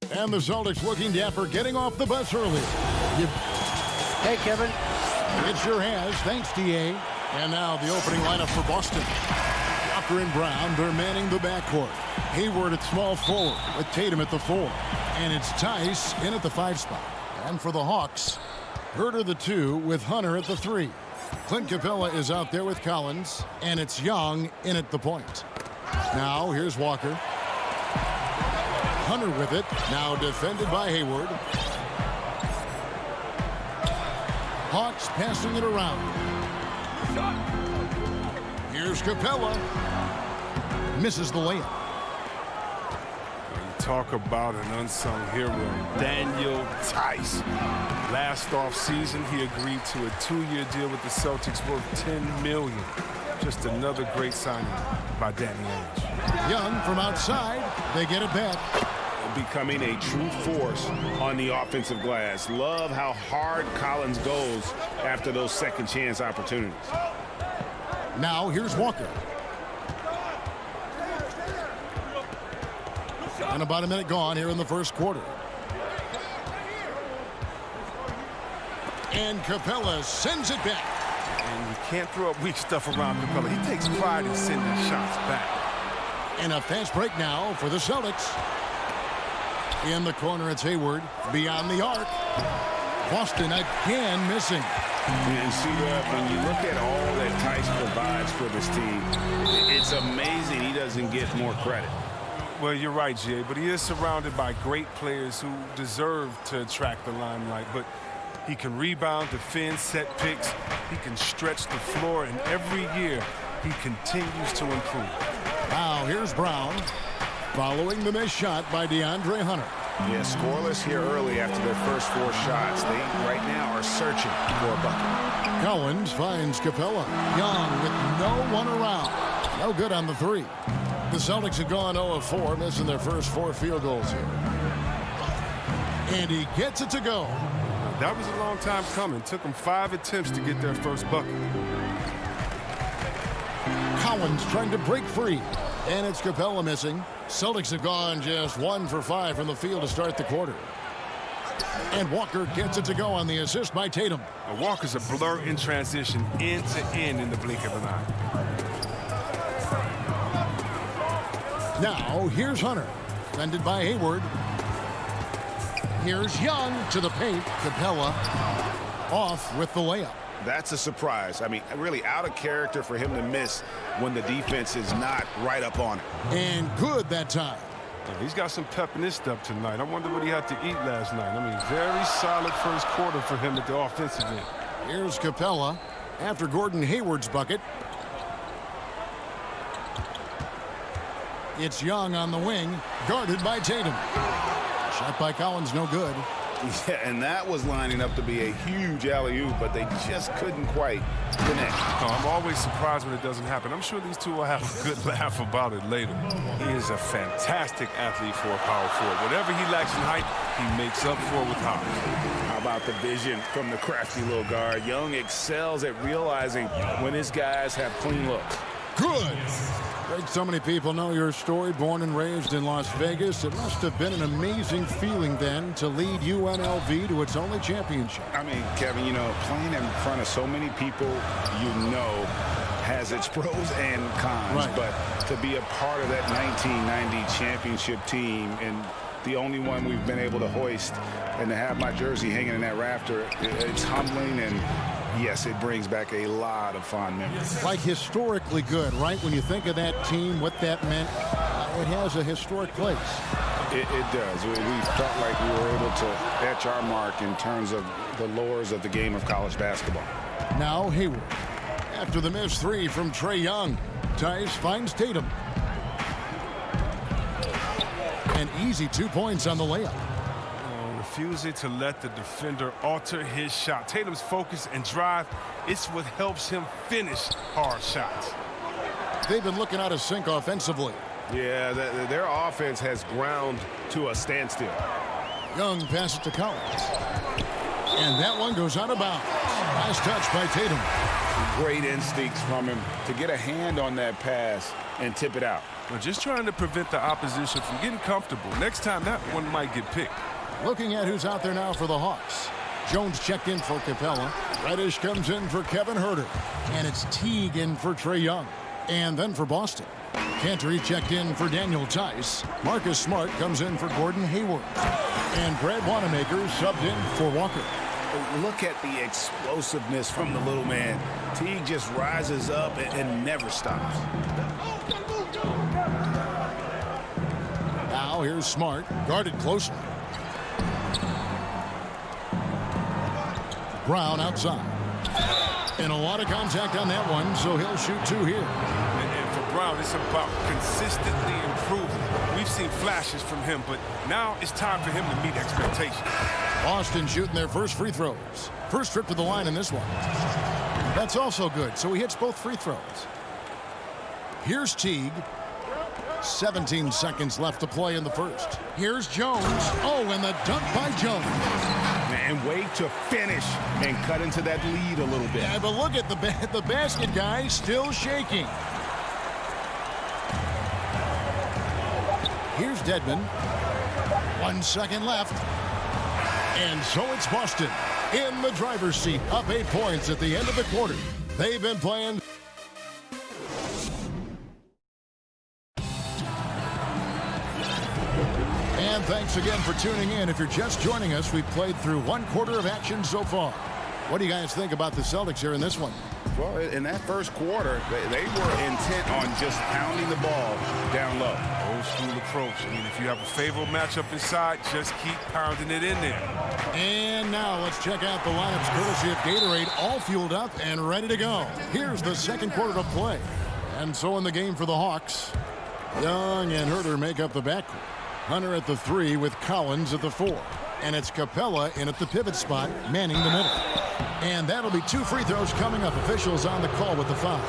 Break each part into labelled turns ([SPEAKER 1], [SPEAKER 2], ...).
[SPEAKER 1] And the Celtics looking dapper, getting off the bus early.
[SPEAKER 2] Hey, Kevin.
[SPEAKER 1] It sure has. Thanks, D.A. And now the opening lineup for Boston. Walker and Brown, they're manning the backcourt. Hayward at small forward with Tatum at the 4. And it's Tice in at the 5 spot. And for the Hawks, Herter the 2 with Hunter at the 3. Clint Capella is out there with Collins. And it's Young in at the point. Now here's Walker. Hunter with it. Now defended by Hayward. Hawks passing it around. Here's Capella. Misses the layup.
[SPEAKER 3] Talk about an unsung hero, Daniel Tice. Last offseason, he agreed to a 2-year deal with the Celtics worth $10 million. Just another great signing by Danny Ainge.
[SPEAKER 1] Young from outside. They get it back.
[SPEAKER 4] Becoming a true force on the offensive glass. Love how hard Collins goes after those second chance opportunities.
[SPEAKER 1] Now here's Walker. And about a minute gone here in the first quarter. And Capella sends it back.
[SPEAKER 3] And you can't throw up weak stuff around Capella. He takes pride in sending shots back.
[SPEAKER 1] And a fast break now for the Celtics. In the corner, it's Hayward. Beyond the arc. Boston again missing.
[SPEAKER 4] And see that when you look at all that Tice provides for this team, it's amazing he doesn't get more credit.
[SPEAKER 3] Well, you're right, Jay, but he is surrounded by great players who deserve to attract the limelight. But he can rebound, defend, set picks. He can stretch the floor, and every year he continues to improve.
[SPEAKER 1] Now here's Brown. Following the missed shot by DeAndre Hunter.
[SPEAKER 4] Yeah, scoreless here early after their first 4 shots. They right now are searching for a bucket.
[SPEAKER 1] Collins finds Capella. Young with no one around. No good on the 3. The Celtics have gone 0 of 4, missing their first 4 field goals here. And he gets it to go.
[SPEAKER 3] That was a long time coming. Took them 5 attempts to get their first bucket.
[SPEAKER 1] Collins trying to break free. And it's Capella missing. Celtics have gone just 1 for 5 from the field to start the quarter. And Walker gets it to go on the assist by Tatum.
[SPEAKER 3] Walker's a blur in transition, end to end in the blink of an eye.
[SPEAKER 1] Now here's Hunter. Defended by Hayward. Here's Young to the paint. Capella off with the layup.
[SPEAKER 4] That's a surprise. I mean, really out of character for him to miss when the defense is not right up on it.
[SPEAKER 1] And good that time.
[SPEAKER 3] He's got some pep in his step tonight. I wonder what he had to eat last night. I mean, very solid first quarter for him at the offensive end.
[SPEAKER 1] Here's Capella after Gordon Hayward's bucket. It's Young on the wing, guarded by Tatum. Shot by Collins, no good.
[SPEAKER 4] Yeah, and that was lining up to be a huge alley-oop, but they just couldn't quite connect.
[SPEAKER 3] I'm always surprised when it doesn't happen. I'm sure these two will have a good laugh about it later. He is a fantastic athlete for a power forward. Whatever he lacks in height, he makes up for with height.
[SPEAKER 4] How about the vision from the crafty little guard? Young excels at realizing when his guys have clean looks.
[SPEAKER 1] Good. Great, so many people know your story. Born and raised in Las Vegas, it must have been an amazing feeling then to lead UNLV to its only championship.
[SPEAKER 4] I mean, Kevin, you know, playing in front of so many people you know has its pros and cons.
[SPEAKER 1] Right.
[SPEAKER 4] But to be a part of that 1990 championship team and the only one we've been able to hoist and to have my jersey hanging in that rafter, it's humbling and yes, it brings back a lot of fond memories.
[SPEAKER 1] Like historically good, right? When you think of that team, what that meant, it has a historic place.
[SPEAKER 4] It does. We felt like we were able to etch our mark in terms of the lures of the game of college basketball.
[SPEAKER 1] Now Hayward. After the missed 3 from Trae Young, Tice finds Tatum. An easy 2 points on the layup.
[SPEAKER 3] Refusing to let the defender alter his shot. Tatum's focus and drive, it's what helps him finish hard shots.
[SPEAKER 1] They've been looking out of sync offensively.
[SPEAKER 4] Yeah, their offense has ground to a standstill.
[SPEAKER 1] Young passes to Collins. And that one goes out of bounds. Nice touch by Tatum.
[SPEAKER 4] Great instincts from him to get a hand on that pass and tip it out.
[SPEAKER 3] We're just trying to prevent the opposition from getting comfortable. Next time, that one might get picked.
[SPEAKER 1] Looking at who's out there now for the Hawks. Jones checked in for Capella. Reddish comes in for Kevin Huerter. And it's Teague in for Trae Young. And then for Boston, Cantor checked in for Daniel Tice. Marcus Smart comes in for Gordon Hayward. And Brad Wanamaker subbed in for Walker.
[SPEAKER 4] Look at the explosiveness from the little man. Teague just rises up and never stops.
[SPEAKER 1] Now here's Smart, guarded closely. Brown outside. And a lot of contact on that one, so he'll shoot 2 here.
[SPEAKER 3] And for Brown, it's about consistently improving. We've seen flashes from him, but now it's time for him to meet expectations.
[SPEAKER 1] Boston shooting their first free throws. First trip to the line in this one. That's also good, so he hits both free throws. Here's Teague. 17 seconds left to play in the first. Here's Jones. Oh, and the dunk by Jones.
[SPEAKER 4] And wait to finish and cut into that lead a little bit.
[SPEAKER 1] Yeah, but look at the basket guy still shaking. Here's Dedmon. 1 second left. And so it's Boston in the driver's seat, up 8 points at the end of the quarter. They've been playing. And thanks again for tuning in. If you're just joining us, we've played through 1/4 of action so far. What do you guys think about the Celtics here in this one?
[SPEAKER 4] Well, in that first quarter, they were intent on just pounding the ball down low.
[SPEAKER 3] Old school approach. I mean, if you have a favorable matchup inside, just keep pounding it in there.
[SPEAKER 1] And now let's check out the lineups courtesy of Gatorade, all fueled up and ready to go. Here's the second quarter to play. And so in the game for the Hawks, Young and Huerter make up the backcourt. Hunter at the 3 with Collins at the 4. And it's Capella in at the pivot spot, manning the middle. And that'll be 2 free throws coming up. Officials on the call with the foul.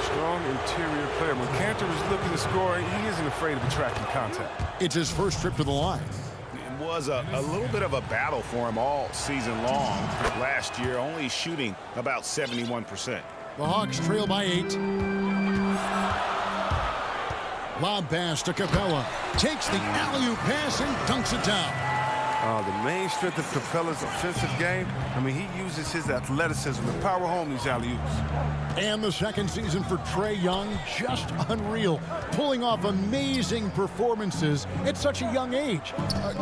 [SPEAKER 3] Strong interior player. When Cantor is looking to score, he isn't afraid of attracting contact.
[SPEAKER 1] It's his first trip to the line.
[SPEAKER 4] It was a little bit of a battle for him all season long. Last year, only shooting about 71%.
[SPEAKER 1] The Hawks trail by 8. Lob pass to Capella. Takes the alley-oop pass and dunks it down.
[SPEAKER 3] The main strength of Capella's offensive game, I mean, he uses his athleticism to power home these alley-oops.
[SPEAKER 1] And the second season for Trae Young, just unreal. Pulling off amazing performances at such a young age.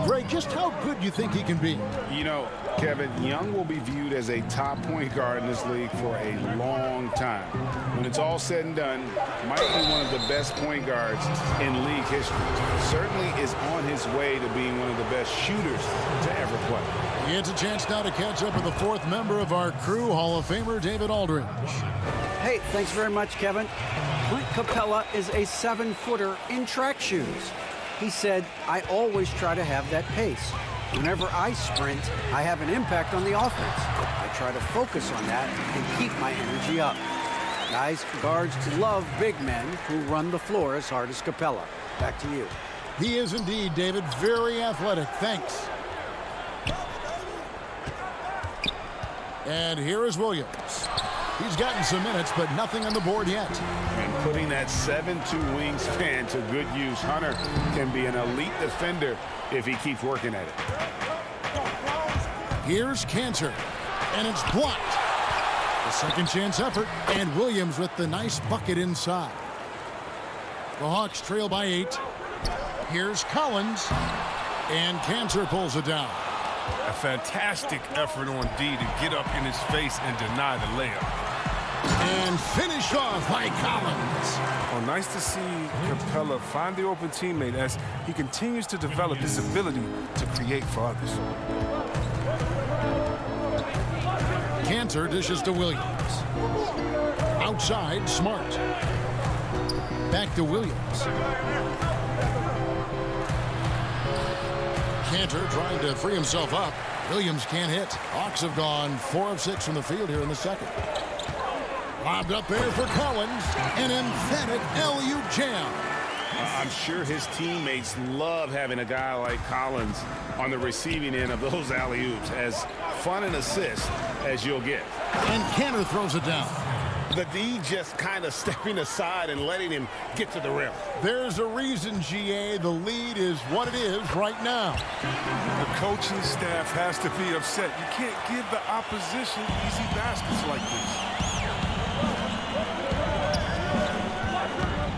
[SPEAKER 1] Greg, just how good do you think he can be?
[SPEAKER 4] You know, Kevin, Young will be viewed as a top point guard in this league for a long time. When it's all said and done, might be one of the best point guards in league history. Certainly is on his way to being one of the best shooters to ever play.
[SPEAKER 1] It's a chance now to catch up with the 4th member of our crew, Hall of Famer David Aldridge.
[SPEAKER 2] Hey, thanks very much, Kevin. Clint Capella is a 7-footer in track shoes. He said, I always try to have that pace. Whenever I sprint, I have an impact on the offense. I try to focus on that and keep my energy up. Guys, guards love big men who run the floor as hard as Capella. Back to you.
[SPEAKER 1] He is indeed, David. Very athletic. Thanks. And here is Williams. He's gotten some minutes, but nothing on the board yet.
[SPEAKER 4] And putting that 7'2" wingspan to good use, Hunter can be an elite defender if he keeps working at it.
[SPEAKER 1] Here's Cantor, and it's blocked. A second chance effort, and Williams with the nice bucket inside. The Hawks trail by 8. Here's Collins, and Cantor pulls it down.
[SPEAKER 3] A fantastic effort on D to get up in his face and deny the layup.
[SPEAKER 1] And finish off by Collins.
[SPEAKER 3] Oh, nice to see Capella find the open teammate as he continues to develop his ability to create for others.
[SPEAKER 1] Cantor dishes to Williams. Outside, Smart. Back to Williams. Cantor trying to free himself up. Williams can't hit. Hawks have gone 4 of 6 from the field here in the second. Lobbed up there for Collins. An emphatic LU jam.
[SPEAKER 4] I'm sure his teammates love having a guy like Collins on the receiving end of those alley-oops. As fun an assist as you'll get.
[SPEAKER 1] And Cantor throws it down.
[SPEAKER 4] The D just kind of stepping aside and letting him get to the rim.
[SPEAKER 1] There's a reason, GA. The lead is what it is right now.
[SPEAKER 3] The coaching staff has to be upset. You can't give the opposition easy baskets like this.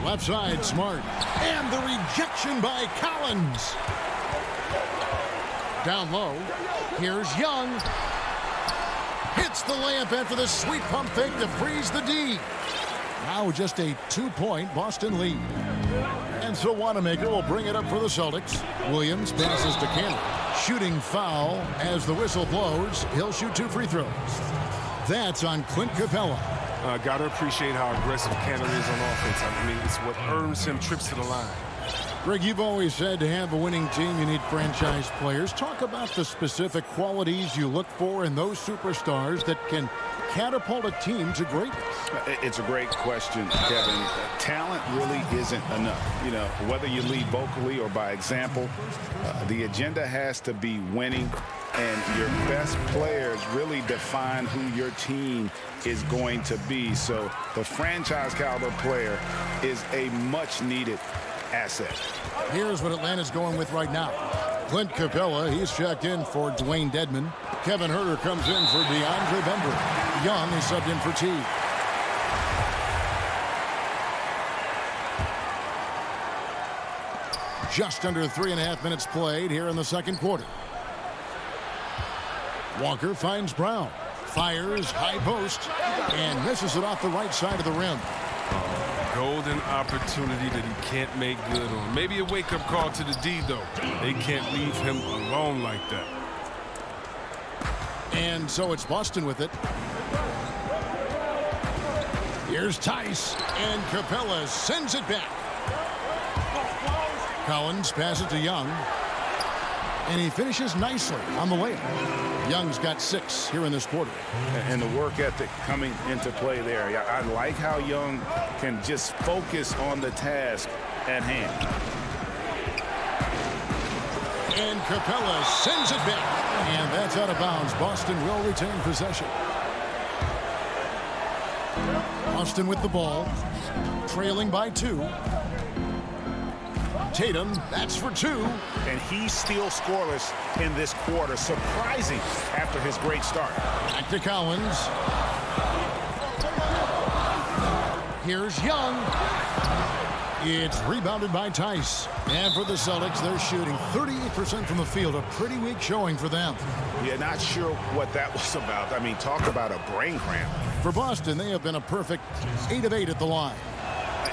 [SPEAKER 1] Left side, Smart. And the rejection by Collins. Down low. Here's Young. Hits the layup after the sweet pump fake to freeze the D. Now just a 2-point Boston lead. And so Wanamaker will bring it up for the Celtics. Williams passes to Cannon. Shooting foul as the whistle blows. He'll shoot 2 free throws. That's on Clint Capella.
[SPEAKER 3] Got to appreciate how aggressive Cannon is on offense. I mean, it's what earns him trips to the line.
[SPEAKER 1] Greg, you've always said to have a winning team, you need franchise players. Talk about the specific qualities you look for in those superstars that can catapult a team to greatness.
[SPEAKER 4] It's a great question, Kevin. Talent really isn't enough. You know, whether you lead vocally or by example, the agenda has to be winning, and your best players really define who your team is going to be. So the franchise caliber player is a much needed asset.
[SPEAKER 1] Here's what Atlanta's going with right now. Clint Capella, he's checked in for Dwayne Dedman. Kevin Huerter comes in for DeAndre Bembry. Young is subbed in for T. Just under 3.5 minutes played here in the second quarter. Walker finds Brown. Fires high post and misses it off the right side of the rim.
[SPEAKER 3] Golden opportunity that he can't make good on. Maybe a wake-up call to the D, though. They can't leave him alone like that.
[SPEAKER 1] And so it's Boston with it. Here's Tice, and Capella sends it back. Collins passes to Young, and he finishes nicely on the layup. Young's got 6 here in this quarter.
[SPEAKER 4] And the work ethic coming into play there. I like how Young can just focus on the task at hand.
[SPEAKER 1] And Capella sends it back. And that's out of bounds. Boston will retain possession. Boston with the ball. Trailing by 2. Tatum, that's for 2.
[SPEAKER 4] And he's still scoreless in this quarter. Surprising after his great start.
[SPEAKER 1] Back to Collins. Here's Young. It's rebounded by Tice. And for the Celtics, they're shooting 38% from the field. A pretty weak showing for them.
[SPEAKER 4] Yeah, not sure what that was about. I mean, talk about a brain cramp.
[SPEAKER 1] For Boston, they have been a perfect 8 of 8 at the line.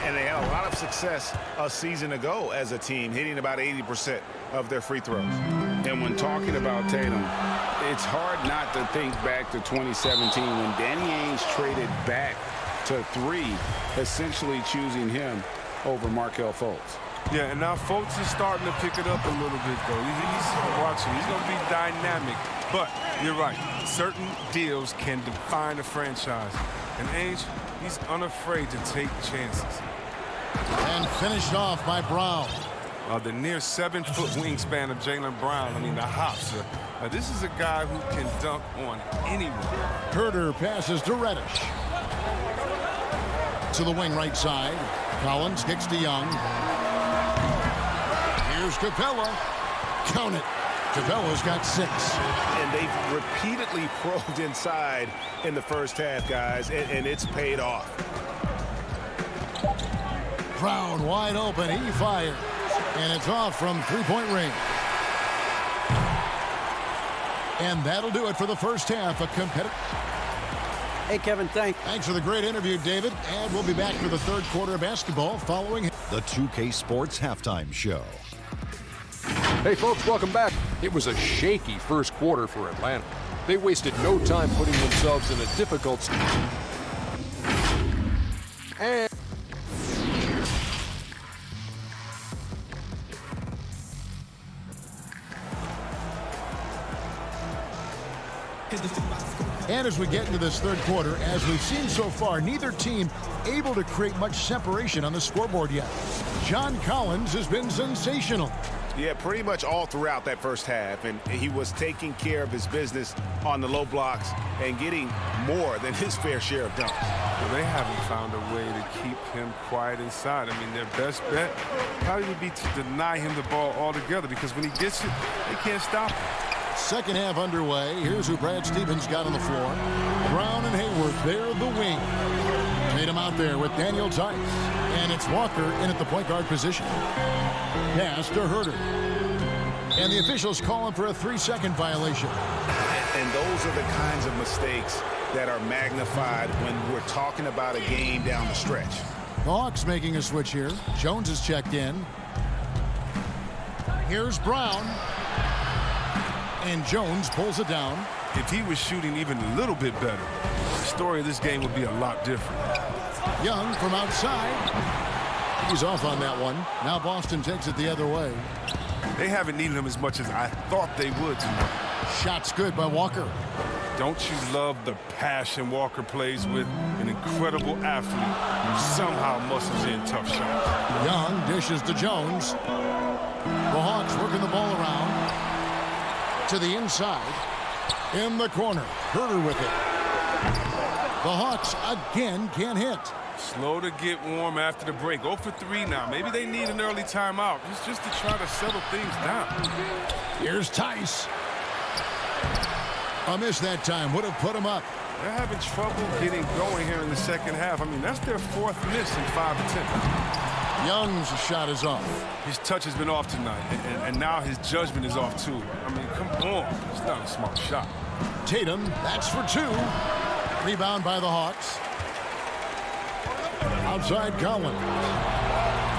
[SPEAKER 4] And they had a lot of success a season ago as a team, hitting about 80% of their free throws. And when talking about Tatum, it's hard not to think back to 2017 when Danny Ainge traded back to 3, essentially choosing him over Markelle Fultz.
[SPEAKER 3] Yeah, and now Fultz is starting to pick it up a little bit, though. He's watching. He's going to be dynamic. But you're right. Certain deals can define a franchise. And Ainge, he's unafraid to take chances.
[SPEAKER 1] And finished off by Brown.
[SPEAKER 3] The near 7-foot wingspan of Jaylen Brown. I mean, the hops. This is a guy who can dunk on anyone.
[SPEAKER 1] Huerter passes to Reddish. To the wing right side. Collins kicks to Young. Here's Capella. Count it. Capella's got 6.
[SPEAKER 4] And they've repeatedly probed inside in the first half, guys, and it's paid off.
[SPEAKER 1] Brown wide open. He fires. And it's off from 3-point range. And that'll do it for the first half. A competitive.
[SPEAKER 2] Hey, Kevin,
[SPEAKER 1] Thanks for the great interview, David. And we'll be back for the third quarter of basketball following
[SPEAKER 5] the 2K Sports Halftime Show.
[SPEAKER 6] Hey, folks, welcome back. It was a shaky first quarter for Atlanta. They wasted no time putting themselves in a difficult and
[SPEAKER 1] as we get into this third quarter, as we've seen so far, neither team able to create much separation on the scoreboard yet. John Collins has been sensational.
[SPEAKER 4] Yeah, pretty much all throughout that first half, and he was taking care of his business on the low blocks and getting more than his fair share of dunks.
[SPEAKER 3] Well, they haven't found a way to keep him quiet inside. I mean, their best bet probably would be to deny him the ball altogether, because when he gets it, they can't stop him.
[SPEAKER 1] Second half underway. Here's who Brad Stevens got on the floor. Brown and Hayward, they're the wing. Tatum out there with Daniel Tice. And it's Walker in at the point guard position. Pass to Herter. And the officials call him for a 3-second violation.
[SPEAKER 4] And those are the kinds of mistakes that are magnified when we're talking about a game down the stretch.
[SPEAKER 1] The Hawks making a switch here. Jones is checked in. Here's Brown. And Jones pulls it down.
[SPEAKER 3] If he was shooting even a little bit better, the story of this game would be a lot different.
[SPEAKER 1] Young from outside. He's off on that one. Now Boston takes it the other way.
[SPEAKER 3] They haven't needed him as much as I thought they would tonight.
[SPEAKER 1] Shot's good by Walker.
[SPEAKER 3] Don't you love the passion Walker plays with? An incredible athlete who somehow muscles in tough shots.
[SPEAKER 1] Young dishes to Jones. The Hawks working the ball around to the inside. In the corner. Herter with it. The Hawks again can't hit.
[SPEAKER 3] Slow to get warm after the break. 0 for 3 now. Maybe they need an early timeout. It's just to try to settle things down.
[SPEAKER 1] Here's Tice. A miss that time. Would have put him up.
[SPEAKER 3] They're having trouble getting going here in the second half. I mean, that's their 4th miss in 5 attempts.
[SPEAKER 1] Young's shot is off.
[SPEAKER 3] His touch has been off tonight, and now his judgment is off too. I mean, come on. It's not a smart shot.
[SPEAKER 1] Tatum, that's for 2. Rebound by the Hawks. Outside Collins.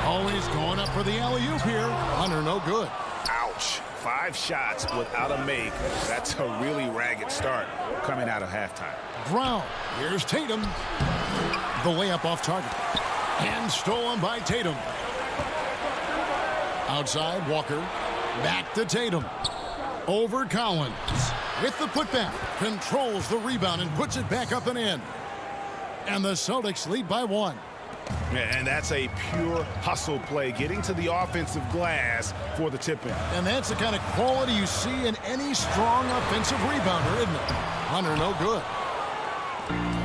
[SPEAKER 1] Always going up for the alley-oop here. Hunter, no good.
[SPEAKER 4] Ouch. 5 shots without a make. That's a really ragged start coming out of halftime.
[SPEAKER 1] Brown. Here's Tatum. The layup off target. And stolen by Tatum. Outside, Walker. Back to Tatum. Over Collins. With the putback. Controls the rebound and puts it back up and in. And the Celtics lead by 1.
[SPEAKER 4] And that's a pure hustle play, getting to the offensive glass for the tip-in.
[SPEAKER 1] And that's the kind of quality you see in any strong offensive rebounder, isn't it? Hunter, no good.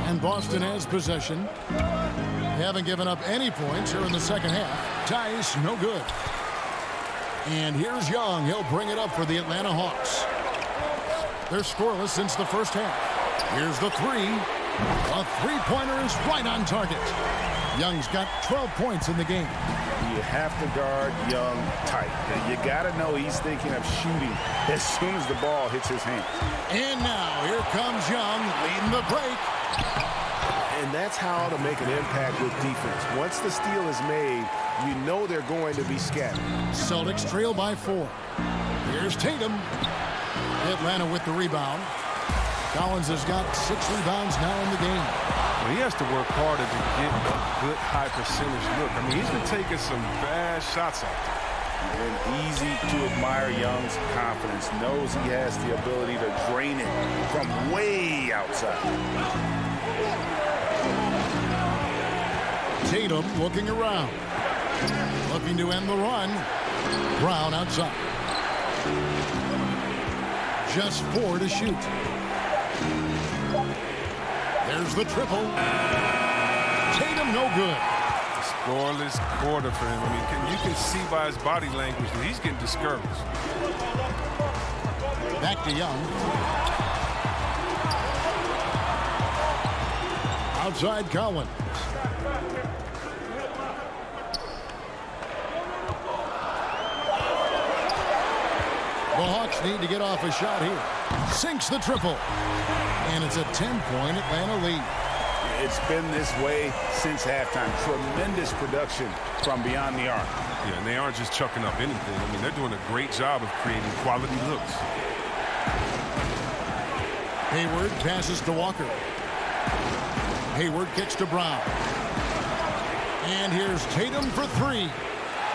[SPEAKER 1] And Boston has possession. They haven't given up any points here in the second half. Tice, no good. And here's Young. He'll bring it up for the Atlanta Hawks. They're scoreless since the first half. Here's the 3. A three-pointer is right on target. Young's got 12 points in the game.
[SPEAKER 4] You have to guard Young tight. You got to know he's thinking of shooting as soon as the ball hits his hands.
[SPEAKER 1] And now here comes Young leading the break.
[SPEAKER 7] And that's how to make an impact with defense. Once the steal is made, you know they're going to be scattered.
[SPEAKER 1] Celtics trail by 4. Here's Tatum. Atlanta with the rebound. Collins has got 6 rebounds now in the game.
[SPEAKER 3] Well, he has to work harder to get a good high percentage look. I mean, he's been taking some bad shots out there.
[SPEAKER 4] And easy to admire Young's confidence. Knows he has the ability to drain it from way outside.
[SPEAKER 1] Tatum looking around. Looking to end the run. Brown outside. Just 4 to shoot. There's the triple. Tatum no good.
[SPEAKER 3] Scoreless quarter for him. I mean, you can see by his body language that he's getting discouraged.
[SPEAKER 1] Back to Young. Outside Collins. The Hawks need to get off a shot here. Sinks the triple. And it's a 10-point Atlanta lead.
[SPEAKER 4] It's been this way since halftime. Tremendous production from beyond the arc.
[SPEAKER 3] Yeah, and they aren't just chucking up anything. I mean, they're doing a great job of creating quality looks.
[SPEAKER 1] Hayward passes to Walker. Hayward kicks to Brown. And here's Tatum for 3.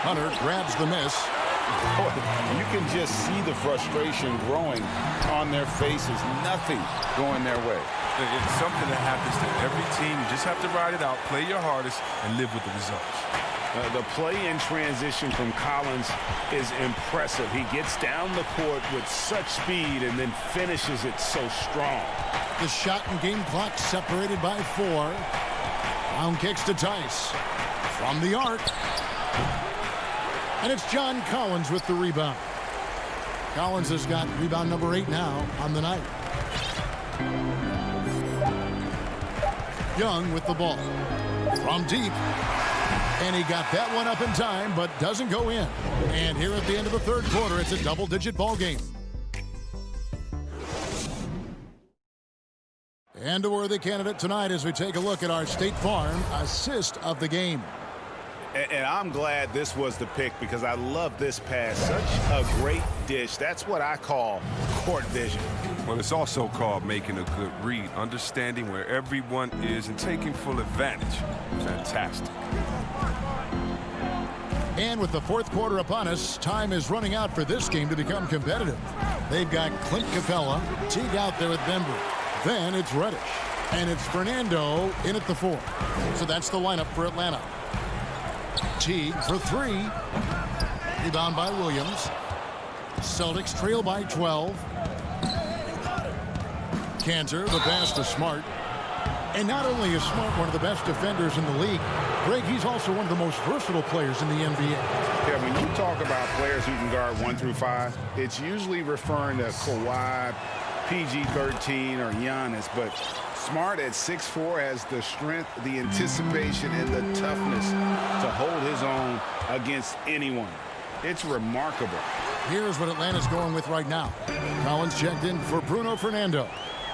[SPEAKER 1] Hunter grabs the miss.
[SPEAKER 4] Boy, you can just see the frustration growing on their faces. Nothing going their way.
[SPEAKER 3] It's something that happens to every team. You just have to ride it out, play your hardest, and live with the results.
[SPEAKER 4] The play in transition from Collins is impressive. He gets down the court with such speed and then finishes it so strong.
[SPEAKER 1] The shot and game clock separated by 4. Brown kicks to Tice. From the arc. And it's John Collins with the rebound. Collins has got rebound number 8 now on the night. Young with the ball. From deep. And he got that one up in time, but doesn't go in. And here at the end of the third quarter, it's a double-digit ball game. And a worthy candidate tonight as we take a look at our State Farm assist of the game.
[SPEAKER 4] And I'm glad this was the pick because I love this pass. Such a great dish. That's what I call court vision.
[SPEAKER 3] Well, it's also called making a good read, understanding where everyone is and taking full advantage. Fantastic.
[SPEAKER 1] And with the fourth quarter upon us, time is running out for this game to become competitive. They've got Clint Capella, Teague out there with Bembry. Then it's Reddish. And it's Fernando in at the 4. So that's the lineup for Atlanta. Teague for 3. Rebound by Williams. Celtics trail by 12. Cantor, the pass to Smart. And not only is Smart one of the best defenders in the league, Greg, he's also one of the most versatile players in the NBA.
[SPEAKER 4] Yeah, when you talk about players who can guard 1 through 5, it's usually referring to Kawhi, PG-13, or Giannis, but Smart at 6'4" has the strength, the anticipation, and the toughness to hold his own against anyone. It's remarkable.
[SPEAKER 1] Here's what Atlanta's going with right now. Collins checked in for Bruno Fernando.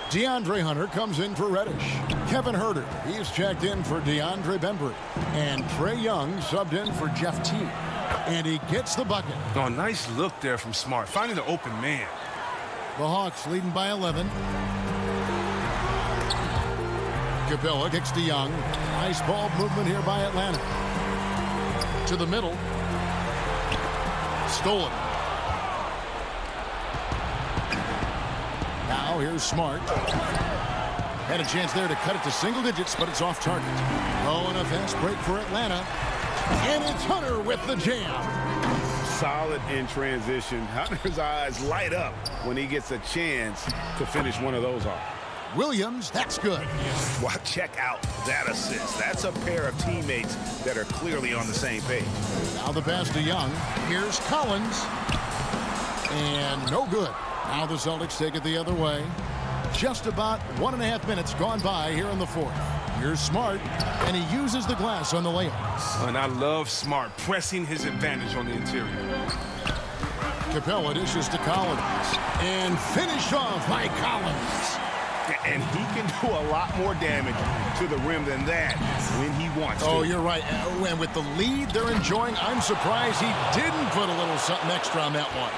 [SPEAKER 1] DeAndre Hunter comes in for Reddish. Kevin Huerter, he's checked in for DeAndre Bembry. And Trae Young subbed in for Jeff Teague. And he gets the bucket.
[SPEAKER 3] Oh, nice look there from Smart, finding the open man.
[SPEAKER 1] The Hawks leading by 11. Capella kicks to Young. Nice ball movement here by Atlanta. To the middle. Stolen. Now here's Smart. Had a chance there to cut it to single digits, but it's off target. Oh, and a fast break for Atlanta. And it's Hunter with the jam.
[SPEAKER 4] Solid in transition. Hunter's eyes light up when he gets a chance to finish one of those off.
[SPEAKER 1] Williams, that's good.
[SPEAKER 4] Well, check out that assist. That's a pair of teammates that are clearly on the same page.
[SPEAKER 1] Now the pass to Young. Here's Collins. And no good. Now the Celtics take it the other way. Just about 1.5 minutes gone by here in the fourth. Here's Smart, and he uses the glass on the layup.
[SPEAKER 3] And I love Smart pressing his advantage on the interior.
[SPEAKER 1] Capella dishes to Collins. And finished off by Collins.
[SPEAKER 4] And he can do a lot more damage to the rim than that when he wants to.
[SPEAKER 1] Oh, you're right. And with the lead they're enjoying, I'm surprised he didn't put a little something extra on that one.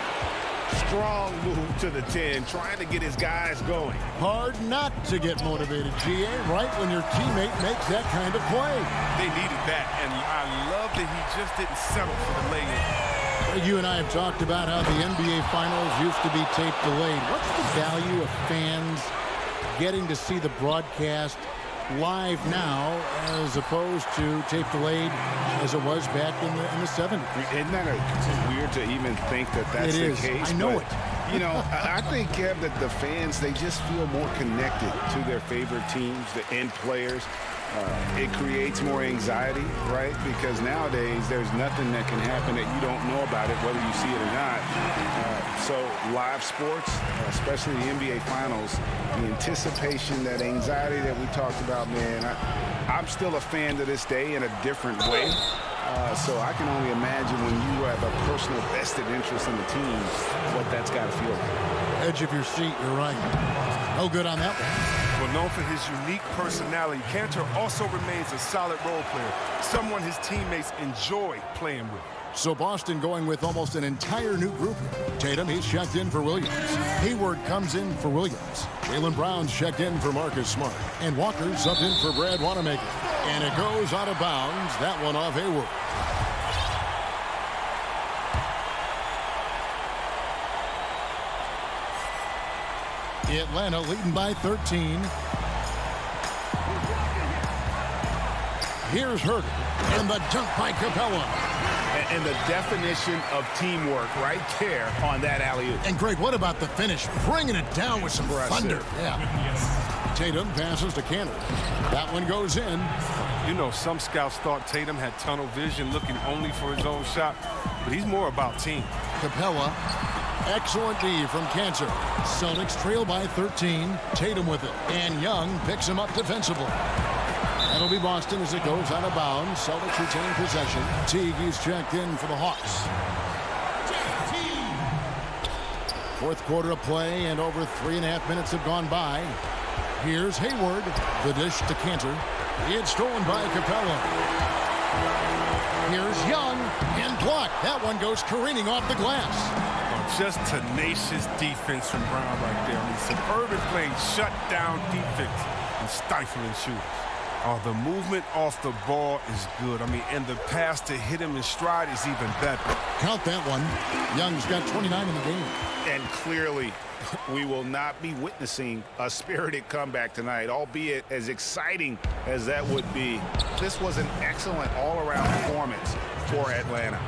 [SPEAKER 4] Strong move to the 10, trying to get his guys going.
[SPEAKER 1] Hard not to get motivated, GA, right when your teammate makes that kind of play.
[SPEAKER 3] They needed that, and I love that he just didn't settle for the lay-in.
[SPEAKER 1] You and I have talked about how the NBA Finals used to be tape delayed. What's the value of fans getting to see the broadcast live now as opposed to tape delayed as it was back in the 70s?
[SPEAKER 4] Isn't that weird to even think that that's the case?
[SPEAKER 1] I know it.
[SPEAKER 4] You know, I think, Kev, that the fans, they just feel more connected to their favorite teams, the end players. It creates more anxiety, right? Because nowadays there's nothing that can happen that you don't know about it, whether you see it or not. So live sports, especially the NBA Finals, the anticipation, that anxiety that we talked about, man, I'm still a fan to this day in a different way. So I can only imagine when you have a personal vested interest in the team, what that's got to feel like.
[SPEAKER 1] Edge of your seat, you're right. No good on that one.
[SPEAKER 3] Well, known for his unique personality, Cantor also remains a solid role player, someone his teammates enjoy playing with.
[SPEAKER 1] So Boston going with almost an entire new group here. Tatum, he's checked in for Williams. Hayward comes in for Williams. Jaylen Brown's checked in for Marcus Smart. And Walker subbed in for Brad Wanamaker. And it goes out of bounds. That one off Hayward. Atlanta leading by 13. Here's Huerter. And the dunk by Capella.
[SPEAKER 7] And the definition of teamwork right there on that alley-oop.
[SPEAKER 1] And Greg, what about the finish? Bringing it down with some thunder. Yeah. Tatum passes to Cantor. That one goes in.
[SPEAKER 3] You know, some scouts thought Tatum had tunnel vision, looking only for his own shot, but he's more about team.
[SPEAKER 1] Capella. Excellent D from Cantor. Celtics trail by 13. Tatum with it. And Young picks him up defensively. That'll be Boston as it goes out of bounds. Celtics retain possession. Teague is checked in for the Hawks. Fourth quarter of play, and over 3.5 minutes have gone by. Here's Hayward. The dish to Cantor. It's stolen by Capella. Here's Young, and blocked. That one goes careening off the glass.
[SPEAKER 3] Just tenacious defense from Brown right there. I mean, superb playing shutdown defense and stifling shooters. Oh, the movement off the ball is good. I mean, and the pass to hit him in stride is even better.
[SPEAKER 1] Count that one. Young's got 29 in the game.
[SPEAKER 4] And clearly, we will not be witnessing a spirited comeback tonight, albeit as exciting as that would be. This was an excellent all-around performance for Atlanta.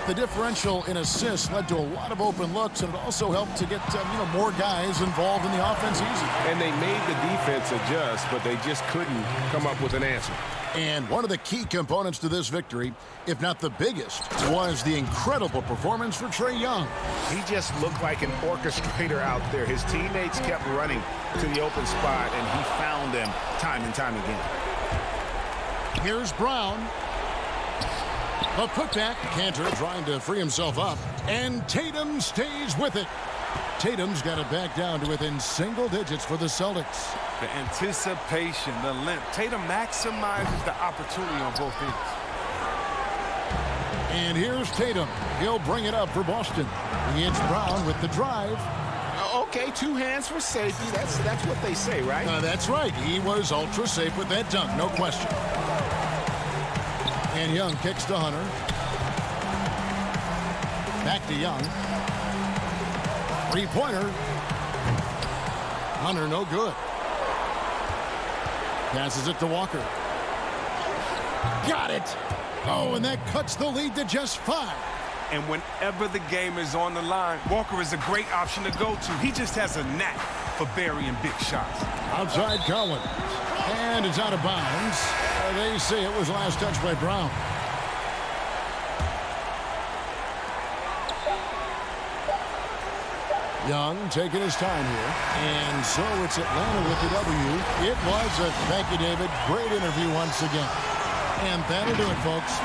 [SPEAKER 1] The differential in assists led to a lot of open looks, and it also helped to get more guys involved in the offense easy.
[SPEAKER 7] And they made the defense adjust, but they just couldn't come up with an answer.
[SPEAKER 1] And one of the key components to this victory, if not the biggest, was the incredible performance for Trae Young.
[SPEAKER 4] He just looked like an orchestrator out there. His teammates kept running to the open spot, and he found them time and time again.
[SPEAKER 1] Here's Brown. A putback. Cantor trying to free himself up. And Tatum stays with it. Tatum's got it back down to within single digits for the Celtics.
[SPEAKER 3] The anticipation, the length. Tatum maximizes the opportunity on both ends.
[SPEAKER 1] And here's Tatum. He'll bring it up for Boston. It's Brown with the drive.
[SPEAKER 7] Okay, 2 hands for safety. That's what they say, right?
[SPEAKER 1] That's right. He was ultra safe with that dunk, no question. And Young kicks to Hunter. Back to Young. Three-pointer. Hunter, no good. Passes it to Walker. Got it. Oh, and that cuts the lead to just 5.
[SPEAKER 3] And whenever the game is on the line, Walker is a great option to go to. He just has a knack for burying big shots.
[SPEAKER 1] Outside Collins. And it's out of bounds. They say it was last touched by Brown. Young taking his time here. And so it's Atlanta with the W. It was a thank you, David. Great interview once again. And that'll do it, folks.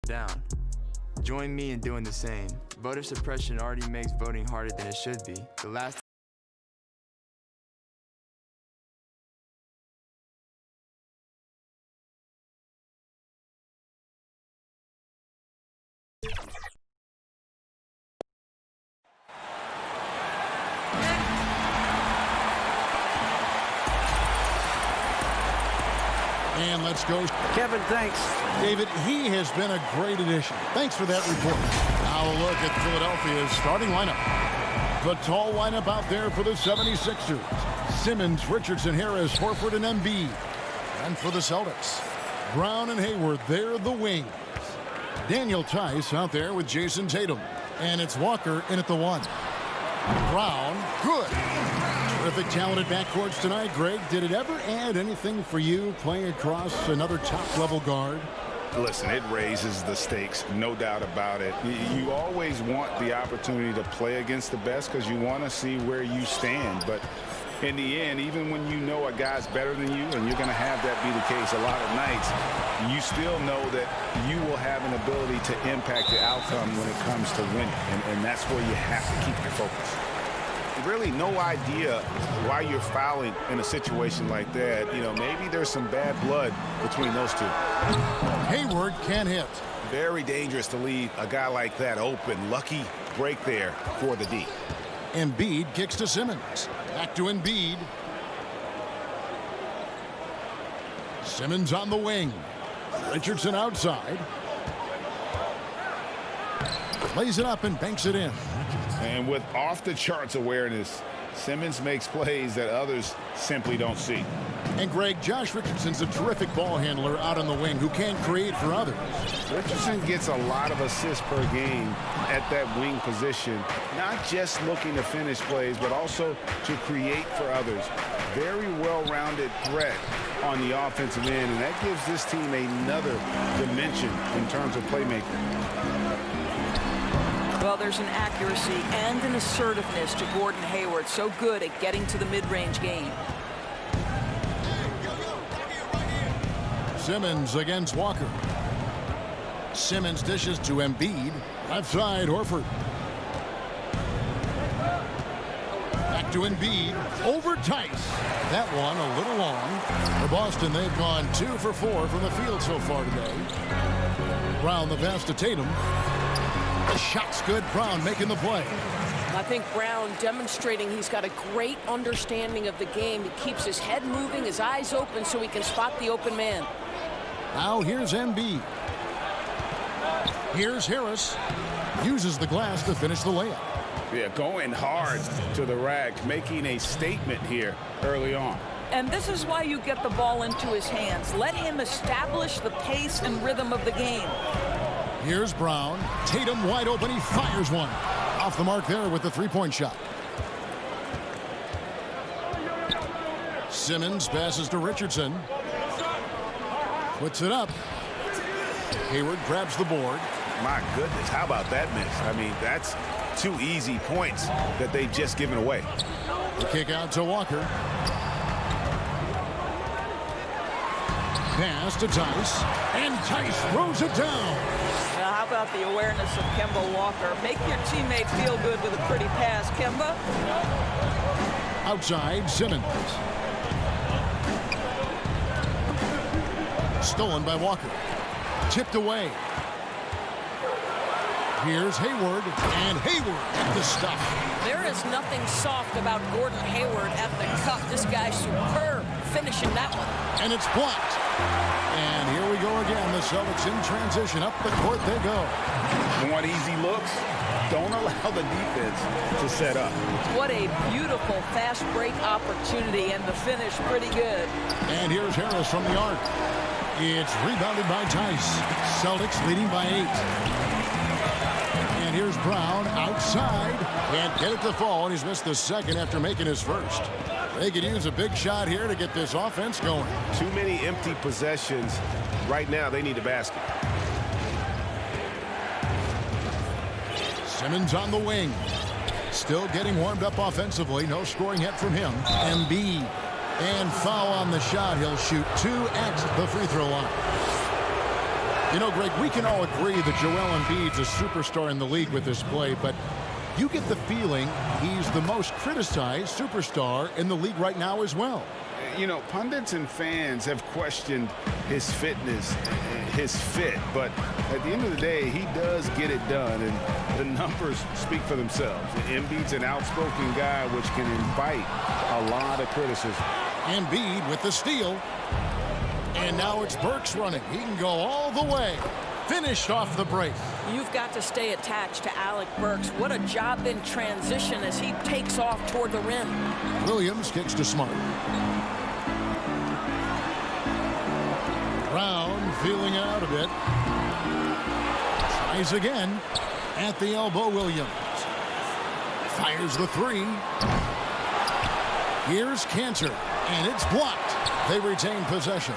[SPEAKER 8] down. Join me in doing the same. Voter suppression already makes voting harder than it should be. The last
[SPEAKER 1] And let's go.
[SPEAKER 2] Kevin, thanks.
[SPEAKER 1] David, he has been a great addition. Thanks for that report. Now a look at Philadelphia's starting lineup. The tall lineup out there for the 76ers. Simmons, Richardson, Harris, Horford, and Embiid. And for the Celtics, Brown and Hayward, they're the wings. Daniel Tice out there with Jason Tatum. And it's Walker in at the 1. Brown, good. Terrific, talented backcourts tonight. Greg, did it ever add anything for you playing across another top-level guard?
[SPEAKER 4] Listen, it raises the stakes, no doubt about it. You always want the opportunity to play against the best because you want to see where you stand. But in the end, even when you know a guy's better than you, and you're going to have that be the case a lot of nights, you still know that you will have an ability to impact the outcome when it comes to winning. And that's where you have to keep your focus. Really no idea why you're fouling in a situation like that. You know, maybe there's some bad blood between those two.
[SPEAKER 1] Hayward can't hit.
[SPEAKER 4] Very dangerous to leave a guy like that open. Lucky break there for the D.
[SPEAKER 1] Embiid kicks to Simmons. Back to Embiid. Simmons on the wing. Richardson outside. Lays it up and banks it in.
[SPEAKER 4] And with off-the-charts awareness, Simmons makes plays that others simply don't see.
[SPEAKER 1] And Greg, Josh Richardson's a terrific ball handler out on the wing who can create for others.
[SPEAKER 4] Richardson gets a lot of assists per game at that wing position, not just looking to finish plays, but also to create for others. Very well-rounded threat on the offensive end, and that gives this team another dimension in terms of playmaking.
[SPEAKER 9] Well, there's an accuracy and an assertiveness to Gordon Hayward. So good at getting to the mid-range game.
[SPEAKER 1] Simmons against Walker. Simmons dishes to Embiid. Left side, Horford. Back to Embiid. Over Tice. That one a little long. For Boston, they've gone 2 for 4 from the field so far today. Brown the pass to Tatum. The shot's good. Brown making the play.
[SPEAKER 10] I think Brown demonstrating he's got a great understanding of the game. He keeps his head moving, his eyes open so he can spot the open man.
[SPEAKER 1] Now here's Embiid. Here's Harris. Uses the glass to finish the layup.
[SPEAKER 4] Yeah, going hard to the rack, making a statement here early on.
[SPEAKER 9] And this is why you get the ball into his hands. Let him establish the pace and rhythm of the game.
[SPEAKER 1] Here's Brown. Tatum wide open. He fires one. Off the mark there with the three-point shot. Simmons passes to Richardson. Puts it up. Hayward grabs the board.
[SPEAKER 4] My goodness, how about that miss? I mean, that's 2 easy points that they've just given away.
[SPEAKER 1] The kick out to Walker. Pass to Tice. And Tice throws it down.
[SPEAKER 9] Now, how about the awareness of Kemba Walker? Make your teammate feel good with a pretty pass, Kemba.
[SPEAKER 1] Outside, Simmons. Stolen by Walker. Tipped away. Here's Hayward, and Hayward at the stuff.
[SPEAKER 10] There is nothing soft about Gordon Hayward at the cup. This guy's superb finishing that one.
[SPEAKER 1] And it's blocked. And here we go again. The Celtics in transition. Up the court they go.
[SPEAKER 4] Want easy looks? Don't allow the defense to set up.
[SPEAKER 9] What a beautiful fast break opportunity, and the finish pretty good.
[SPEAKER 1] And here's Harris from the arc. It's rebounded by Tice. Celtics leading by 8. And here's Brown outside. Can't get it to fall, and he's missed the second after making his first. They could use a big shot here to get this offense going.
[SPEAKER 7] Too many empty possessions. Right now, they need a basket.
[SPEAKER 1] Simmons on the wing. Still getting warmed up offensively. No scoring yet from him. Embiid. And foul on the shot. He'll shoot 2 at the free throw line. You know, Greg, we can all agree that Joel Embiid's a superstar in the league with this play, but you get the feeling he's the most criticized superstar in the league right now as well.
[SPEAKER 4] You know, pundits and fans have questioned his fitness, his fit, but at the end of the day, he does get it done, and the numbers speak for themselves. Embiid's an outspoken guy, which can invite a lot of criticism.
[SPEAKER 1] Embiid with the steal. And now it's Burks running. He can go all the way. Finished off the break.
[SPEAKER 9] You've got to stay attached to Alec Burks. What a job in transition as he takes off toward the rim.
[SPEAKER 1] Williams kicks to Smart. Brown feeling it out a bit. Tries again. At the elbow, Williams. Fires the three. Here's Cantor. And it's blocked. They retain possession.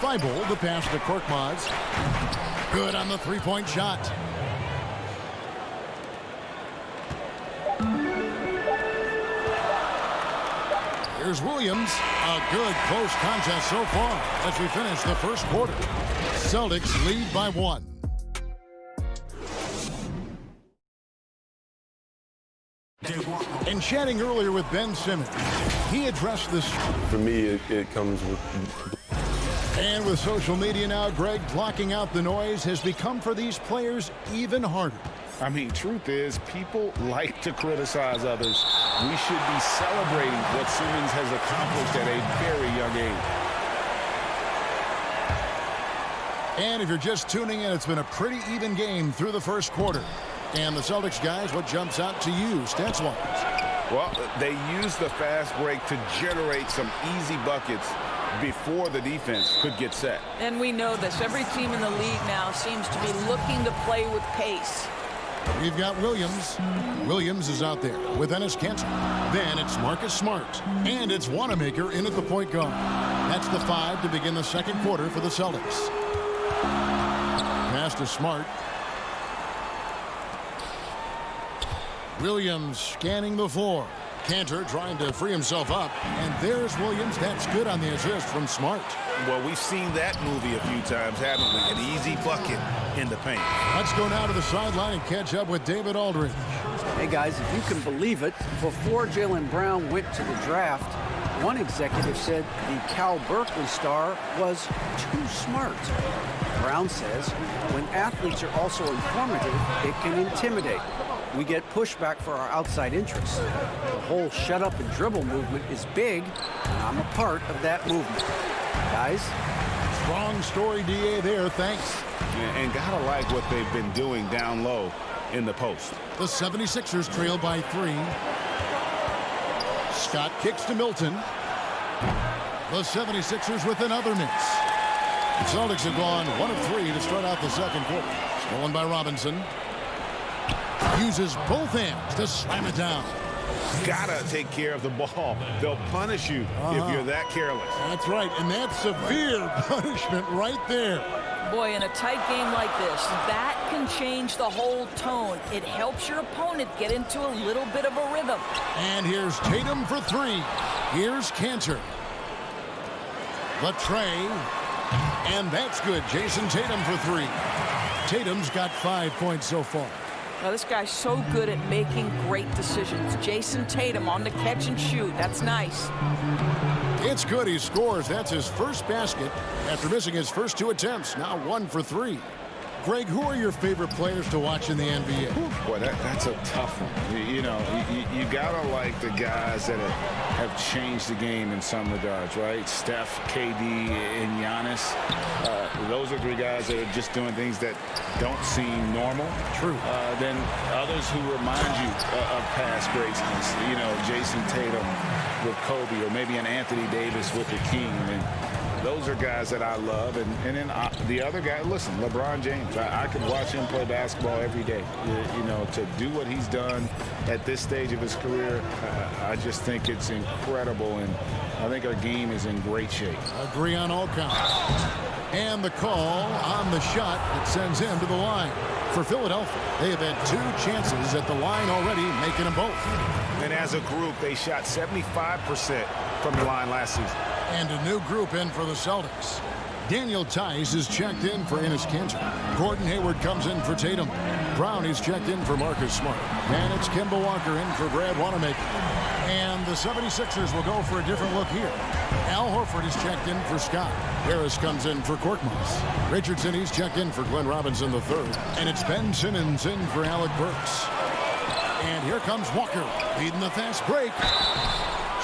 [SPEAKER 1] Thibault, the pass to Korkmaz. Good on the three-point shot. Here's Williams. A good close contest so far as we finish the first quarter. Celtics lead by 1. And chatting earlier with Ben Simmons, he addressed this.
[SPEAKER 11] For me, it comes with...
[SPEAKER 1] And with social media now, Greg, blocking out the noise has become for these players even harder.
[SPEAKER 4] I mean, truth is, people like to criticize others. We should be celebrating what Simmons has accomplished at a very young age.
[SPEAKER 1] And if you're just tuning in, it's been a pretty even game through the first quarter. And the Celtics guys, what jumps out to you, stats-wise?
[SPEAKER 4] Well, they use the fast break to generate some easy buckets before the defense could get set.
[SPEAKER 9] And we know this. Every team in the league now seems to be looking to play with pace.
[SPEAKER 1] We've got Williams. Williams is out there with Enes Kanter. Then it's Marcus Smart. And it's Wanamaker in at the point guard. That's the 5 to begin the second quarter for the Celtics. Pass to Smart. Williams scanning the floor. Kanter trying to free himself up. And there's Williams. That's good on the assist from Smart.
[SPEAKER 4] Well, we've seen that movie a few times, haven't we? An easy bucket in the paint.
[SPEAKER 1] Let's go now to the sideline and catch up with David Aldridge.
[SPEAKER 2] Hey, guys, if you can believe it, before Jaylen Brown went to the draft, one executive said the Cal Berkeley star was too smart. Brown says when athletes are also informative, it can intimidate. We get pushback for our outside interests. The whole shut up and dribble movement is big, and I'm a part of that movement. Guys?
[SPEAKER 1] Strong story, DA, there. Thanks.
[SPEAKER 4] And gotta like what they've been doing down low in the post.
[SPEAKER 1] The 76ers trail by 3. Scott kicks to Milton. The 76ers with another miss. The Celtics have gone 1 of 3 to start out the second quarter. Stolen by Robinson. Uses both hands to slam it down.
[SPEAKER 4] Gotta take care of the ball. They'll punish you if you're that careless.
[SPEAKER 1] That's right, and that's severe punishment right there.
[SPEAKER 9] Boy, in a tight game like this, that can change the whole tone. It helps your opponent get into a little bit of a rhythm.
[SPEAKER 1] And here's Tatum for 3. Here's Kanter. The tray. And that's good. Jason Tatum for 3. Tatum's got 5 points so far.
[SPEAKER 9] Now, this guy's so good at making great decisions. Jason Tatum on the catch and shoot. That's nice.
[SPEAKER 1] It's good. He scores. That's his first basket after missing his first 2 attempts. Now 1 for 3. Greg, who are your favorite players to watch in the NBA?
[SPEAKER 4] Boy, that's a tough one. You know, you gotta like the guys that have changed the game in some regards, right? Steph, KD, and Giannis. Those are 3 guys that are just doing things that don't seem normal.
[SPEAKER 1] True.
[SPEAKER 4] Then others who remind you of past greatness. You know, Jason Tatum with Kobe, or maybe an Anthony Davis with the King. And those are guys that I love. And then the other guy, listen, LeBron James. I could watch him play basketball every day. You know, to do what he's done at this stage of his career, I just think it's incredible. And I think our game is in great shape.
[SPEAKER 1] Agree on all counts. And the call on the shot that sends him to the line. For Philadelphia, they have had 2 chances at the line already, making them both.
[SPEAKER 4] And as a group, they shot 75% from the line last season.
[SPEAKER 1] And a new group in for the Celtics. Daniel Tice is checked in for Enes Kanter. Gordon Hayward comes in for Tatum. Brown is checked in for Marcus Smart. And it's Kemba Walker in for Brad Wanamaker. And the 76ers will go for a different look here. Al Horford is checked in for Scott. Harris comes in for Korkmaz. Richardson, he's checked in for Glenn Robinson III. And it's Ben Simmons in for Alec Burks. And here comes Walker, leading the fast break.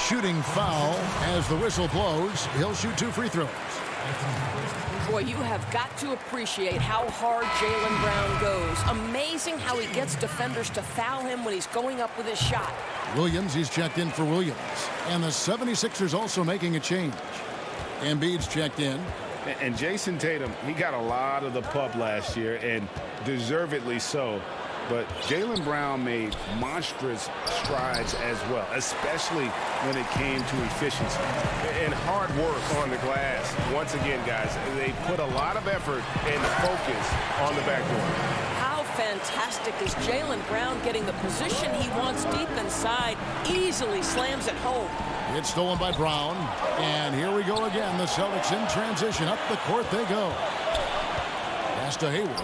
[SPEAKER 1] Shooting foul as the whistle blows. He'll shoot 2 free throws.
[SPEAKER 10] Boy, you have got to appreciate how hard Jaylen Brown goes. Amazing how he gets defenders to foul him when he's going up with his shot.
[SPEAKER 1] Williams, he's checked in for Williams. And the 76ers also making a change. Embiid's checked in.
[SPEAKER 4] And Jason Tatum, he got a lot of the pub last year, and deservedly so. But Jaylen Brown made monstrous strides as well, especially when it came to efficiency and hard work on the glass. Once again, guys, they put a lot of effort and focus on the backboard.
[SPEAKER 10] How fantastic is Jaylen Brown getting the position he wants deep inside, easily slams it home.
[SPEAKER 1] It's stolen by Brown. And here we go again. The Celtics in transition. Up the court they go. Pass to Hayward.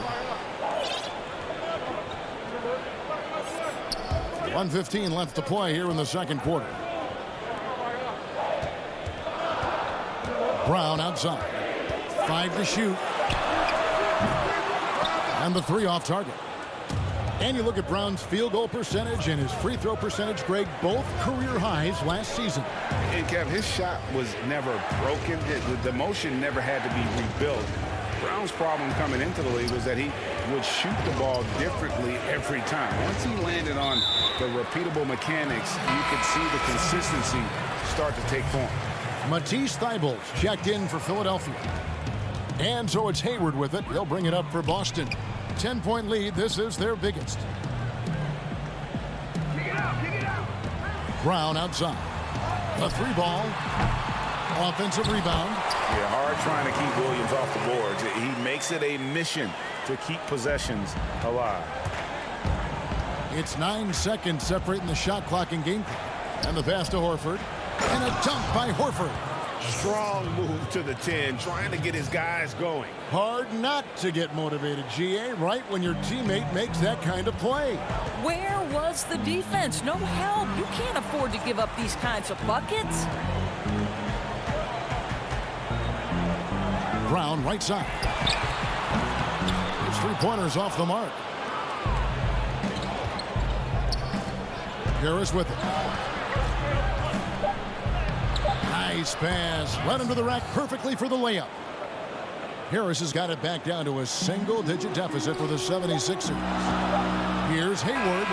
[SPEAKER 1] 1:15 left to play here in the second quarter. Brown outside. 5 to shoot. And the 3 off target. And you look at Brown's field goal percentage and his free throw percentage, Greg, both career highs last season.
[SPEAKER 4] And Kev, his shot was never broken. The motion never had to be rebuilt. Brown's problem coming into the league was that he would shoot the ball differently every time. Once he landed on the repeatable mechanics, you could see the consistency start to take form.
[SPEAKER 1] Matisse Thybulle checked in for Philadelphia. And so it's Hayward with it. He'll bring it up for Boston. 10-point lead. This is their biggest. Brown outside. A 3 ball. Offensive rebound.
[SPEAKER 4] Yeah, hard trying to keep Williams off the boards. He makes it a mission to keep possessions alive.
[SPEAKER 1] It's 9 seconds separating the shot clock and game clock. And the pass to Horford. And a dunk by Horford.
[SPEAKER 7] Strong move to the 10, trying to get his guys going.
[SPEAKER 1] Hard not to get motivated, GA, right when your teammate makes that kind of play.
[SPEAKER 9] Where was the defense? No help. You can't afford to give up these kinds of buckets.
[SPEAKER 1] Brown right side. His 3-pointers off the mark. Harris with it. Nice pass. Right into the rack perfectly for the layup. Harris has got it back down to a single-digit deficit for the 76ers. Here's Hayward,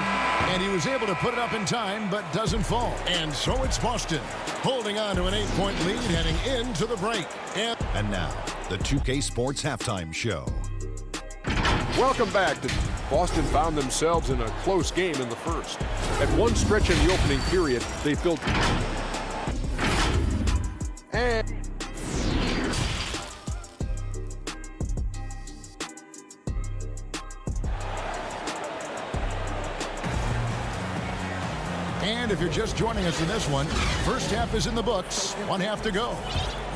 [SPEAKER 1] and he was able to put it up in time, but doesn't fall. And so it's Boston, holding on to an 8-point lead heading into the break.
[SPEAKER 5] And now, the 2K Sports Halftime Show.
[SPEAKER 6] Welcome back. Boston found themselves in a close game in the first. At one stretch in the opening period, they built...
[SPEAKER 1] And if you're just joining us in this one, first half is in the books. 1 half to go.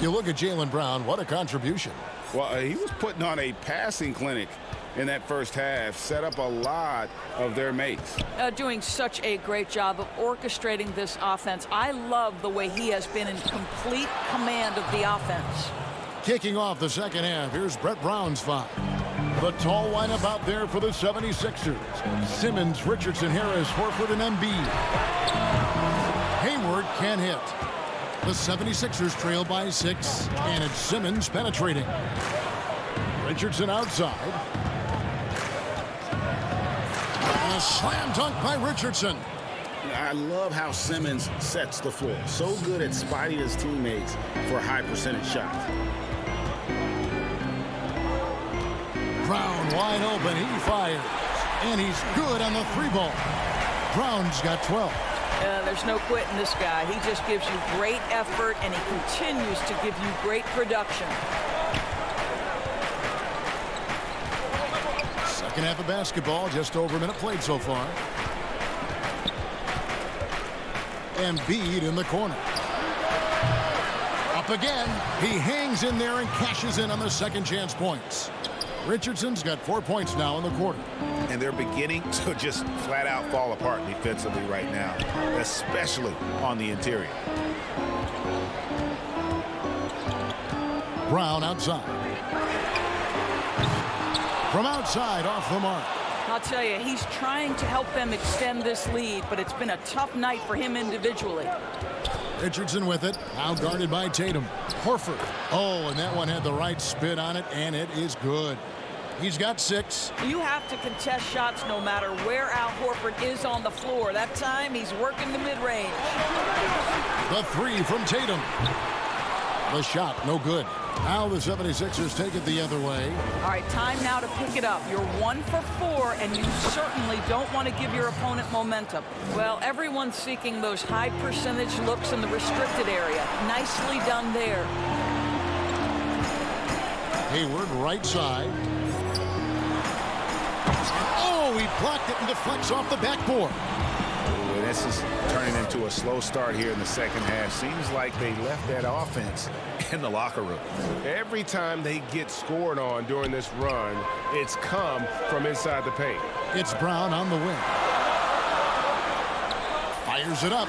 [SPEAKER 1] You look at Jaylen Brown, what a contribution.
[SPEAKER 4] Well, he was putting on a passing clinic in that first half, set up a lot of their mates.
[SPEAKER 9] Doing such a great job of orchestrating this offense. I love the way he has been in complete command of the offense.
[SPEAKER 1] Kicking off the second half, here's Brett Brown's foul. The tall lineup out there for the 76ers. Simmons, Richardson, Harris, Horford, and Embiid. Hayward can't hit. The 76ers trail by 6, and it's Simmons penetrating. Richardson outside. And a slam dunk by Richardson.
[SPEAKER 4] I love how Simmons sets the floor. So good at spotting his teammates for high percentage shots.
[SPEAKER 1] Brown wide open, he fires. And he's good on the 3-ball. Brown's got 12.
[SPEAKER 9] There's no quitting this guy. He just gives you great effort, and he continues to give you great production.
[SPEAKER 1] Second half of basketball, just over a minute played so far. Embiid in the corner. Up again. He hangs in there and cashes in on the second chance points. Richardson's got 4 points now in the quarter.
[SPEAKER 4] And they're beginning to just flat out fall apart defensively right now, especially on the interior.
[SPEAKER 1] Brown outside. From outside, off the mark.
[SPEAKER 9] I'll tell you, he's trying to help them extend this lead, but it's been a tough night for him individually.
[SPEAKER 1] Richardson with it, now guarded by Tatum. Horford. Oh, and that one had the right spin on it, and it is good. He's got 6.
[SPEAKER 9] You have to contest shots no matter where Al Horford is on the floor. That time, he's working the mid-range.
[SPEAKER 1] The 3 from Tatum. The shot, no good. Now the 76ers take it the other way.
[SPEAKER 9] All right, time now to pick it up. You're 1 for 4, and you certainly don't want to give your opponent momentum. Well, everyone's seeking those high percentage looks in the restricted area. Nicely done there.
[SPEAKER 1] Hayward right side. Oh, he blocked it and deflects off the backboard.
[SPEAKER 4] Ooh, this is turning into a slow start here in the second half. Seems like they left that offense in the locker room.
[SPEAKER 7] Every time they get scored on during this run, it's come from inside the paint.
[SPEAKER 1] It's Brown on the wing. Fires it up.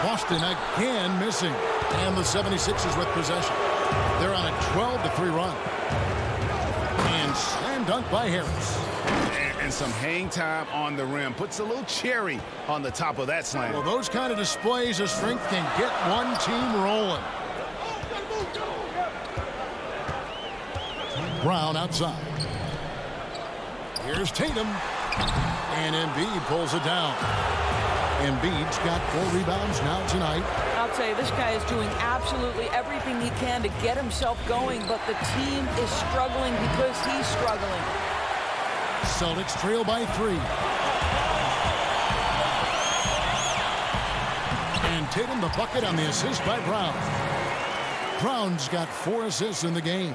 [SPEAKER 1] Boston again missing. And the 76ers with possession. They're on a 12-3 run. And slam dunk by Harris.
[SPEAKER 4] And some hang time on the rim. Puts a little cherry on the top of that slam.
[SPEAKER 1] Well, those kind of displays of strength can get one team rolling. Brown outside. Here's Tatum. And Embiid pulls it down. Embiid's got 4 rebounds now tonight.
[SPEAKER 9] I'll tell you, this guy is doing absolutely everything he can to get himself going, but the team is struggling because he's struggling.
[SPEAKER 1] Celtics trail by 3. And Tatum the bucket on the assist by Brown. Brown's got 4 assists in the game.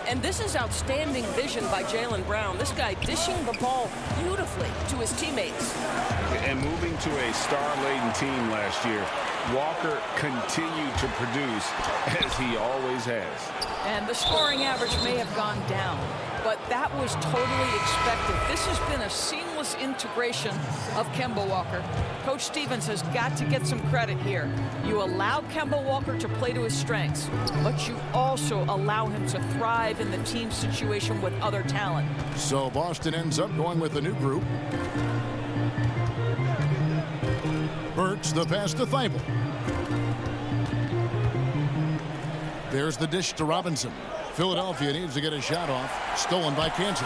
[SPEAKER 10] And this is outstanding vision by Jaylen Brown. This guy dishing the ball beautifully to his teammates.
[SPEAKER 4] And moving to a star-laden team last year, Walker continued to produce as he always has.
[SPEAKER 9] And the scoring average may have gone down, but that was totally expected. This has been a seamless integration of Kemba Walker. Coach Stevens has got to get some credit here. You allow Kemba Walker to play to his strengths, but you also allow him to thrive in the team situation with other talent.
[SPEAKER 1] So Boston ends up going with a new group. Burks the pass to Thibault. There's the dish to Robinson. Philadelphia needs to get a shot off. Stolen by Kansas.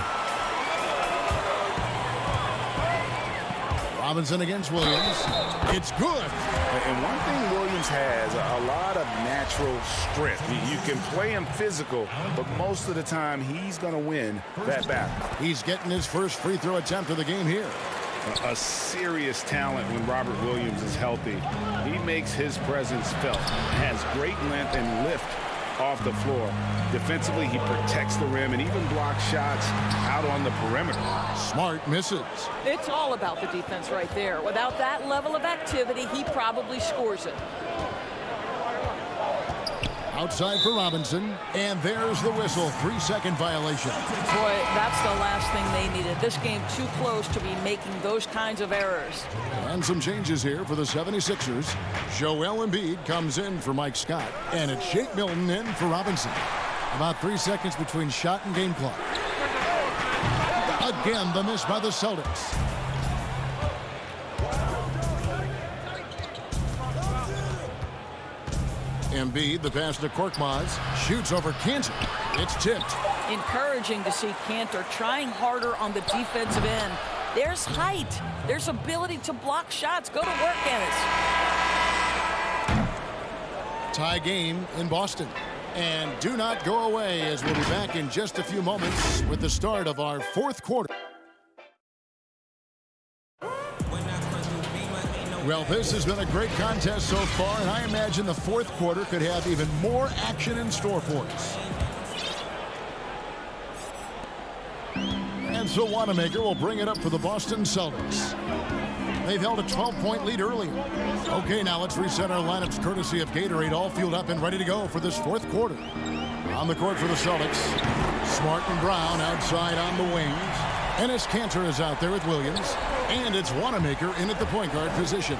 [SPEAKER 1] Robinson against Williams. It's good.
[SPEAKER 4] And one thing Williams has, a lot of natural strength. You can play him physical, but most of the time he's going to win that battle.
[SPEAKER 1] He's getting his first free throw attempt of the game here.
[SPEAKER 4] A serious talent when Robert Williams is healthy. He makes his presence felt. Has great length and lift off the floor. Defensively, he protects the rim and even blocks shots out on the perimeter.
[SPEAKER 1] Smart misses.
[SPEAKER 9] It's all about the defense right there. Without that level of activity, he probably scores it.
[SPEAKER 1] Outside for Robinson, and there's the whistle. 3-second violation.
[SPEAKER 9] Boy, that's the last thing they needed. This game too close to be making those kinds of errors.
[SPEAKER 1] And some changes here for the 76ers. Joel Embiid comes in for Mike Scott, and it's Shake Milton in for Robinson. About 3 seconds between shot and game clock. Again, the miss by the Celtics. Embiid, the pass to Korkmaz, shoots over Kansas. It's tipped.
[SPEAKER 9] Encouraging to see Cantor trying harder on the defensive end. There's height. There's ability to block shots. Go to work, Ennis.
[SPEAKER 1] Tie game in Boston. And do not go away, as we'll be back in just a few moments with the start of our 4th quarter. Well, this has been a great contest so far, and I imagine the 4th quarter could have even more action in store for us. And so Wanamaker will bring it up for the Boston Celtics. They've held a 12-point lead earlier. Okay, now let's reset our lineups courtesy of Gatorade, all fueled up and ready to go for this fourth quarter. On the court for the Celtics, Smart and Brown outside on the wings. Enes Kanter is out there with Williams. And it's Wanamaker in at the point guard position.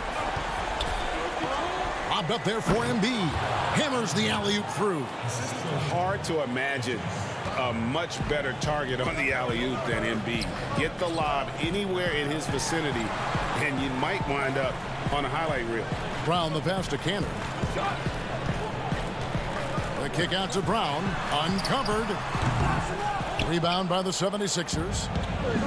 [SPEAKER 1] Lobbed up there for Embiid. Hammers the alley-oop through.
[SPEAKER 4] Hard to imagine a much better target on the alley-oop than Embiid. Get the lob anywhere in his vicinity, and you might wind up on a highlight reel.
[SPEAKER 1] Brown the pass to Kanter. The kick out to Brown. Uncovered. Rebound by the 76ers.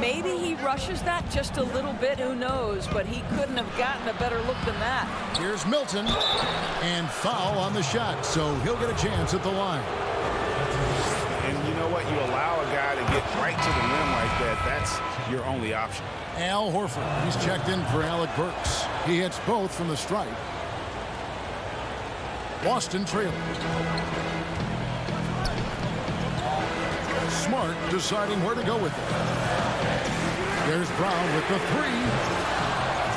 [SPEAKER 9] Maybe he rushes that just a little bit. Who knows? But he couldn't have gotten a better look than that.
[SPEAKER 1] Here's Milton. And foul on the shot. So he'll get a chance at the line.
[SPEAKER 4] And you know what? You allow a guy to get right to the rim like that. That's your only option.
[SPEAKER 1] Al Horford. He's checked in for Alec Burks. He hits both from the stripe. Boston trailing. Smart deciding where to go with it. There's Brown with the three.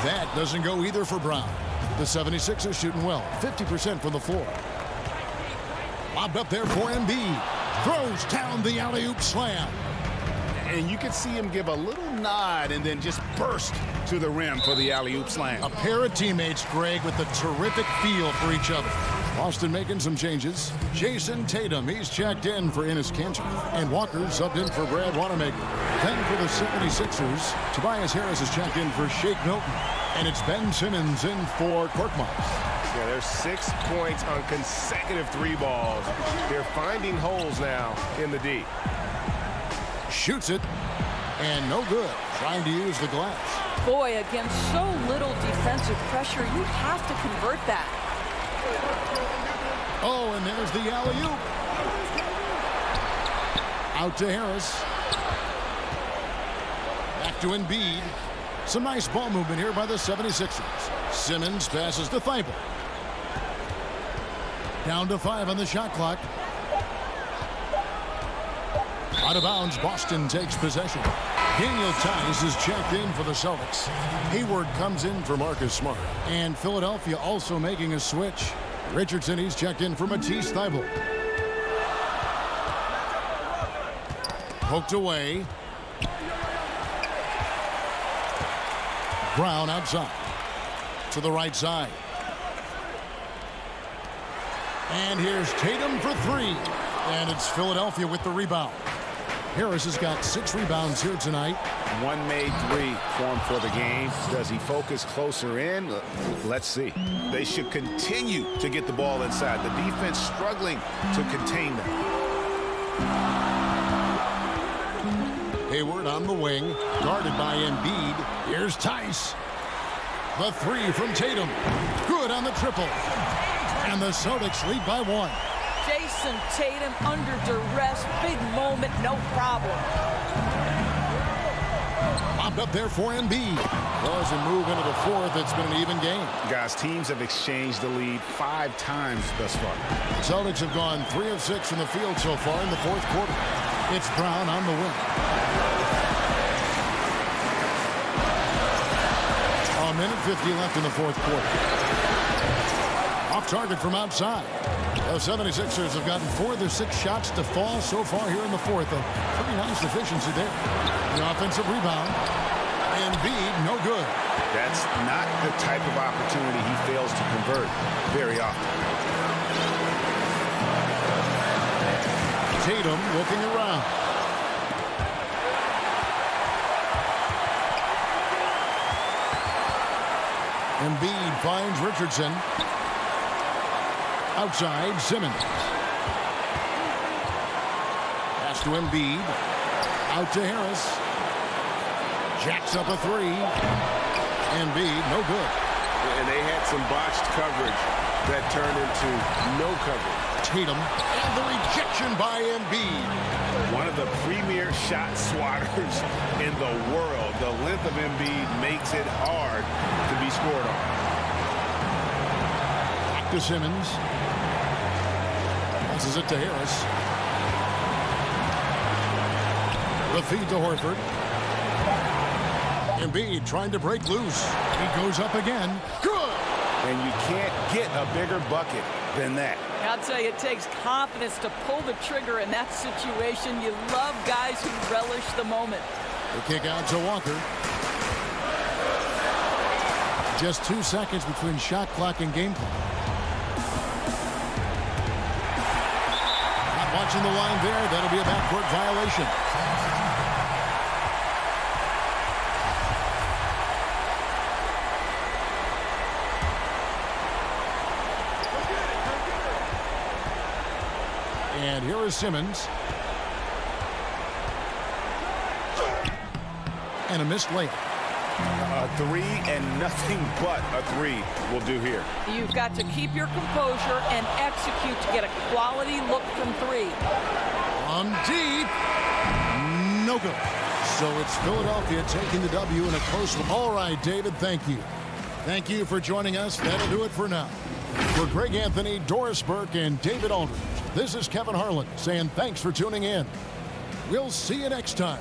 [SPEAKER 1] That doesn't go either for Brown. The 76ers shooting well, 50% from the floor. Lobbed up there for Embiid. Throws down the alley-oop slam.
[SPEAKER 4] And you can see him give a little nod and then just burst to the rim for the alley-oop slam.
[SPEAKER 1] A pair of teammates, Greg, with a terrific feel for each other. Boston making some changes. Jason Tatum, he's checked in for Enes Kanter. And Walker subbed in for Brad Wanamaker. Then for the 76ers, Tobias Harris is checked in for Shake Milton. And it's Ben Simmons in for Korkmaz.
[SPEAKER 7] Yeah, there's 6 points on consecutive 3 balls. They're finding holes now in the D.
[SPEAKER 1] Shoots it. And no good. Trying to use the glass.
[SPEAKER 9] Boy, against so little defensive pressure, you have to convert that.
[SPEAKER 1] Oh, and there's the alley-oop. Out to Harris. Back to Embiid. Some nice ball movement here by the 76ers. Simmons passes to Thibault. Down to 5 on the shot clock. Out of bounds, Boston takes possession. Daniel Tice is checked in for the Celtics. Hayward comes in for Marcus Smart. And Philadelphia also making a switch. Richardson, he's checked in for Matisse Thybulle. Poked away. Brown outside. To the right side. And here's Tatum for 3. And it's Philadelphia with the rebound. Harris has got 6 rebounds here tonight.
[SPEAKER 4] One made 3 for him for the game. Does he focus closer in? Let's see. They should continue to get the ball inside. The defense struggling to contain them.
[SPEAKER 1] Hayward on the wing, guarded by Embiid. Here's Tice. The 3 from Tatum. Good on the triple. And the Celtics lead by 1.
[SPEAKER 9] Jason Tatum under duress, big moment, no problem.
[SPEAKER 1] Lobbed up there for Embiid. Well, as we move into the fourth, it's been an even game.
[SPEAKER 4] Guys, teams have exchanged the lead 5 times thus far.
[SPEAKER 1] The Celtics have gone 3 of 6 from the field so far in the fourth quarter. It's Brown on the wing. A minute 50 left in the fourth quarter. Off target from outside. The 76ers have gotten 4 of their 6 shots to fall so far here in the fourth. A pretty nice efficiency there. The offensive rebound. Embiid, no good.
[SPEAKER 4] That's not the type of opportunity he fails to convert very often.
[SPEAKER 1] Tatum looking around. Embiid finds Richardson. Outside, Simmons. Pass to Embiid. Out to Harris. Jacks up a 3. Embiid, no good.
[SPEAKER 7] And they had some botched coverage that turned into no coverage.
[SPEAKER 1] Tatum, and the rejection by Embiid.
[SPEAKER 4] One of the premier shot swatters in the world. The length of Embiid makes it hard to be scored on.
[SPEAKER 1] Back to Simmons. Passes it to Harris. The feed to Horford. Embiid trying to break loose. He goes up again. Good!
[SPEAKER 7] And you can't get a bigger bucket than that.
[SPEAKER 9] I'll tell you, it takes confidence to pull the trigger in that situation. You love guys who relish the moment.
[SPEAKER 1] The kick out to Walker. Just 2 seconds between shot clock and game clock. Not watching the line there. That'll be a backcourt violation. And here is Simmons. And a missed layup.
[SPEAKER 7] A three and nothing but a three will do here.
[SPEAKER 9] You've got to keep your composure and execute to get a quality look from three.
[SPEAKER 1] On deep. No good. So it's Philadelphia taking the W in a close one. All right, David, thank you. Thank you for joining us. That'll do it for now. For Greg Anthony, Doris Burke, and David Aldridge, this is Kevin Harlan saying thanks for tuning in. We'll see you next time.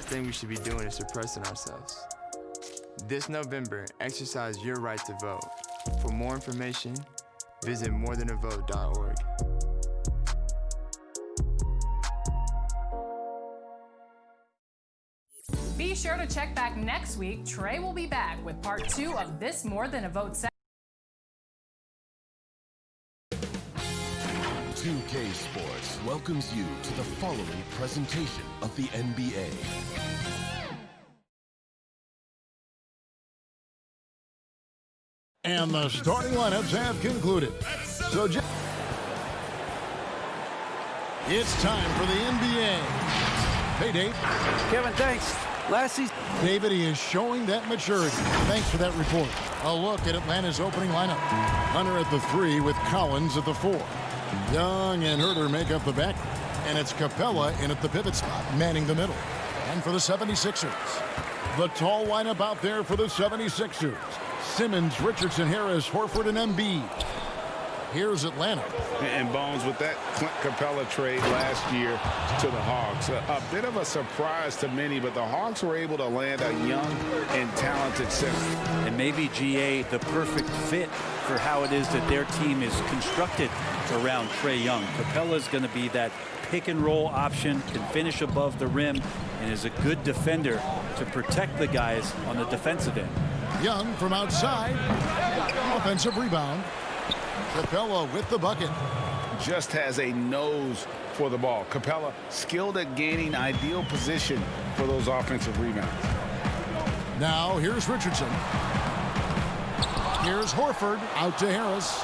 [SPEAKER 8] last thing we should be doing is suppressing ourselves. This November, exercise your right to vote. For more information, visit morethanavote.org.
[SPEAKER 12] Be sure to check back next week. Trey will be back with part 2 of this More Than a Vote segment.
[SPEAKER 13] 2K Sports welcomes you to the following presentation of the NBA.
[SPEAKER 1] And the starting lineups have concluded. So it's time for the NBA. Hey, Dave.
[SPEAKER 2] Kevin, thanks. Last season,
[SPEAKER 1] David, he is showing that maturity. Thanks for that report. A look at Atlanta's opening lineup. Hunter at the 3 with Collins at the 4. Young and Herter make up the back. And it's Capella in at the pivot spot, manning the middle. And for the 76ers, the tall lineup out there for the 76ers. Simmons, Richardson, Harris, Horford, and Embiid. Here's Atlanta.
[SPEAKER 4] And Bones, with that Clint Capella trade last year to the Hawks, a bit of a surprise to many, but the Hawks were able to land a young and talented center.
[SPEAKER 14] And maybe, GA, the perfect fit for how it is that their team is constructed around Trae Young. Capella's going to be that pick-and-roll option, can finish above the rim, and is a good defender to protect the guys on the defensive end.
[SPEAKER 1] Young from outside. Offensive rebound. Capella with the bucket.
[SPEAKER 4] Just has a nose for the ball. Capella skilled at gaining ideal position for those offensive rebounds.
[SPEAKER 1] Now here's Richardson. Here's Horford out to Harris.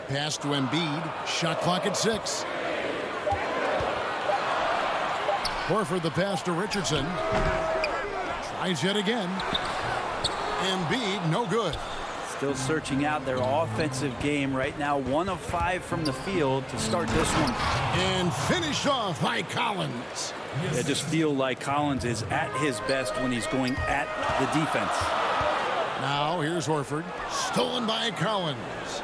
[SPEAKER 1] Pass to Embiid. Shot clock at 6. Horford the pass to Richardson. Tries yet again. Embiid, no good.
[SPEAKER 14] Still searching out their offensive game right now. 1 of 5 from the field to start this one.
[SPEAKER 1] And finished off by Collins.
[SPEAKER 14] I just feel like Collins is at his best when he's going at the defense.
[SPEAKER 1] Now here's Horford. Stolen by Collins.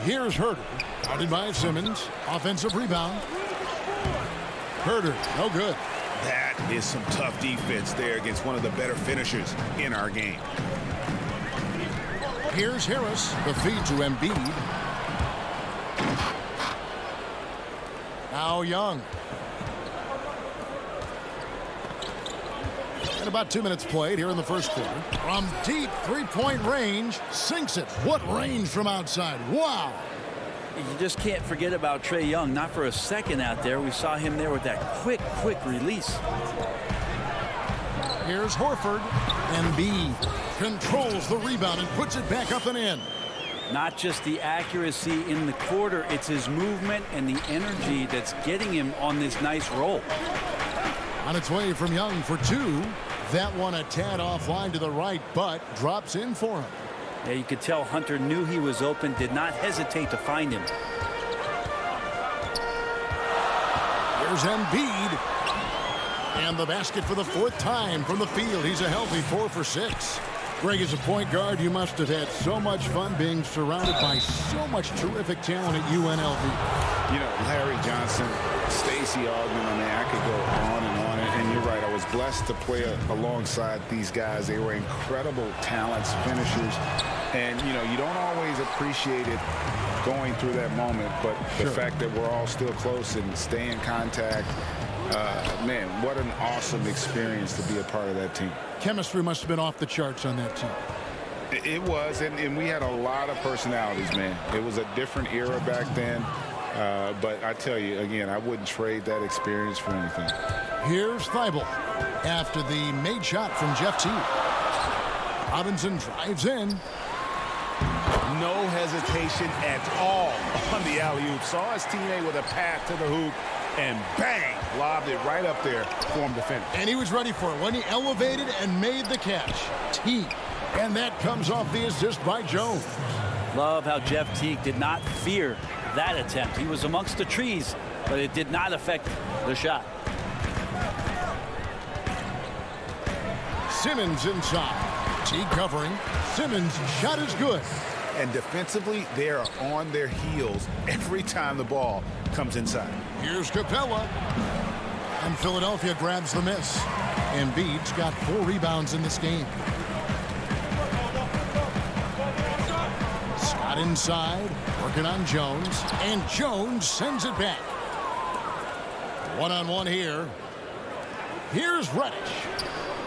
[SPEAKER 1] Here's Herter. Guarded by Simmons. Offensive rebound. Herter, no good.
[SPEAKER 4] That is some tough defense there against one of the better finishers in our game.
[SPEAKER 1] Here's Harris. The feed to Embiid. Now Young. And about 2 minutes played here in the first quarter. From deep three-point range, sinks it. What range from outside? Wow.
[SPEAKER 14] You just can't forget about Trae Young. Not for a second out there. We saw him there with that quick release.
[SPEAKER 1] Here's Horford. Embiid controls the rebound and puts it back up and in.
[SPEAKER 14] Not just the accuracy in the quarter, it's his movement and the energy that's getting him on this nice roll.
[SPEAKER 1] On its way from Young for 2. That one a tad offline to the right, but drops in for him.
[SPEAKER 14] Yeah, you could tell Hunter knew he was open, did not hesitate to find him.
[SPEAKER 1] Here's Embiid. And the basket for the 4th time from the field. He's a healthy 4 for 6. Greg, as a point guard, you must have had so much fun being surrounded by so much terrific talent at UNLV.
[SPEAKER 4] You know, Larry Johnson, Stacey Augmon, I mean, I could go on and on. And you're right, I was blessed to play alongside these guys. They were incredible talents, finishers. And, you know, you don't always appreciate it going through that moment. But the fact that we're all still close and stay in contact, man, what an awesome experience to be a part of that team.
[SPEAKER 1] Chemistry must have been off the charts on that team.
[SPEAKER 4] It was, and we had a lot of personalities, man. It was a different era back then. But I tell you, again, I wouldn't trade that experience for anything.
[SPEAKER 1] Here's Thibault after the made shot from Jeff Teague. Robinson drives in.
[SPEAKER 7] No hesitation at all on the alley-oop. Saw his teammate with a path to the hoop, and bang, lobbed it right up there for him to finish.
[SPEAKER 1] And he was ready for it when he elevated and made the catch. Teague. And that comes off the assist by Jones.
[SPEAKER 14] Love how Jeff Teague did not fear that attempt. He was amongst the trees, but it did not affect the shot.
[SPEAKER 1] Simmons inside. Teague covering. Simmons' shot is good.
[SPEAKER 4] And defensively, they are on their heels every time the ball comes inside.
[SPEAKER 1] Here's Capella. And Philadelphia grabs the miss. Embiid's got 4 rebounds in this game. Scott inside, working on Jones. And Jones sends it back. One-on-one here. Here's Reddish.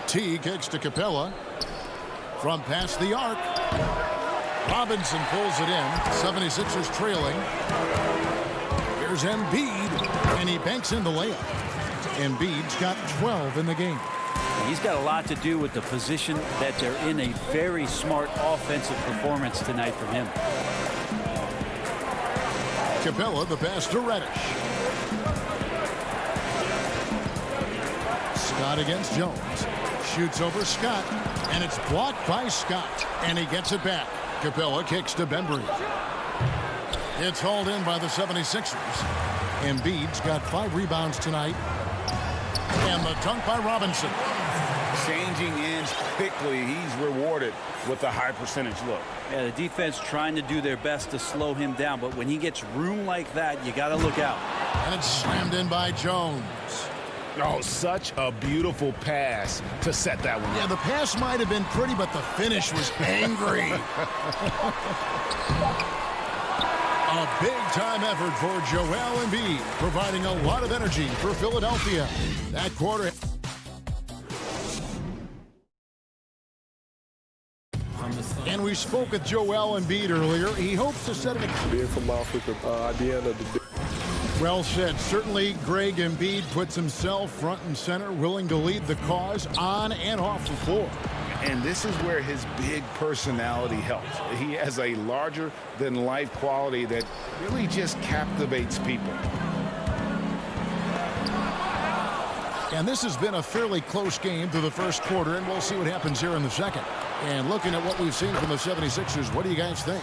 [SPEAKER 1] T kicks to Capella. From past the arc. Robinson pulls it in. 76ers trailing. Here's Embiid. And he banks in the layup. Embiid's got 12 in the game.
[SPEAKER 14] He's got a lot to do with the position that they're in. A very smart offensive performance tonight from him.
[SPEAKER 1] Capella, the pass to Reddish. Scott against Jones. Shoots over Scott. And it's blocked by Scott. And he gets it back. Capella kicks to Bembry. It's hauled in by the 76ers. Embiid's got 5 rebounds tonight. And the dunk by Robinson.
[SPEAKER 7] Changing ends quickly. He's rewarded with a high percentage look.
[SPEAKER 14] Yeah, the defense trying to do their best to slow him down, but when he gets room like that, you got to look out.
[SPEAKER 1] And it's slammed in by Jones.
[SPEAKER 7] Oh, such a beautiful pass to set that one.
[SPEAKER 1] Yeah, the pass might have been pretty, but the finish was angry. A big-time effort for Joel Embiid, providing a lot of energy for Philadelphia. That quarter. And we spoke with Joel Embiid earlier. He hopes to set an...
[SPEAKER 11] Being from Africa, at the end of the day.
[SPEAKER 1] Well said. Certainly, Greg Embiid puts himself front and center, willing to lead the cause on and off the floor.
[SPEAKER 4] And this is where his big personality helps. He has a larger-than-life quality that really just captivates people.
[SPEAKER 1] And this has been a fairly close game through the first quarter, and we'll see what happens here in the second. And looking at what we've seen from the 76ers, what do you guys think?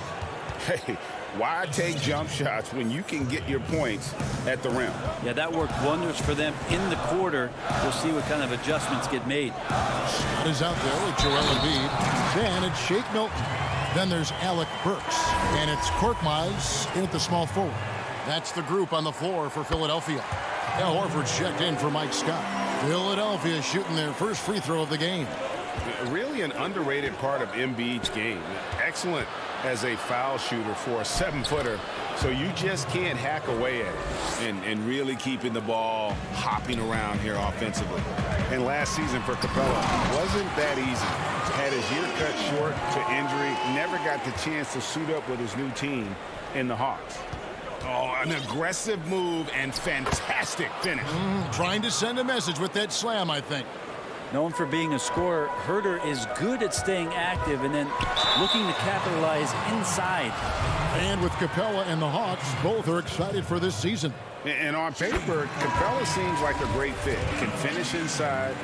[SPEAKER 4] Hey, why take jump shots when you can get your points at the rim?
[SPEAKER 14] Yeah, that worked wonders for them in the quarter. We'll see what kind of adjustments get made.
[SPEAKER 1] Scott is out there with Joel Embiid. Then it's Shake Milton. Then there's Alec Burks. And it's Korkmaz in at the small forward. That's the group on the floor for Philadelphia. Al Horford's checked in for Mike Scott. Philadelphia shooting their first free throw of the game.
[SPEAKER 4] Really an underrated part of Embiid's game. Excellent as a foul shooter for a 7-footer. So you just can't hack away at it and really keeping the ball hopping around here offensively. And last season for Capella wasn't that easy. Had his year cut short to injury, never got the chance to suit up with his new team in the Hawks. Oh, an aggressive move and fantastic finish.
[SPEAKER 1] Trying to send a message with that slam, I think.
[SPEAKER 14] Known for being a scorer, Herter is good at staying active and then looking to capitalize inside.
[SPEAKER 1] And with Capella and the Hawks, both are excited for this season.
[SPEAKER 4] And on paper, Capella seems like a great fit. Can finish inside,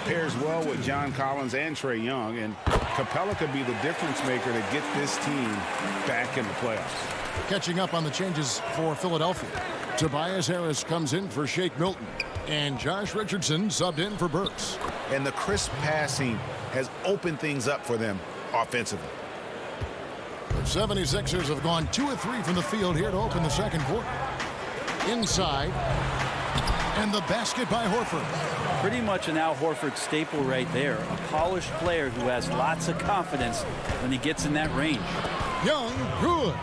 [SPEAKER 4] pairs well with John Collins and Trae Young, and Capella could be the difference maker to get this team back in the playoffs.
[SPEAKER 1] Catching up on the changes for Philadelphia. Tobias Harris comes in for Shake Milton. And Josh Richardson subbed in for Burks.
[SPEAKER 4] And the crisp passing has opened things up for them offensively.
[SPEAKER 1] The 76ers have gone 2 of 3 from the field here to open the second quarter. Inside. And the basket by Horford.
[SPEAKER 14] Pretty much an Al Horford staple right there. A polished player who has lots of confidence when he gets in that range.
[SPEAKER 1] Young, good.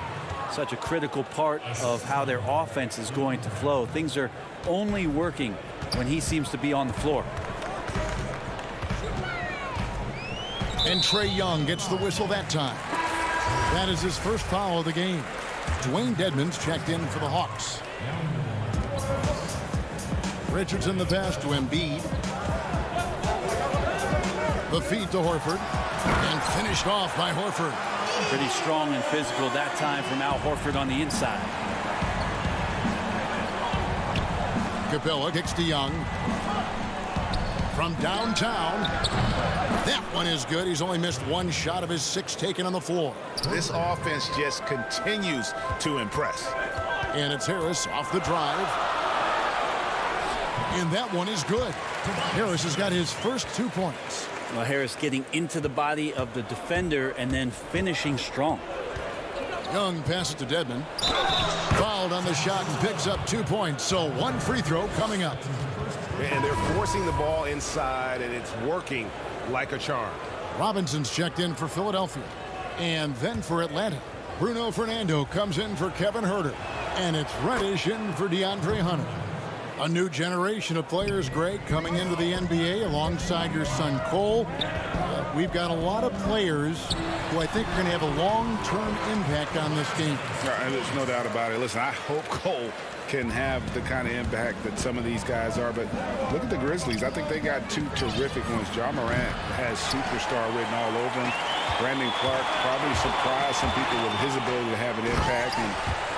[SPEAKER 14] Such a critical part of how their offense is going to flow. Things are only working when he seems to be on the floor.
[SPEAKER 1] And Trae Young gets the whistle that time. That is his first foul of the game. Dwayne Dedmon's checked in for the Hawks. Richardson the pass to Embiid. The feed to Horford. And finished off by Horford.
[SPEAKER 14] Pretty strong and physical that time from Al Horford on the inside.
[SPEAKER 1] Capella kicks to Young. From downtown. That one is good. He's only missed 1 shot of his 6 taken on the floor.
[SPEAKER 4] This offense just continues to impress.
[SPEAKER 1] And it's Harris off the drive. And that one is good. Harris has got his first 2 points.
[SPEAKER 14] Well, Harris getting into the body of the defender and then finishing strong.
[SPEAKER 1] Young passes to Dedmon. Fouled on the shot and picks up 2 points. So 1 free throw coming up.
[SPEAKER 7] And they're forcing the ball inside, and it's working like a charm.
[SPEAKER 1] Robinson's checked in for Philadelphia. And then for Atlanta, Bruno Fernando comes in for Kevin Huerter. And it's Reddish in for DeAndre Hunter. A new generation of players, Greg, coming into the NBA alongside your son Cole. We've got a lot of players who I think are going to have a long-term impact on this game.
[SPEAKER 4] There's no doubt about it. Listen, I hope Cole can have the kind of impact that some of these guys are. But look at the Grizzlies. I think they got 2 terrific ones. Ja Morant has superstar written all over him. Brandon Clark probably surprised some people with his ability to have an impact. And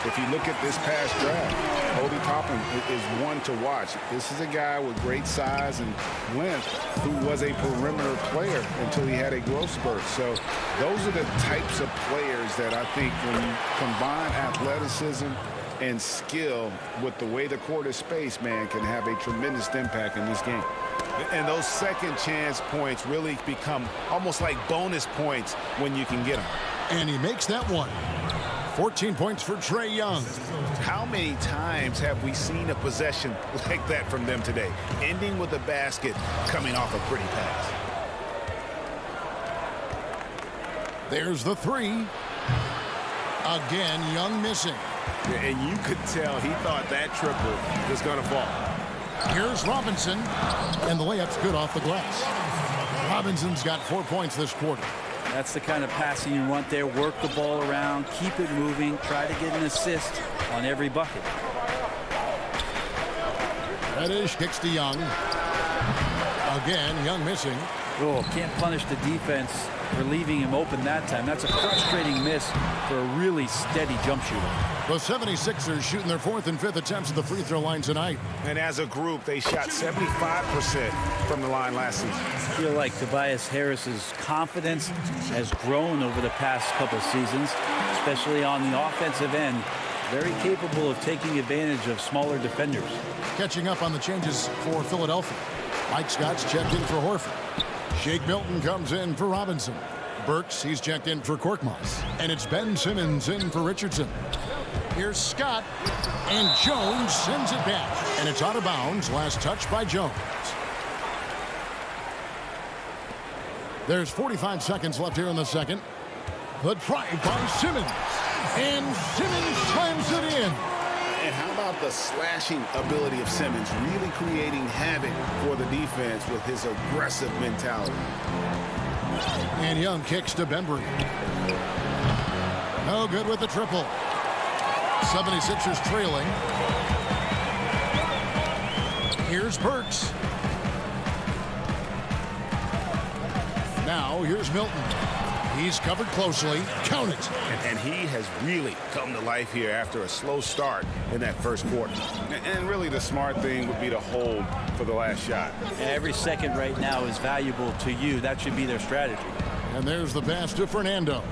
[SPEAKER 4] if you look at this past draft, Obi Toppin is one to watch. This is a guy with great size and length who was a perimeter player until he had a growth spurt. So those are the types of players that I think when you combine athleticism and skill with the way the court is spaced, man, can have a tremendous impact in this game.
[SPEAKER 7] And those second chance points really become almost like bonus points when you can get them.
[SPEAKER 1] And he makes that one. 14 points for Trae Young.
[SPEAKER 7] How many times have we seen a possession like that from them today? Ending with a basket, coming off a pretty pass.
[SPEAKER 1] There's the 3. Again, Young missing.
[SPEAKER 7] And you could tell he thought that triple was going to fall.
[SPEAKER 1] Here's Robinson, and the layup's good off the glass. Robinson's got 4 points this quarter.
[SPEAKER 14] That's the kind of passing you want there. Work the ball around, keep it moving, try to get an assist on every bucket.
[SPEAKER 1] Reddish kicks to Young. Again, Young missing.
[SPEAKER 14] Oh, can't punish the defense for leaving him open that time. That's a frustrating miss for a really steady jump shooter.
[SPEAKER 1] The 76ers shooting their 4th and 5th attempts at the free throw line tonight.
[SPEAKER 7] And as a group, they shot 75% from the line last season.
[SPEAKER 14] I feel like Tobias Harris's confidence has grown over the past couple seasons, especially on the offensive end. Very capable of taking advantage of smaller defenders.
[SPEAKER 1] Catching up on the changes for Philadelphia. Mike Scott's checked in for Horford. Shake Milton comes in for Robinson. Burks, he's checked in for Korkmaz. And it's Ben Simmons in for Richardson. Here's Scott, and Jones sends it back. And it's out of bounds. Last touch by Jones. There's 45 seconds left here in the second. The drive by Simmons. And Simmons slams it in.
[SPEAKER 7] And how about the slashing ability of Simmons, really creating havoc for the defense with his aggressive mentality.
[SPEAKER 1] And Young kicks to Bembry. No good with the triple. 76ers trailing. Here's Burks. Now here's Milton. He's covered closely. Count it.
[SPEAKER 7] And he has really come to life here after a slow start in that first quarter.
[SPEAKER 4] And really the smart thing would be to hold for the last shot.
[SPEAKER 14] Every second right now is valuable to you. That should be their strategy.
[SPEAKER 1] And there's the pass to Fernando.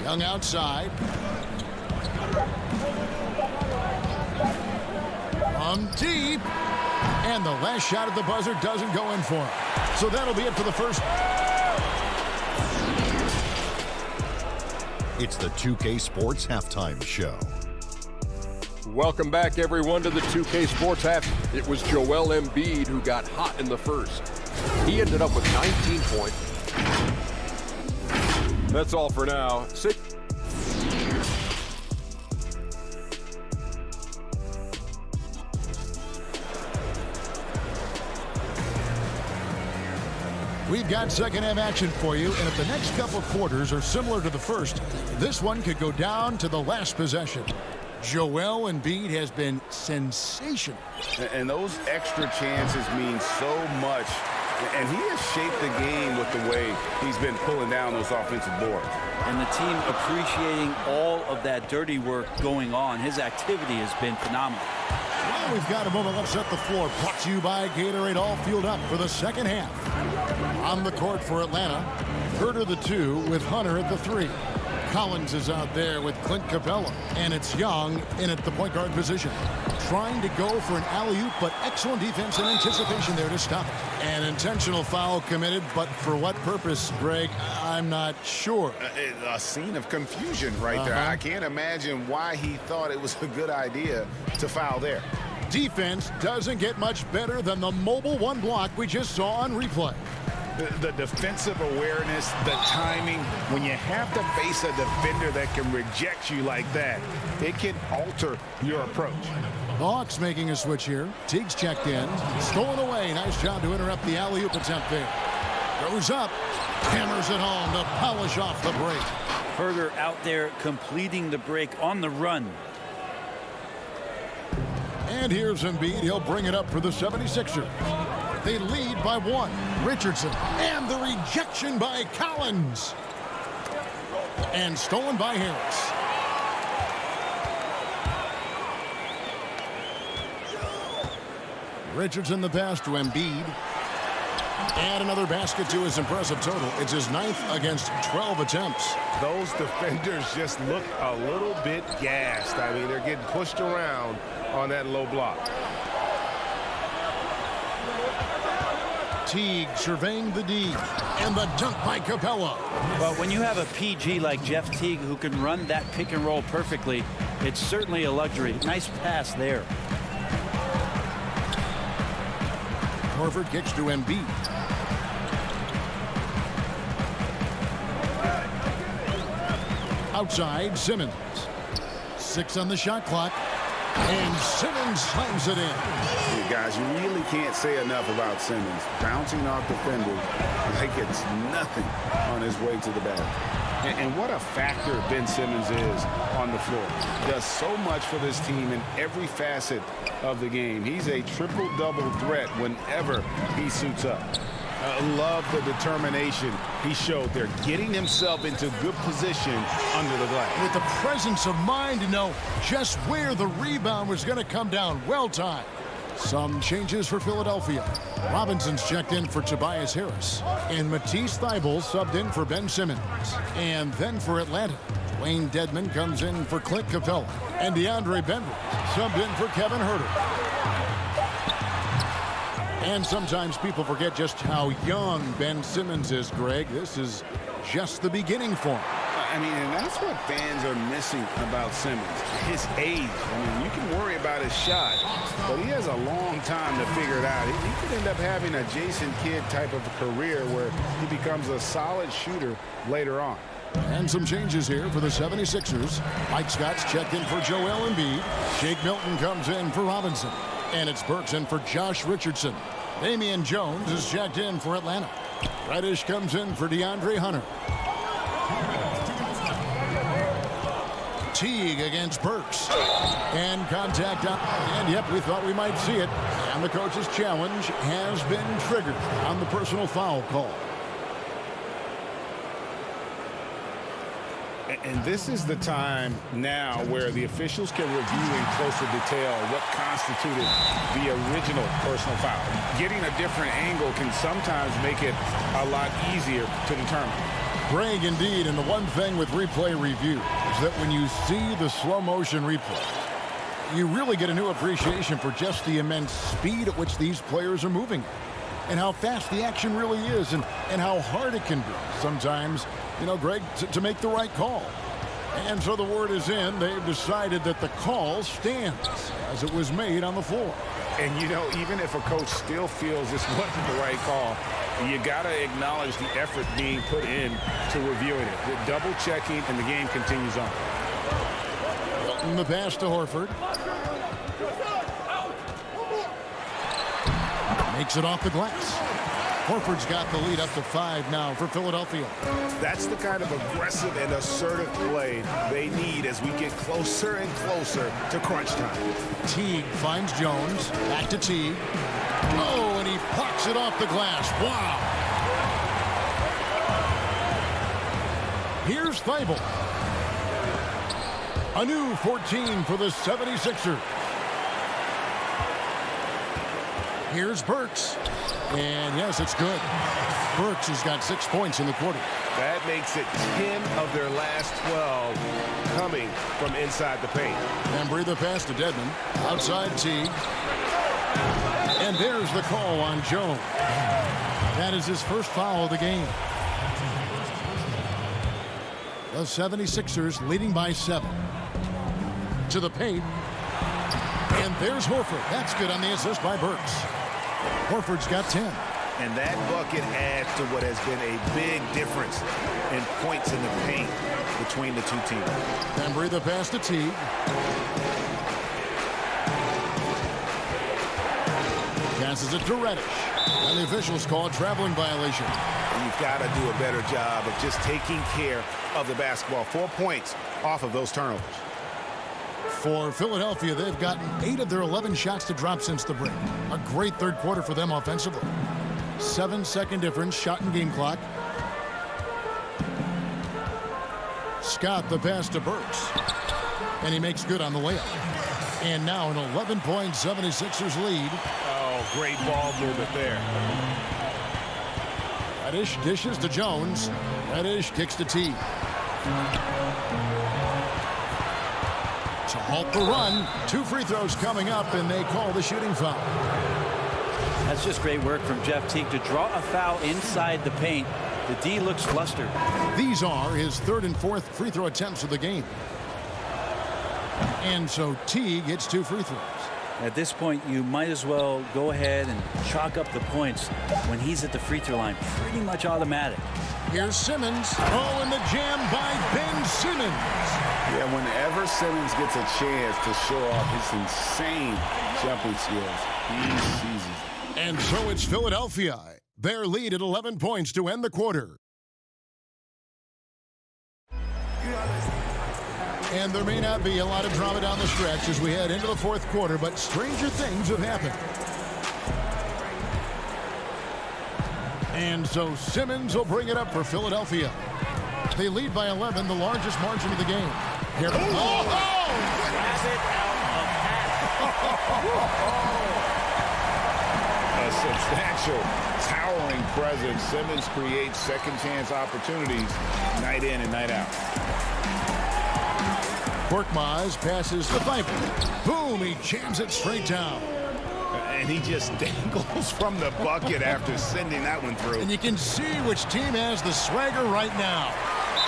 [SPEAKER 1] Young outside. From deep. And the last shot at the buzzer doesn't go in for him. So that'll be it for the first.
[SPEAKER 5] It's the 2K Sports Halftime Show.
[SPEAKER 6] Welcome back, everyone, to the 2K Sports Half. It was Joel Embiid who got hot in the first. He ended up with 19 points. That's all for now.
[SPEAKER 1] We've got second half action for you, and if the next couple quarters are similar to the first, this one could go down to the last possession. Joel Embiid has been sensational.
[SPEAKER 4] And those extra chances mean so much. And he has shaped the game with the way he's been pulling down those offensive boards.
[SPEAKER 14] And the team appreciating all of that dirty work going on. His activity has been phenomenal.
[SPEAKER 1] Well, we've got a moment left at the floor. Brought to you by Gatorade, all fueled up for the second half. On the court for Atlanta, Huerter the 2 with Hunter at the 3. Collins is out there with Clint Capella, and it's Young in at the point guard position. Trying to go for an alley-oop, but excellent defense and anticipation there to stop it. An intentional foul committed, but for what purpose, Greg? I'm not sure.
[SPEAKER 4] A scene of confusion right there. I can't imagine why he thought it was a good idea to foul there.
[SPEAKER 1] Defense doesn't get much better than the mobile one block we just saw on replay.
[SPEAKER 4] The defensive awareness, the timing, when you have to face a defender that can reject you like that, it can alter your approach.
[SPEAKER 1] Hawks making a switch here. Teague's checked in. Stolen away. Nice job to interrupt the alley-oop attempt there. Goes up. Hammers it home to polish off the break.
[SPEAKER 14] Further out there, completing the break on the run.
[SPEAKER 1] And here's Embiid. He'll bring it up for the 76ers. They lead by 1. Richardson. And the rejection by Collins. And stolen by Harris. Richardson the pass to Embiid. And another basket to his impressive total. It's his 9th against 12 attempts.
[SPEAKER 7] Those defenders just look a little bit gassed. I mean, they're getting pushed around on that low block.
[SPEAKER 1] Teague surveying the D. And the dunk by Capella.
[SPEAKER 14] Well, when you have a PG like Jeff Teague who can run that pick and roll perfectly, it's certainly a luxury. Nice pass there.
[SPEAKER 1] Horford kicks to Embiid. Outside, Simmons. 6 on the shot clock. And Simmons slams it in.
[SPEAKER 4] Hey guys, you really can't say enough about Simmons. Bouncing off defenders like it's nothing on his way to the bag. And what a factor Ben Simmons is on the floor. Does so much for this team in every facet of the game. He's a triple-double threat whenever he suits up. Love the determination he showed there, getting himself into good position under the glass.
[SPEAKER 1] With the presence of mind to know just where the rebound was going to come down. Well timed. Some changes for Philadelphia. Robinson's checked in for Tobias Harris. And Matisse Thybulle subbed in for Ben Simmons. And then for Atlanta, Wayne Dedmon comes in for Clint Capella. And DeAndre Bembry subbed in for Kevin Huerter. And sometimes people forget just how young Ben Simmons is, Greg. This is just the beginning for him.
[SPEAKER 4] I mean, and that's what fans are missing about Simmons. His age. I mean, you can worry about his shot, but he has a long time to figure it out. He could end up having a Jason Kidd type of a career where he becomes a solid shooter later on.
[SPEAKER 1] And some changes here for the 76ers. Mike Scott's checked in for Joel Embiid. Shake Milton comes in for Robinson. And it's Burks in for Josh Richardson. Damian Jones is checked in for Atlanta. Reddish comes in for DeAndre Hunter. Teague against Burks. And contact up. And yep, we thought we might see it. And the coach's challenge has been triggered on the personal foul call.
[SPEAKER 4] And this is the time now where the officials can review in closer detail what constituted the original personal foul. Getting a different angle can sometimes make it a lot easier to determine.
[SPEAKER 1] Greg, indeed, and the one thing with replay review is that when you see the slow motion replay, you really get a new appreciation for just the immense speed at which these players are moving and how fast the action really is and how hard it can be sometimes, you know, Greg, to make the right call. And so the word is in. They've decided that the call stands as it was made on the floor.
[SPEAKER 4] And, you know, even if a coach still feels this wasn't the right call, you got to acknowledge the effort being put in to reviewing it. The double checking, and the game continues on.
[SPEAKER 1] The pass to Horford. Makes it off the glass. Horford's got the lead up to 5 now for Philadelphia.
[SPEAKER 4] That's the kind of aggressive and assertive play they need as we get closer and closer to crunch time.
[SPEAKER 1] Teague finds Jones. Back to Teague. Oh, and he plucks it off the glass. Wow. Here's Thybulle. A new 14 for the 76ers. Here's Burks. And yes, it's good. Burks has got 6 points in the quarter.
[SPEAKER 7] That makes it 10 of their last 12 coming from inside the paint.
[SPEAKER 1] And breathe the pass to Dedmon. Outside Teague. And there's the call on Jones. That is his first foul of the game. The 76ers leading by 7. To the paint. And there's Horford. That's good on the assist by Burks. Horford's got 10.
[SPEAKER 4] And that bucket adds to what has been a big difference in points in the paint between the two teams.
[SPEAKER 1] And breathe the pass to Teague. Passes it to Reddish. And the officials call a traveling violation.
[SPEAKER 4] You've got to do a better job of just taking care of the basketball. 4 points off of those turnovers.
[SPEAKER 1] For Philadelphia, they've gotten 8 of their 11 shots to drop since the break. A great third quarter for them offensively. 7-second difference, shot and game clock. Scott the pass to Burks. And he makes good on the layup. And now an 11-point 76ers lead.
[SPEAKER 7] Oh, great ball movement there.
[SPEAKER 1] Reddish dishes to Jones. Reddish kicks to Teague. To halt the run. 2 free throws coming up, and they call the shooting foul.
[SPEAKER 14] That's just great work from Jeff Teague to draw a foul inside the paint. The D looks flustered.
[SPEAKER 1] These are his 3rd and 4th free throw attempts of the game. And so Teague hits 2 free throws.
[SPEAKER 14] At this point, you might as well go ahead and chalk up the points when he's at the free throw line. Pretty much automatic.
[SPEAKER 1] Here's Simmons. Oh, and the jam by Ben Simmons.
[SPEAKER 4] Yeah, whenever Simmons gets a chance to show off his insane jumping skills, he seizes it.
[SPEAKER 1] And so it's Philadelphia. Their lead at 11 points to end the quarter. And there may not be a lot of drama down the stretch as we head into the 4th quarter, but stranger things have happened. And so Simmons will bring it up for Philadelphia. They lead by 11, the largest margin of the game. Here. Oh!
[SPEAKER 14] Grab it out of
[SPEAKER 4] A substantial, towering presence. Simmons creates second chance opportunities night in and night out.
[SPEAKER 1] Korkmaz passes to Pfeiffer. Boom, he jams it straight down.
[SPEAKER 4] And he just dangles from the bucket after sending that one through.
[SPEAKER 1] And you can see which team has the swagger right now.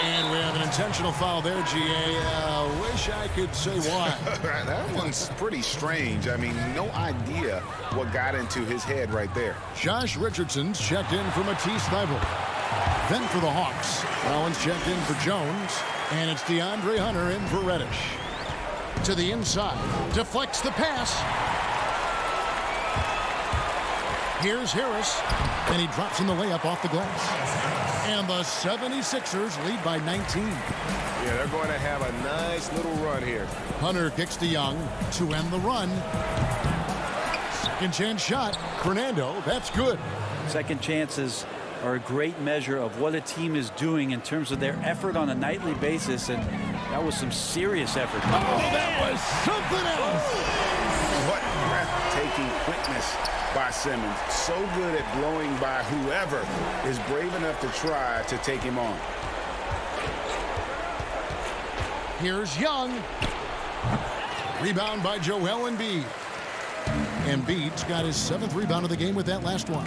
[SPEAKER 1] And we have an intentional foul there, G.A. Wish I could say why.
[SPEAKER 4] That one's pretty strange. I mean, no idea what got into his head right there.
[SPEAKER 1] Josh Richardson's checked in for Matisse Thybulle. Then for the Hawks, Allen's checked in for Jones. And it's DeAndre Hunter in for Reddish. To the inside. Deflects the pass. Here's Harris. And he drops in the layup off the glass. And the 76ers lead by 19.
[SPEAKER 7] Yeah, they're going to have a nice little run here.
[SPEAKER 1] Hunter kicks to Young to end the run. Second chance shot. Fernando, that's good.
[SPEAKER 14] Second chances are a great measure of what a team is doing in terms of their effort on a nightly basis, and that was some serious effort.
[SPEAKER 1] Oh, that was something else.
[SPEAKER 4] What breathtaking quickness by Simmons. So good at blowing by whoever is brave enough to try to take him on.
[SPEAKER 1] Here's Young. Rebound by Joel Embiid. Embiid's got his 7th rebound of the game with that last one.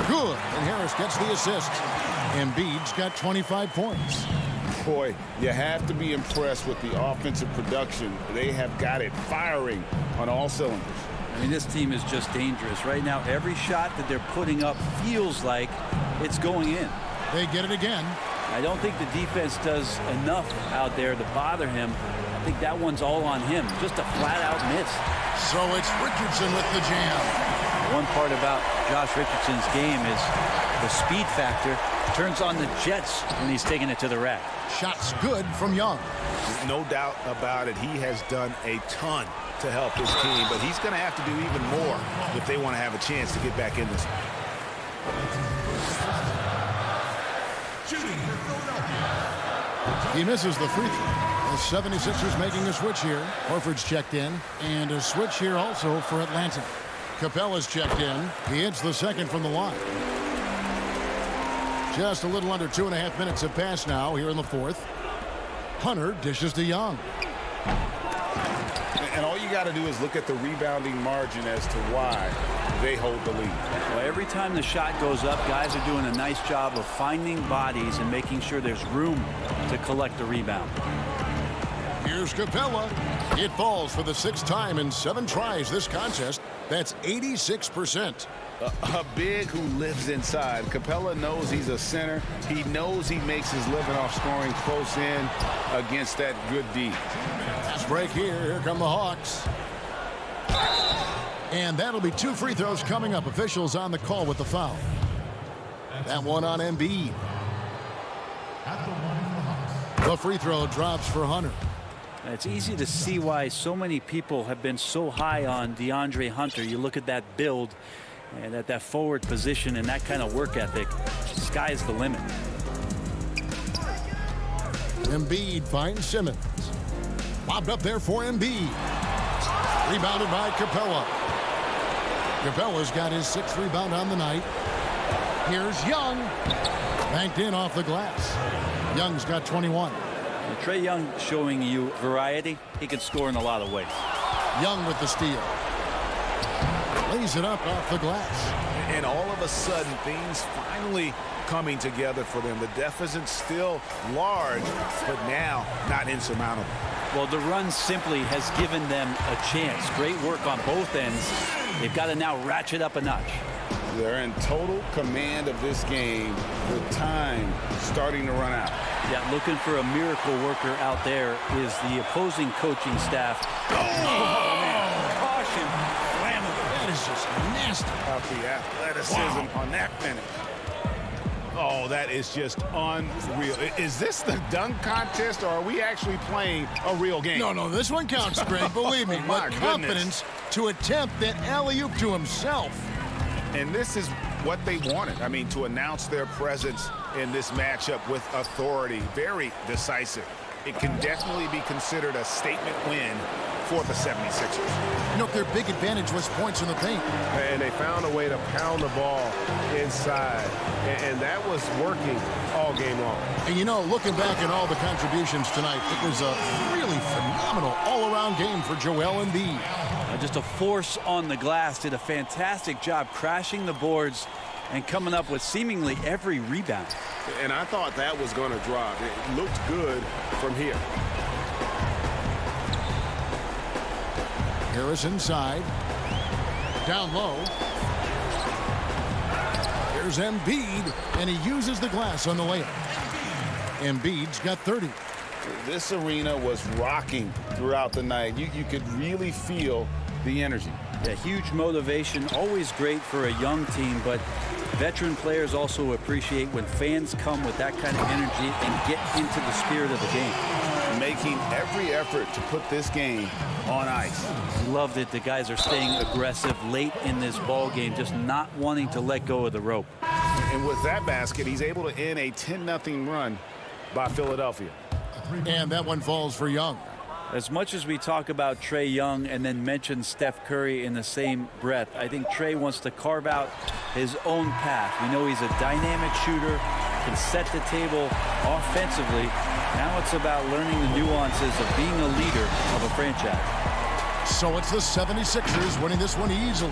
[SPEAKER 1] Good, and Harris gets the assist. Embiid's got 25 points.
[SPEAKER 4] Boy, you have to be impressed with the offensive production. They have got it firing on all cylinders.
[SPEAKER 14] I mean, this team is just dangerous. Right now, every shot that they're putting up feels like it's going in.
[SPEAKER 1] They get it again.
[SPEAKER 14] I don't think the defense does enough out there to bother him. I think that one's all on him. Just a flat-out miss.
[SPEAKER 1] So it's Richardson with the jam.
[SPEAKER 14] One part about Josh Richardson's game is the speed factor. Turns on the jets when he's taking it to the rack.
[SPEAKER 1] Shots good from Young.
[SPEAKER 4] No doubt about it. He has done a ton to help his team, but he's going to have to do even more if they want to have a chance to get back in this.
[SPEAKER 1] He misses the free throw. The 76ers making a switch here. Horford's checked in. And a switch here also for Atlanta. Capella's checked in. He hits the second from the line. Just a little under 2.5 minutes have passed now here in the fourth. Hunter dishes to Young.
[SPEAKER 4] And all you got to do is look at the rebounding margin as to why they hold the lead.
[SPEAKER 14] Well, every time the shot goes up, guys are doing a nice job of finding bodies and making sure there's room to collect the rebound.
[SPEAKER 1] Here's Capella. It falls for the 6th time in 7 tries this contest. That's 86%.
[SPEAKER 4] A big who lives inside. Capella knows he's a center. He knows he makes his living off scoring close in against that good D.
[SPEAKER 1] Fast break here. Here come the Hawks. And that'll be 2 free throws coming up. Officials on the call with the foul. That one on Embiid. The free throw drops for Hunter.
[SPEAKER 14] It's easy to see why so many people have been so high on DeAndre Hunter. You look at that build and at that forward position and that kind of work ethic. Sky's the limit.
[SPEAKER 1] Embiid finds Simmons. Lobbed up there for Embiid. Rebounded by Capella. Capella's got his 6th rebound on the night. Here's Young. Banked in off the glass. Young's got 21.
[SPEAKER 14] And Trae Young showing you variety. He can score in a lot of ways.
[SPEAKER 1] Young with the steal. Lays it up off the glass.
[SPEAKER 7] And all of a sudden, things finally coming together for them. The deficit's still large, but now not insurmountable.
[SPEAKER 14] Well, the run simply has given them a chance. Great work on both ends. They've got to now ratchet up a notch.
[SPEAKER 4] They're in total command of this game with time starting to run out.
[SPEAKER 14] Yeah, looking for a miracle worker out there is the opposing coaching staff. Oh, man. Caution. Flammable.
[SPEAKER 1] That is just nasty.
[SPEAKER 4] About the athleticism on that finish.
[SPEAKER 7] Oh, that is just unreal. Is this the dunk contest, or are we actually playing a real game?
[SPEAKER 1] No, this one counts, Greg. Believe me.
[SPEAKER 7] My
[SPEAKER 1] But confidence to attempt that alley-oop to himself.
[SPEAKER 4] And this is what they wanted. I mean, to announce their presence in this matchup with authority. Very decisive. It can definitely be considered a statement win for the 76ers.
[SPEAKER 1] You know, their big advantage was points in the paint.
[SPEAKER 11] And they found a way to pound the ball inside. And that was working all game long.
[SPEAKER 1] And, you know, looking back at all the contributions tonight, it was a really phenomenal all-around game for Joel Embiid.
[SPEAKER 14] Just a force on the glass. Did a fantastic job crashing the boards and coming up with seemingly every rebound.
[SPEAKER 11] And I thought that was going to drop. It looked good from here.
[SPEAKER 1] Harris inside. Down low. Here's Embiid, and he uses the glass on the layup. Embiid's got 30.
[SPEAKER 4] This arena was rocking throughout the night. You could really feel the energy.
[SPEAKER 14] Yeah, huge motivation, always great for a young team, but veteran players also appreciate when fans come with that kind of energy and get into the spirit of the game.
[SPEAKER 4] Making every effort to put this game on ice.
[SPEAKER 14] Loved it. The guys are staying aggressive late in this ball game, just not wanting to let go of the rope.
[SPEAKER 4] And with that basket, he's able to end a 10-0 run by Philadelphia.
[SPEAKER 1] And that one falls for Young.
[SPEAKER 14] As much as we talk about Trae Young and then mention Steph Curry in the same breath, I think Trae wants to carve out his own path. We know he's a dynamic shooter, can set the table offensively. Now it's about learning the nuances of being a leader of a franchise.
[SPEAKER 1] So it's the 76ers winning this one easily.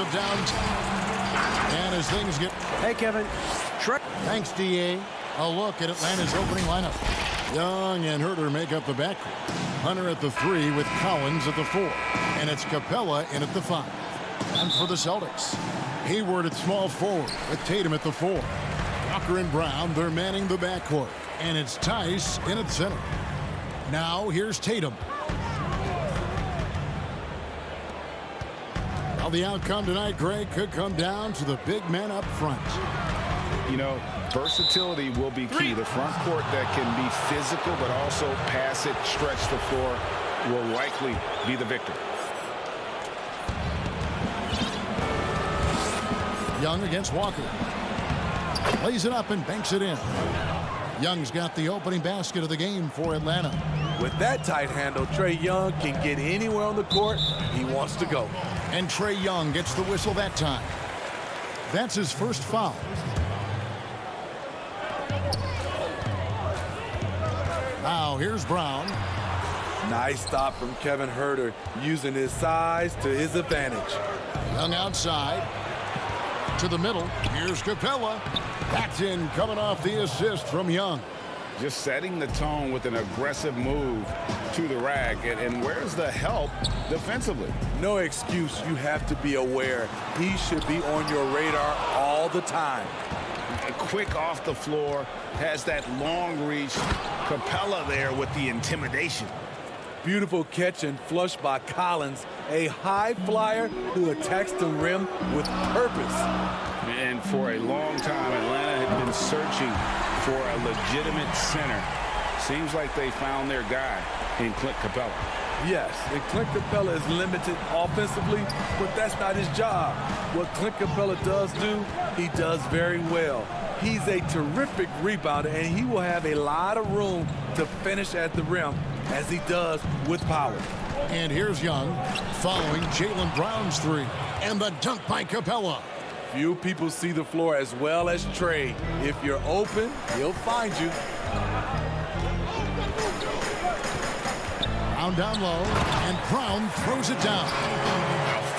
[SPEAKER 1] it down. And as things get...
[SPEAKER 2] Hey, Kevin.
[SPEAKER 1] Thanks, D.A. A look at Atlanta's opening lineup. Young and Herter make up the backcourt. Hunter at the 3 with Collins at the 4. And it's Capella in at the 5. And for the Celtics, Hayward at small forward with Tatum at the 4. Walker and Brown, they're manning the backcourt. And it's Tice in at center. Now here's Tatum. Well, the outcome tonight, Greg, could come down to the big men up front.
[SPEAKER 4] You know, versatility will be key. The front court that can be physical but also pass it, stretch the floor will likely be the victor.
[SPEAKER 1] Young against Walker. Lays it up and banks it in. Young's got the opening basket of the game for Atlanta.
[SPEAKER 15] With that tight handle, Trae Young can get anywhere on the court he wants to go.
[SPEAKER 1] And Trae Young gets the whistle that time. That's his first foul. Now here's Brown.
[SPEAKER 15] Nice stop from Kevin Herter, using his size to his advantage.
[SPEAKER 1] Young outside. To the middle. Here's Capella. That's in, coming off the assist from Young.
[SPEAKER 4] Just setting the tone with an aggressive move to the rack. And where's the help defensively?
[SPEAKER 15] No excuse. You have to be aware. He should be on your radar all the time.
[SPEAKER 4] Quick off the floor. Has that long reach. Capella there with the intimidation.
[SPEAKER 15] Beautiful catch and flush by Collins. A high flyer who attacks the rim with purpose.
[SPEAKER 4] And for a long time, Atlanta had been searching for a legitimate center. Seems like they found their guy in Clint Capella.
[SPEAKER 15] Yes, and Clint Capella is limited offensively, but that's not his job. What Clint Capella does do, he does very well. He's a terrific rebounder, and he will have a lot of room to finish at the rim, as he does with power.
[SPEAKER 1] And here's Young following Jaylen Brown's 3. And the dunk by Capella.
[SPEAKER 15] Few people see the floor as well as Trae. If you're open, he'll find you.
[SPEAKER 1] Brown down low, and Brown throws it down.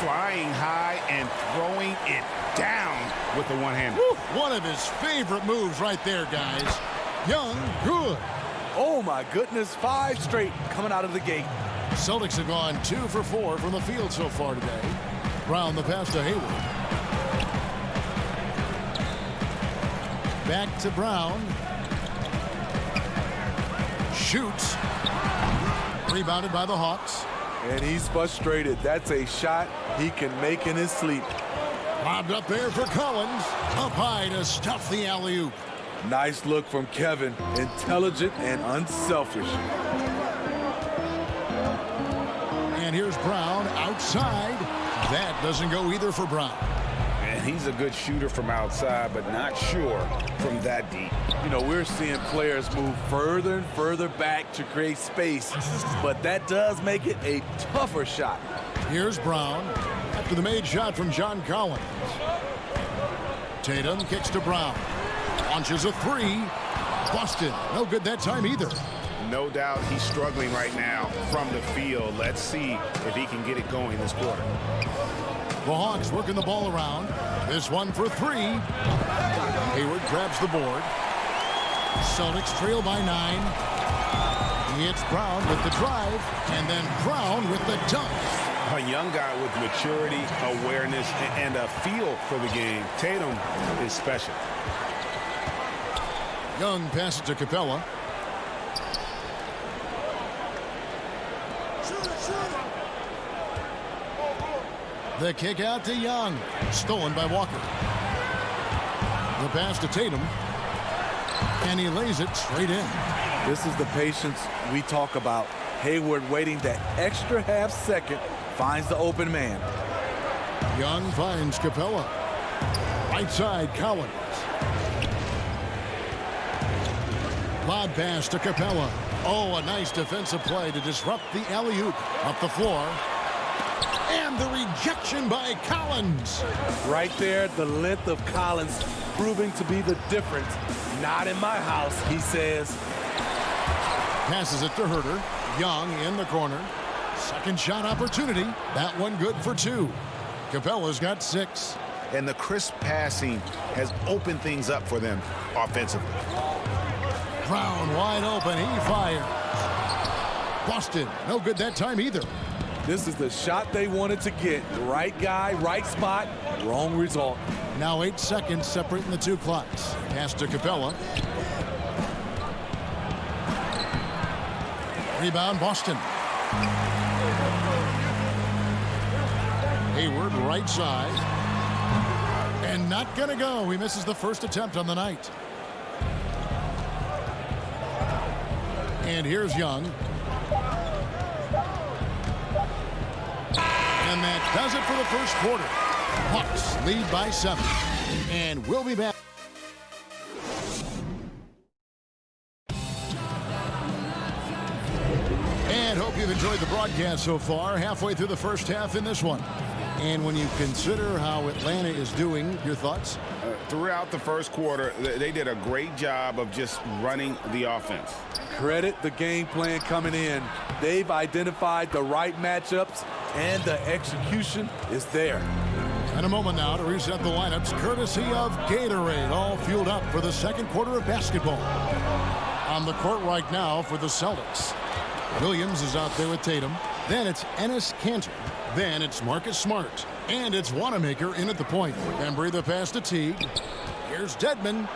[SPEAKER 4] Flying high and throwing it down with the one-hand.
[SPEAKER 1] One of his favorite moves right there, guys. Young, good.
[SPEAKER 15] Oh, my goodness, 5 straight coming out of the gate.
[SPEAKER 1] Celtics have gone 2 for 4 from the field so far today. Brown the pass to Hayward. Back to Brown. Shoots. Rebounded by the Hawks.
[SPEAKER 15] And he's frustrated. That's a shot he can make in his sleep.
[SPEAKER 1] Lobbed up there for Collins. Up high to stuff the alley-oop.
[SPEAKER 15] Nice look from Kevin. Intelligent and unselfish.
[SPEAKER 1] And here's Brown outside. That doesn't go either for Brown.
[SPEAKER 4] And he's a good shooter from outside, but not sure from that deep.
[SPEAKER 15] You know, we're seeing players move further and further back to create space, but that does make it a tougher shot.
[SPEAKER 1] Here's Brown after the made shot from John Collins. Tatum kicks to Brown. Launches a 3. Busted. No good that time either.
[SPEAKER 4] No doubt he's struggling right now from the field. Let's see if he can get it going this quarter.
[SPEAKER 1] The Hawks working the ball around. This one for 3. Hayward grabs the board. Celtics trail by 9. It's Brown with the drive, and then Brown with the dunk.
[SPEAKER 4] A young guy with maturity, awareness, and a feel for the game. Tatum is special.
[SPEAKER 1] Young passes to Capella. The kick out to Young. Stolen by Walker. The pass to Tatum. And he lays it straight in.
[SPEAKER 15] This is the patience we talk about. Hayward waiting that extra half second, finds the open man.
[SPEAKER 1] Young finds Capella. Right side, Collins. Lob pass to Capella. Oh, a nice defensive play to disrupt the alley-oop. Up the floor. And the rejection by Collins.
[SPEAKER 15] Right there, the length of Collins proving to be the difference. Not in my house, he says.
[SPEAKER 1] Passes it to Herter. Young in the corner. Second shot opportunity. That one good for 2. Capella's got 6.
[SPEAKER 4] And the crisp passing has opened things up for them offensively.
[SPEAKER 1] Brown wide open. He fires. Boston, no good that time either.
[SPEAKER 15] This is the shot they wanted to get. Right guy, right spot, wrong result.
[SPEAKER 1] Now 8 seconds separating the two clocks. Pass to Capella. Rebound, Boston. Hayward, right side. And not going to go. He misses the first attempt on the night. And here's Young. And that does it for the first quarter. Hawks lead by 7. And we'll be back. And hope you've enjoyed the broadcast so far. Halfway through the first half in this one. And when you consider how Atlanta is doing, your thoughts?
[SPEAKER 4] Throughout the first quarter, they did a great job of just running the offense.
[SPEAKER 15] Credit the game plan coming in. They've identified the right matchups, and the execution is there.
[SPEAKER 1] And a moment now to reset the lineups, courtesy of Gatorade, all fueled up for the second quarter of basketball. On the court right now for the Celtics. Williams is out there with Tatum. Then it's Enes Kanter. Then it's Marcus Smart. And it's Wanamaker in at the point. Embry the pass to Teague. Here's Dedmon.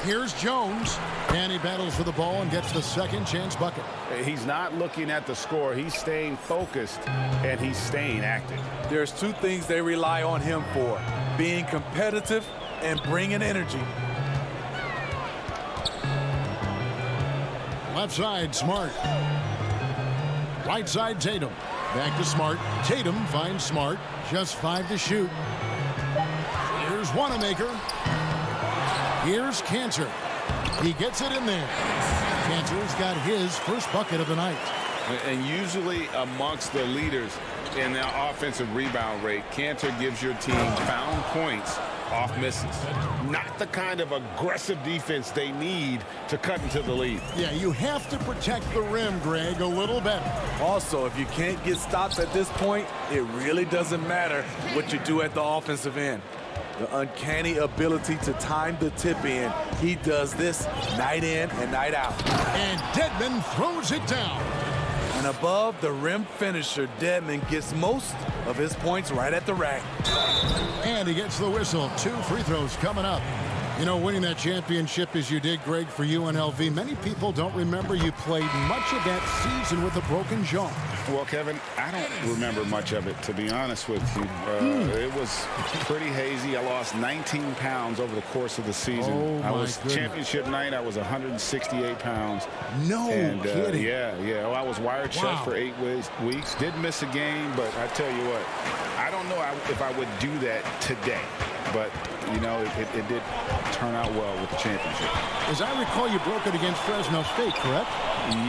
[SPEAKER 1] Here's Jones. And he battles for the ball and gets the second chance bucket.
[SPEAKER 4] He's not looking at the score. He's staying focused, and he's staying active.
[SPEAKER 15] There's 2 things they rely on him for. Being competitive and bringing energy.
[SPEAKER 1] Left side, Smart. Right side, Tatum. Back to Smart. Tatum finds Smart. Just 5 to shoot. Here's Wanamaker. Here's Kanter. He gets it in there. Kanter's got his first bucket of the night.
[SPEAKER 4] And usually amongst the leaders in the offensive rebound rate, Kanter gives your team found points off misses. Not the kind of aggressive defense they need to cut into the lead.
[SPEAKER 1] Yeah, you have to protect the rim, Greg, a little better.
[SPEAKER 15] Also, if you can't get stops at this point, it really doesn't matter what you do at the offensive end. The uncanny ability to time the tip in. He does this night in and night out.
[SPEAKER 1] And Dedmon throws it down.
[SPEAKER 15] And above the rim finisher, Dedmon gets most of his points right at the rack.
[SPEAKER 1] And he gets the whistle. 2 free throws coming up. You know, winning that championship as you did, Greg, for UNLV, many people don't remember you played much of that season with a broken jaw.
[SPEAKER 4] Well, Kevin, I don't remember much of it, to be honest with you. It was pretty hazy. I lost 19 pounds over the course of the season.
[SPEAKER 1] Oh,
[SPEAKER 4] I was
[SPEAKER 1] goodness.
[SPEAKER 4] Championship night. I was 168 pounds.
[SPEAKER 1] No kidding.
[SPEAKER 4] Yeah. Well, I was wired shut for 8 weeks. Didn't miss a game, but I tell you what, I don't know if I would do that today. But, you know, it did turn out well with the championship.
[SPEAKER 1] As I recall, you broke it against Fresno State, correct?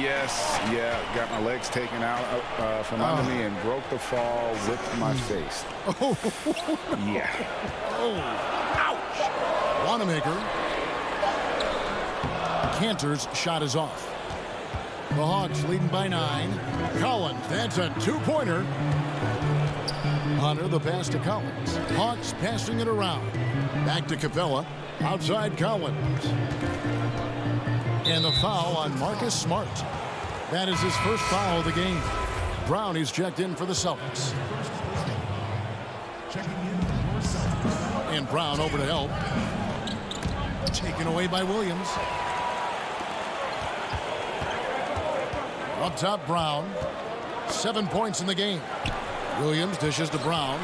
[SPEAKER 4] Yes, yeah. Got my legs taken out from under me and broke the fall with my face.
[SPEAKER 1] Oh.
[SPEAKER 4] Yeah.
[SPEAKER 1] Oh. Ouch. Wanamaker. Kanter's shot is off. The Hawks leading by 9. Collins, that's a 2-pointer. Hunter, the pass to Collins. Hawks passing it around. Back to Capella. Outside Collins. And the foul on Marcus Smart. That is his first foul of the game. Brown is checked in for the Celtics. And Brown over to help. Taken away by Williams. Up top, Brown. 7 points in the game. Williams dishes to Brown.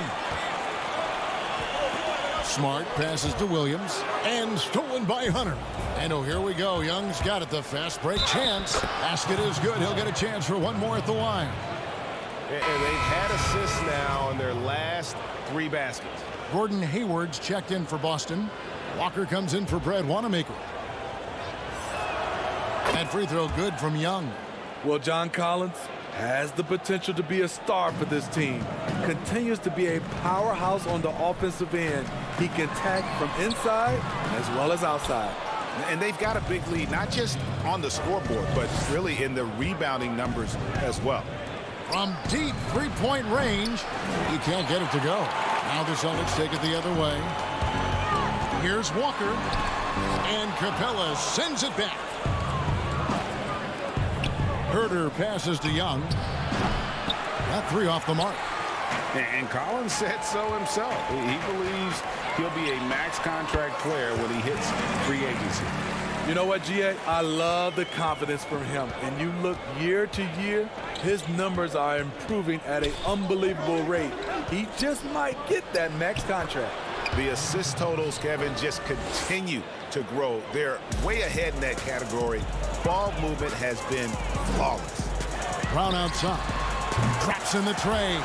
[SPEAKER 1] Smart passes to Williams. And stolen by Hunter. And oh, here we go. Young's got it. The fast break chance. Basket is good. He'll get a chance for one more at the line.
[SPEAKER 11] And they've had assists now in their last 3 baskets.
[SPEAKER 1] Gordon Hayward's checked in for Boston. Walker comes in for Brad Wanamaker. That free throw good from Young.
[SPEAKER 15] Well, John Collins has the potential to be a star for this team. Continues to be a powerhouse on the offensive end. He can attack from inside as well as outside.
[SPEAKER 4] And they've got a big lead, not just on the scoreboard, but really in the rebounding numbers as well.
[SPEAKER 1] From deep three-point range, he can't get it to go. Now the Celtics take it the other way. Here's Walker, and Capella sends it back. Herter passes to Young. That three off the mark.
[SPEAKER 4] And Collins said so himself. He believes he'll be a max contract player when he hits free agency.
[SPEAKER 15] You know what, GA? I love the confidence from him. And you look year to year, his numbers are improving at an unbelievable rate. He just might get that max contract.
[SPEAKER 4] The assist totals, Kevin, just continue to grow. They're way ahead in that category. Ball movement has been flawless.
[SPEAKER 1] Brown outside. Traps in the tray.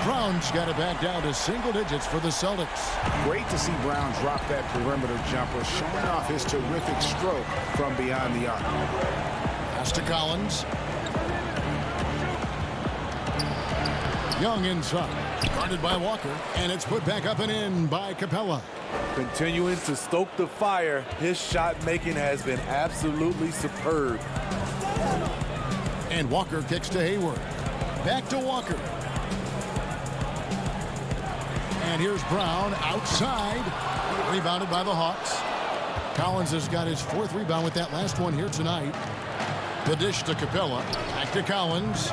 [SPEAKER 1] Brown's got it back down to single digits for the Celtics.
[SPEAKER 4] Great to see Brown drop that perimeter jumper, showing off his terrific stroke from beyond the arc.
[SPEAKER 1] Pass to Collins. Young inside. Guarded by Walker. And it's put back up and in by Capella.
[SPEAKER 15] Continuing to stoke the fire, his shot making has been absolutely superb.
[SPEAKER 1] And Walker kicks to Hayward. Back to Walker. And here's Brown outside. Rebounded by the Hawks. Collins has got his fourth rebound with that last one here tonight. The dish to Capella. Back to Collins.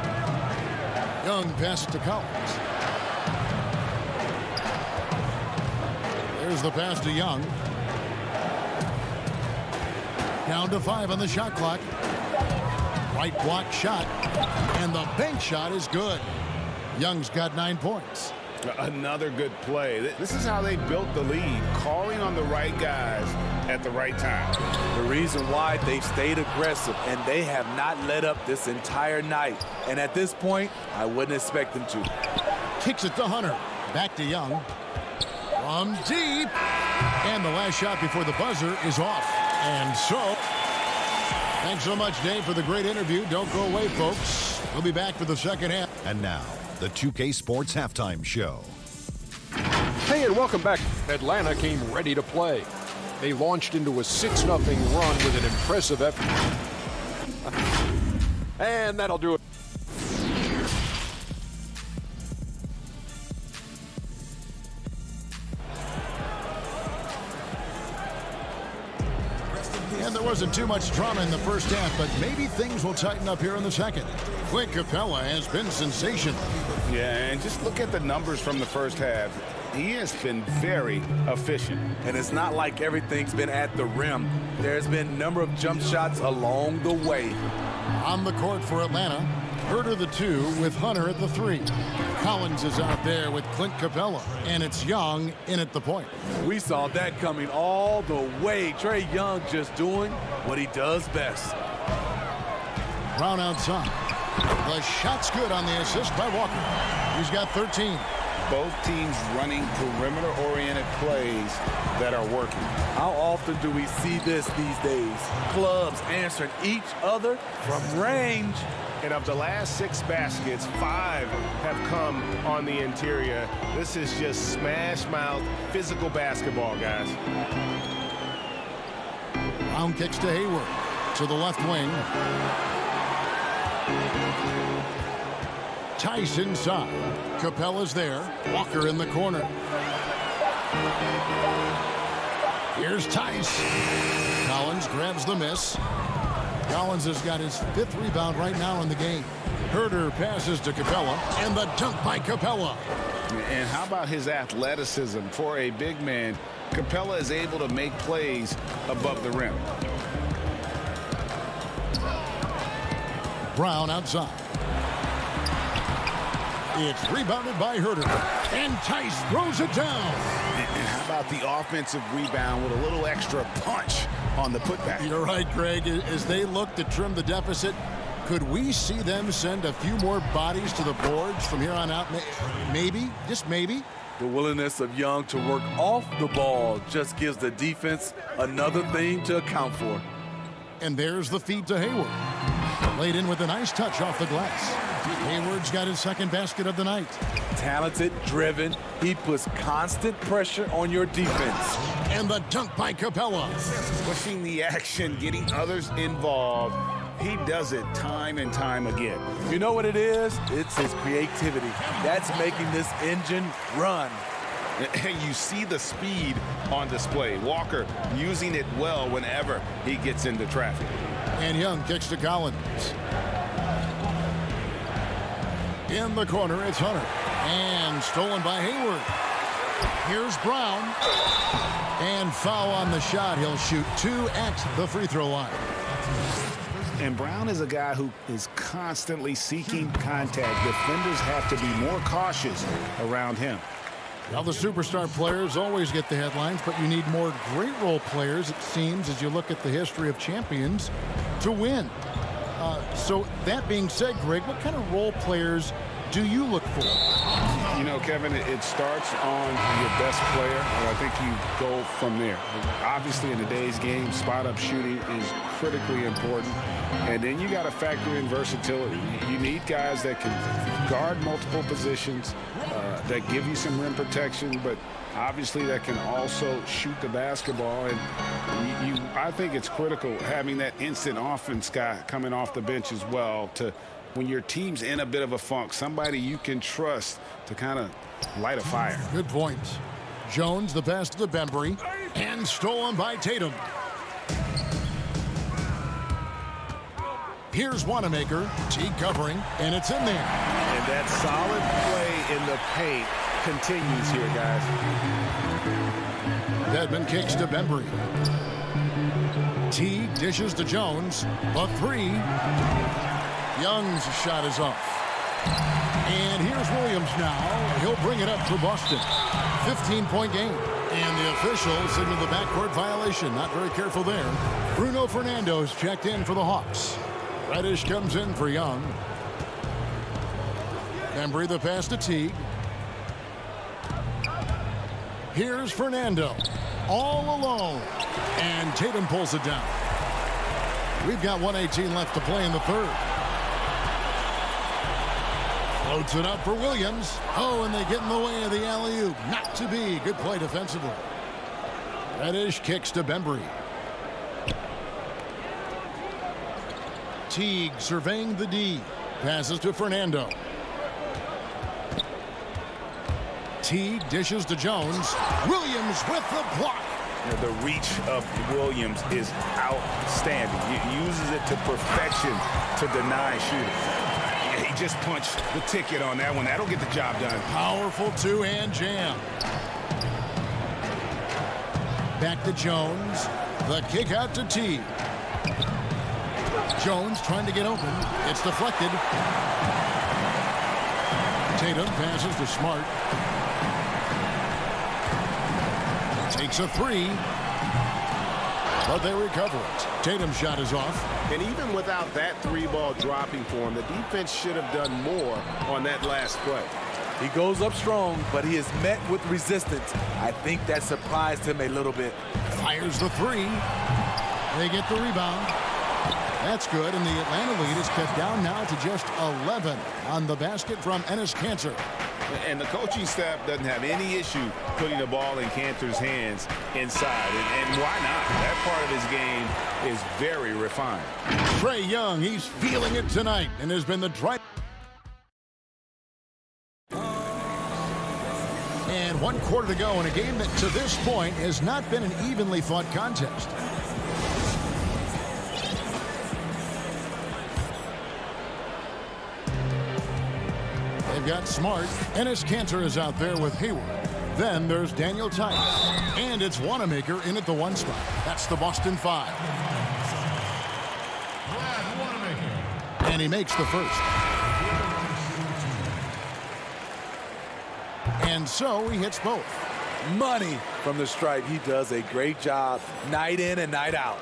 [SPEAKER 1] Young passes to Collins. There's the pass to Young. Down to 5 on the shot clock. Right block shot. And the bank shot is good. Young's got 9 points.
[SPEAKER 4] Another good play. This is how they built the lead, calling on the right guys at the right time.
[SPEAKER 15] The reason why they've stayed aggressive, and they have not let up this entire night. And at this point, I wouldn't expect them to.
[SPEAKER 1] Kicks it to Hunter. Back to Young. From deep. And the last shot before the buzzer is off. And so, thanks so much, Dave, for the great interview. Don't go away, folks. We'll be back for the second half.
[SPEAKER 5] And now, the 2K Sports Halftime Show.
[SPEAKER 6] Hey, and welcome back. Atlanta came ready to play. They launched into a 6-0 run with an impressive effort. And that'll do it.
[SPEAKER 1] And there wasn't too much drama in the first half, but maybe things will tighten up here in the second. Clint Capella has been sensational.
[SPEAKER 4] Yeah, and just look at the numbers from the first half. He has been very efficient.
[SPEAKER 15] And it's not like everything's been at the rim. There's been a number of jump shots along the way.
[SPEAKER 1] On the court for Atlanta, Herter the 2 with Hunter at the 3. Collins is out there with Clint Capella, and it's Young in at the point.
[SPEAKER 15] We saw that coming all the way. Trae Young just doing what he does best.
[SPEAKER 1] Brown outside. The shot's good on the assist by Walker. He's got 13.
[SPEAKER 4] Both teams running perimeter-oriented plays that are working.
[SPEAKER 15] How often do we see this these days? Clubs answering each other from range.
[SPEAKER 11] And of the last 6 baskets, 5 have come on the interior. This is just smash-mouth physical basketball, guys.
[SPEAKER 1] Brown kicks to Hayward. To the left wing. Tice inside. Capella's there. Walker in the corner. Here's Tice. Collins grabs the miss. Collins has got his 5th rebound right now in the game. Herter passes to Capella, and the dunk by Capella.
[SPEAKER 4] And how about his athleticism? For a big man, Capella is able to make plays above the rim.
[SPEAKER 1] Brown outside. It's rebounded by Herter. And Tice throws it down.
[SPEAKER 4] And how about the offensive rebound with a little extra punch on the putback?
[SPEAKER 1] You're right, Greg. As they look to trim the deficit, could we see them send a few more bodies to the boards from here on out? Maybe, just maybe.
[SPEAKER 15] The willingness of Young to work off the ball just gives the defense another thing to account for.
[SPEAKER 1] And there's the feed to Hayward. Laid in with a nice touch off the glass. Hayward's got his 2nd basket of the night.
[SPEAKER 15] Talented, driven. He puts constant pressure on your defense.
[SPEAKER 1] And the dunk by Capella.
[SPEAKER 4] Pushing the action, getting others involved.
[SPEAKER 7] He does it time and time again.
[SPEAKER 15] You know what it is? It's his creativity. That's making this engine run.
[SPEAKER 7] And you see the speed on display. Walker using it well whenever he gets into traffic.
[SPEAKER 1] And Young kicks to Collins. In the corner, it's Hunter. And stolen by Hayward. Here's Brown. And foul on the shot. He'll shoot 2 at the free throw line.
[SPEAKER 4] And Brown is a guy who is constantly seeking contact. Defenders have to be more cautious around him.
[SPEAKER 1] Now, the superstar players always get the headlines, but you need more great role players, it seems, as you look at the history of champions, to win. So that being said, Greg, what kind of role players do you look for?
[SPEAKER 4] You know, Kevin, it starts on your best player, and I think you go from there. Obviously, in today's game, spot-up shooting is critically important. And then you got to factor in versatility. You need guys that can guard multiple positions, that give you some rim protection, but obviously that can also shoot the basketball. And I think it's critical having that instant offense guy coming off the bench as well, to when your team's in a bit of a funk, somebody you can trust to kind of light a fire.
[SPEAKER 1] Good point. Jones, the pass to Bembry, and stolen by Tatum. Here's Wanamaker, Teague covering, and it's in there.
[SPEAKER 11] And that solid play in the paint continues here, guys.
[SPEAKER 1] Dedmon kicks to Bembry. Teague dishes to Jones. A 3. Young's shot is off. And here's Williams now. He'll bring it up for Boston. 15-point game. And the official signaled the backcourt violation. Not very careful there. Bruno Fernando's checked in for the Hawks. Reddish comes in for Young. Bembry the pass to Teague. Here's Fernando. All alone. And Tatum pulls it down. We've got 1:18 left to play in the third. Floats it up for Williams. Oh, and they get in the way of the alley-oop. Not to be. Good play defensively. Reddish kicks to Bembry. Teague surveying the D. Passes to Fernando. Teague dishes to Jones. Williams with the block.
[SPEAKER 7] The reach of Williams is outstanding. He uses it to perfection to deny shooting. He just punched the ticket on that one. That'll get the job done.
[SPEAKER 1] Powerful two-hand jam. Back to Jones. The kick out to Teague. Jones trying to get open. It's deflected. Tatum passes to Smart. Takes a 3. But they recover it. Tatum's shot is off.
[SPEAKER 11] And even without that 3-ball dropping for him, the defense should have done more on that last play.
[SPEAKER 15] He goes up strong, but he is met with resistance. I think that surprised him a little bit.
[SPEAKER 1] Fires the 3. They get the rebound. That's good, and the Atlanta lead is cut down now to just 11 on the basket from Enes Kanter.
[SPEAKER 7] And the coaching staff doesn't have any issue putting the ball in Kanter's hands inside. And why not? That part of his game is very refined.
[SPEAKER 1] Trae Young, he's feeling it tonight and has been the drive. And 1 quarter to go in a game that to this point has not been an evenly fought contest. They've got Smart. Enes Kanter is out there with Hayward. Then there's Daniel Tice. And it's Wanamaker in at the 1 spot. That's the Boston 5. And he makes the first. And so he hits both.
[SPEAKER 15] Money from the stripe. He does a great job night in and night out.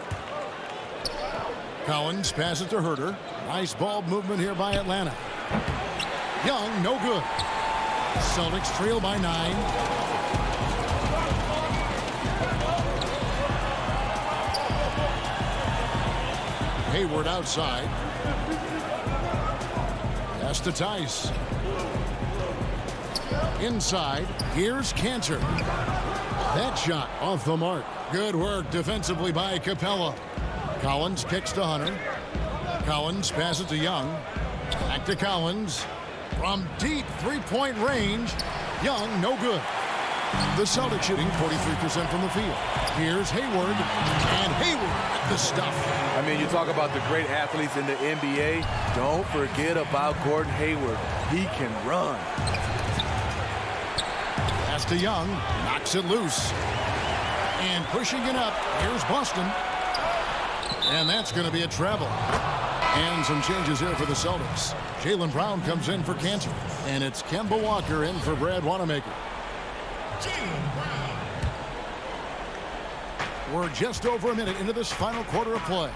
[SPEAKER 1] Collins passes to Herter. Nice ball movement here by Atlanta. Young, no good. Celtics trail by 9. Hayward outside. Pass to Tice. Inside. Here's Kanter. That shot off the mark. Good work defensively by Capella. Collins kicks to Hunter. Collins passes to Young. Back to Collins. From deep three-point range. Young, no good. The Celtics shooting 43% from the field. Here's Hayward. And Hayward with the stuff.
[SPEAKER 15] I mean, you talk about the great athletes in the NBA. Don't forget about Gordon Hayward. He can run.
[SPEAKER 1] Pass to Young. Knocks it loose. And pushing it up. Here's Boston. And that's going to be a travel. And some changes here for the Celtics. Jaylen Brown comes in for Cantor. And it's Kemba Walker in for Brad Wanamaker. We're just over a minute into this final quarter of play.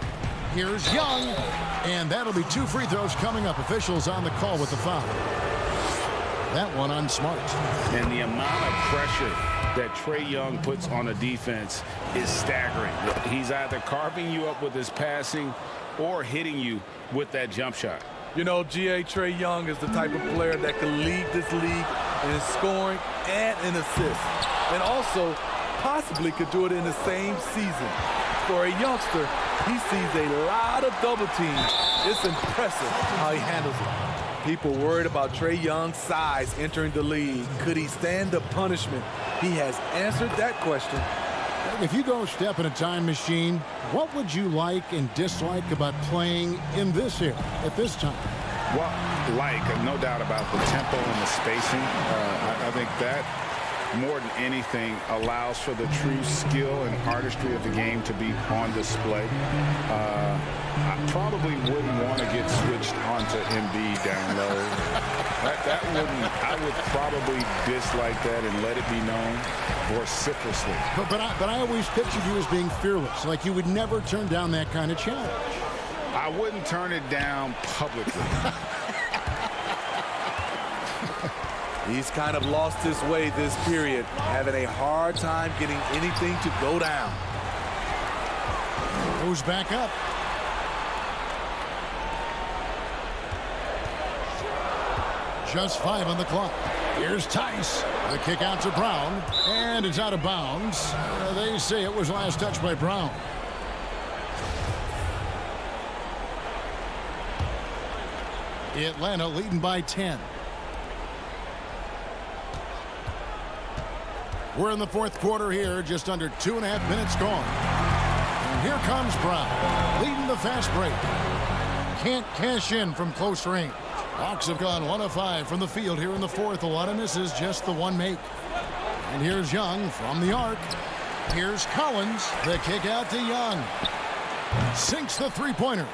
[SPEAKER 1] Here's Young. And that'll be 2 free throws coming up. Officials on the call with the foul. That one on Smart.
[SPEAKER 4] And the amount of pressure that Trae Young puts on a defense is staggering. He's either carving you up with his passing or hitting you with that jump shot.
[SPEAKER 15] You know, Trae Young is the type of player that can lead this league in scoring and in assists. And also possibly could do it in the same season. For a youngster, he sees a lot of double teams. It's impressive how he handles it. People worried about Trae Young's size entering the league. Could he stand the punishment? He has answered that question.
[SPEAKER 1] If you go step in a time machine, what would you like and dislike about playing in this era at this time?
[SPEAKER 4] Well, no doubt about the tempo and the spacing. I think that more than anything allows for the true skill and artistry of the game to be on display. I probably wouldn't want to get switched onto Embiid down low. I would probably dislike that and let it be known vociferously.
[SPEAKER 1] But I always pictured you as being fearless, like you would never turn down that kind of challenge.
[SPEAKER 4] I wouldn't turn it down publicly.
[SPEAKER 15] He's kind of lost his way this period, having a hard time getting anything to go down.
[SPEAKER 1] Goes back up. Just 5 on the clock. Here's Tice. The kick out to Brown. And it's out of bounds. They say it was last touched by Brown. Atlanta leading by 10. We're in the fourth quarter here, just under 2.5 minutes gone. And here comes Brown, leading the fast break. Can't cash in from close range. Hawks have gone 1 of 5 from the field here in the fourth. A lot of misses, just the one make. And here's Young from the arc. Here's Collins, the kick out to Young. Sinks the three-pointer.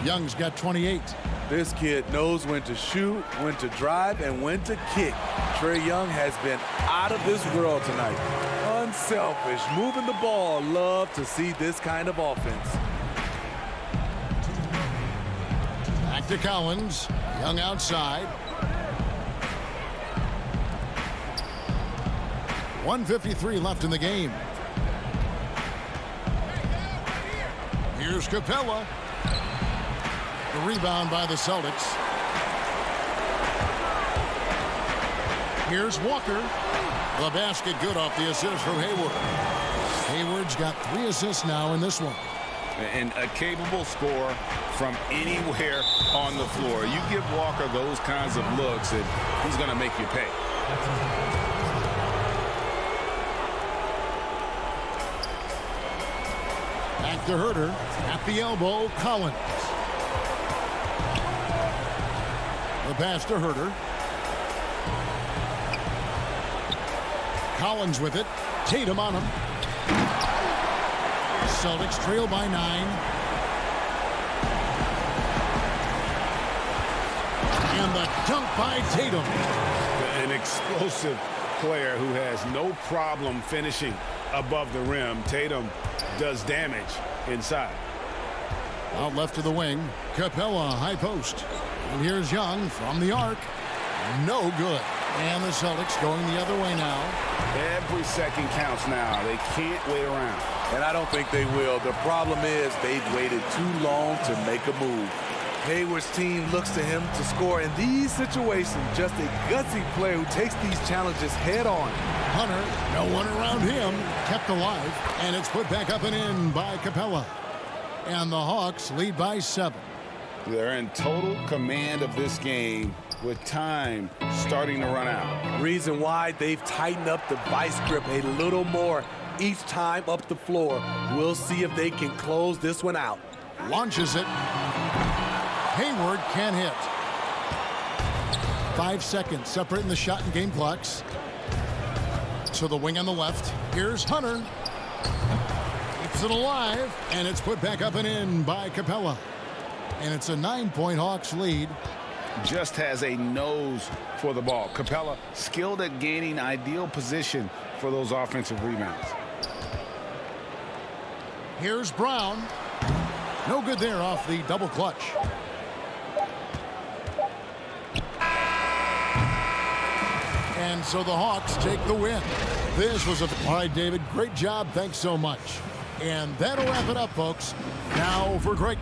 [SPEAKER 1] Young's got 28.
[SPEAKER 15] This kid knows when to shoot, when to drive, and when to kick. Trae Young has been out of this world tonight. Unselfish, moving the ball. Love to see this kind of offense.
[SPEAKER 1] Back to Collins. Young outside. 1:53 left in the game. Here's Capella. The rebound by the Celtics. Here's Walker. The basket good off the assist from Hayward. Hayward's got 3 assists now in this one.
[SPEAKER 4] And a capable scorer from anywhere on the floor. You give Walker those kinds of looks and he's going to make you pay.
[SPEAKER 1] Back to Herter. At the elbow, Collins. The pass to Herter. Collins with it. Tatum on him. Celtics trail by 9. And the dunk by Tatum.
[SPEAKER 4] An explosive player who has no problem finishing above the rim. Tatum does damage inside.
[SPEAKER 1] Out left to the wing. Capella, high post. And here's Young from the arc. No good. And the Celtics going the other way now.
[SPEAKER 4] Every second counts now. They can't wait around.
[SPEAKER 15] And I don't think they will. The problem is they've waited too long to make a move. Hayward's team looks to him to score in these situations. Just a gutsy player who takes these challenges head on.
[SPEAKER 1] Hunter, no one around him, kept alive. And it's put back up and in by Capella. And the Hawks lead by 7.
[SPEAKER 4] They're in total command of this game with time starting to run out.
[SPEAKER 15] Reason why they've tightened up the vice grip a little more each time up the floor. We'll see if they can close this one out.
[SPEAKER 1] Launches it. Hayward can't hit. 5 seconds separating the shot and game clocks. To the wing on the left. Here's Hunter. Keeps it alive, and it's put back up and in by Capella. And it's a 9-point Hawks lead.
[SPEAKER 4] Just has a nose for the ball. Capella skilled at gaining ideal position for those offensive rebounds.
[SPEAKER 1] Here's Brown. No good there off the double clutch. And so the Hawks take the win. This was all right, David. Great job. Thanks so much. And that'll wrap it up, folks. Now for Greg.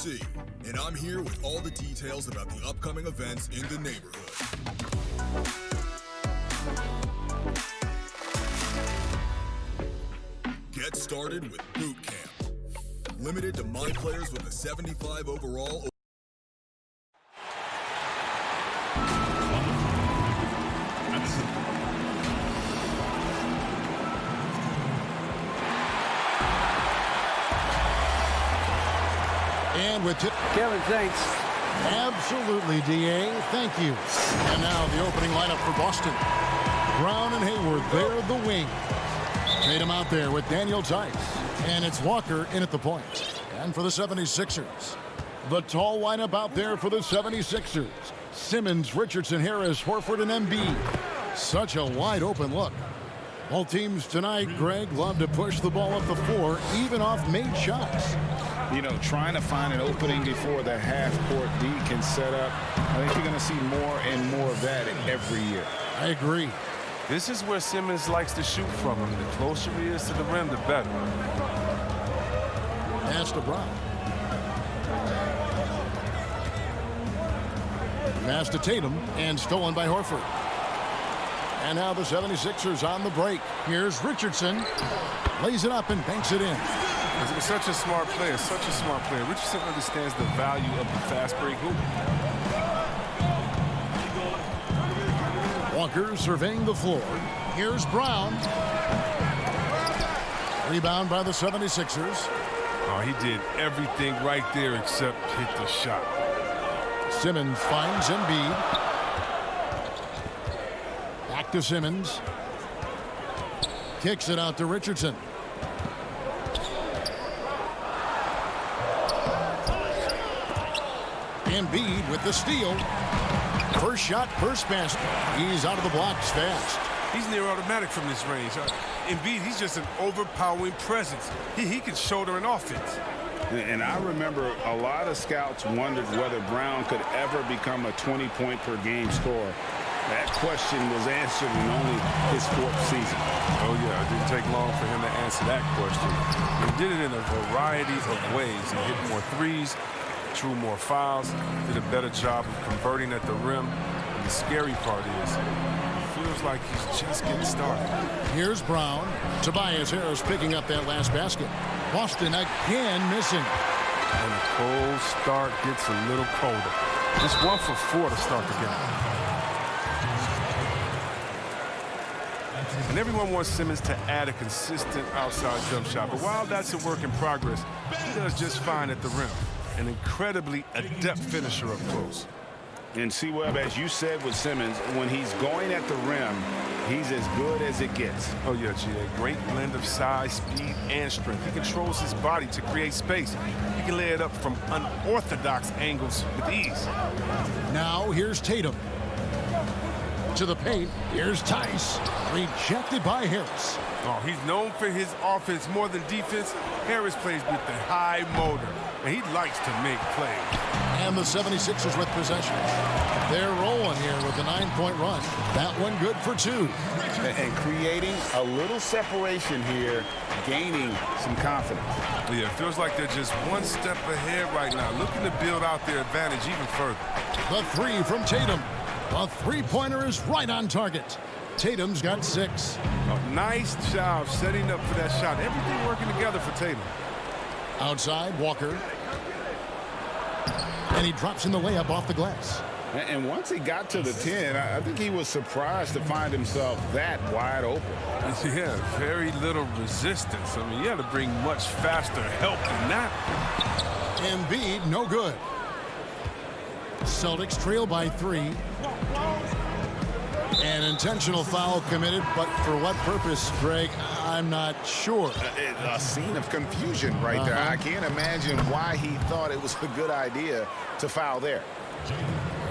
[SPEAKER 16] C, and I'm here with all the details about the upcoming events in the neighborhood. Get started with Boot Camp. Limited to my players with a 75 overall.
[SPEAKER 1] And with
[SPEAKER 2] Kevin, thanks.
[SPEAKER 1] Absolutely, DA. Thank you. And now the opening lineup for Boston. Brown and Hayward, they're the wing. Tatum out there with Daniel Tice. And it's Walker in at the point. And for the 76ers, the tall lineup out there for the 76ers. Simmons, Richardson, Harris, Horford, and Embiid. Such a wide open look. Both teams tonight, Greg, love to push the ball up the floor, even off made shots.
[SPEAKER 4] You know, trying to find an opening before the half-court D can set up. I think you're going to see more and more of that every year.
[SPEAKER 1] I agree.
[SPEAKER 3] This is where Simmons likes to shoot from him. The closer he is to the rim, the better.
[SPEAKER 1] Pass to Brown. Pass to Tatum, and stolen by Horford. And now the 76ers on the break. Here's Richardson. Lays it up and banks it in.
[SPEAKER 3] He's such a smart player, such a smart player. Richardson understands the value of the fast break hoop.
[SPEAKER 1] Walker surveying the floor. Here's Brown. Rebound by the 76ers.
[SPEAKER 3] Oh, he did everything right there except hit the shot.
[SPEAKER 1] Simmons finds Embiid. Back to Simmons. Kicks it out to Richardson. Embiid with the steal. First shot, first basket. He's out of the blocks fast.
[SPEAKER 3] He's near automatic from this range. Embiid, he's just an overpowering presence. He can shoulder an offense.
[SPEAKER 4] And I remember a lot of scouts wondered whether Brown could ever become a 20-point-per-game scorer. That question was answered in only his fourth season.
[SPEAKER 3] Oh, yeah, it didn't take long for him to answer that question. He did it in a variety of ways. He hit more threes, drew more fouls, did a better job of converting at the rim. And the scary part is, it feels like he's just getting started.
[SPEAKER 1] Here's Brown. Tobias Harris picking up that last basket. Boston again missing.
[SPEAKER 3] And the cold start gets a little colder. Just 1 for 4 to start the game. And everyone wants Simmons to add a consistent outside jump shot. But while that's a work in progress, he does just fine at the rim. An incredibly adept finisher up close.
[SPEAKER 4] And C-Web, as you said with Simmons, when he's going at the rim, he's as good as it gets.
[SPEAKER 3] Oh, yeah, G.A. Great blend of size, speed, and strength. He controls his body to create space. He can lay it up from unorthodox angles with ease.
[SPEAKER 1] Now here's Tatum. To the paint. Here's Tice. Rejected by Harris.
[SPEAKER 3] Oh, he's known for his offense more than defense. Harris plays with the high motor, and he likes to make plays.
[SPEAKER 1] And the 76ers with possession. They're rolling here with a 9-point run. That one good for 2.
[SPEAKER 4] And creating a little separation here, gaining some confidence.
[SPEAKER 3] Yeah, it feels like they're just one step ahead right now, looking to build out their advantage even further.
[SPEAKER 1] The 3 from Tatum. The three-pointer is right on target. Tatum's got 6.
[SPEAKER 3] Oh, nice job setting up for that shot. Everything working together for Tatum.
[SPEAKER 1] Outside, Walker. And he drops in the layup off the glass.
[SPEAKER 4] And once he got to the 10, I think he was surprised to find himself that wide open.
[SPEAKER 3] Yeah, very little resistance. I mean, you had to bring much faster help than that.
[SPEAKER 1] Embiid, no good. Celtics trail by 3. An intentional foul committed, but for what purpose, Greg? I'm not sure.
[SPEAKER 4] A scene of confusion right there. I can't imagine why he thought it was a good idea to foul there.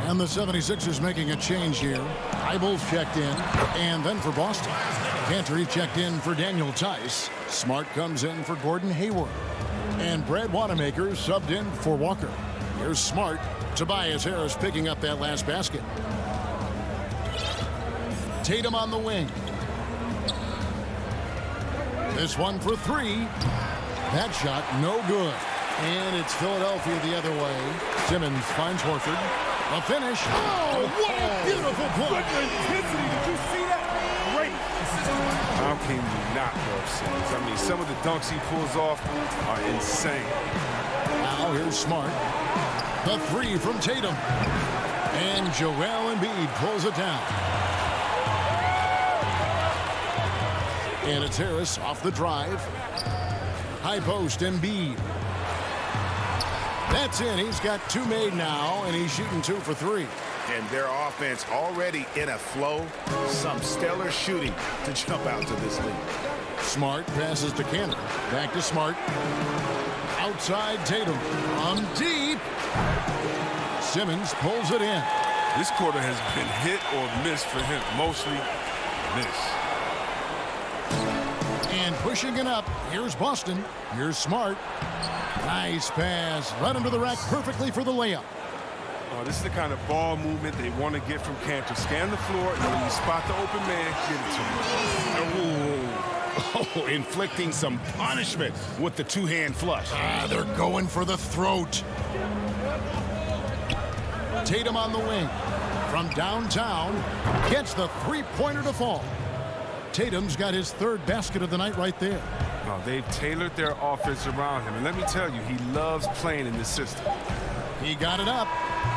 [SPEAKER 1] And the 76ers making a change here. Eibel's checked in, and then for Boston. Cantor checked in for Daniel Tice. Smart comes in for Gordon Hayward. And Brad Wanamaker subbed in for Walker. Here's Smart. Tobias Harris picking up that last basket. Tatum on the wing. This one for 3. That shot no good. And it's Philadelphia the other way. Simmons finds Horford. A finish. Oh, what a beautiful play.
[SPEAKER 11] Intensity. Did you see that? Great.
[SPEAKER 3] How can you not love Simmons? I mean, some of the dunks he pulls off are insane.
[SPEAKER 1] Now here's Smart. The three from Tatum. And Joel Embiid pulls it down. And it's Harris off the drive. High post, Embiid. That's in. He's got two made now, and he's shooting 2 for 3.
[SPEAKER 4] And their offense already in a flow. Some stellar shooting to jump out to this lead.
[SPEAKER 1] Smart passes to Cannon. Back to Smart. Outside Tatum. From deep. Simmons pulls it in.
[SPEAKER 3] This quarter has been hit or miss for him. Mostly miss.
[SPEAKER 1] And pushing it up. Here's Boston. Here's Smart. Nice pass. Right under the rack perfectly for the layup.
[SPEAKER 3] Oh, this is the kind of ball movement they want to get from Cantor. Scan the floor, and when you spot the open man, give it to him.
[SPEAKER 4] Oh, inflicting some punishment with the two-hand flush.
[SPEAKER 1] They're going for the throat. Tatum on the wing. From downtown. Gets the three-pointer to fall. Tatum's got his third basket of the night right there.
[SPEAKER 3] Oh, they've tailored their offense around him. And let me tell you, he loves playing in this system.
[SPEAKER 1] He got it up,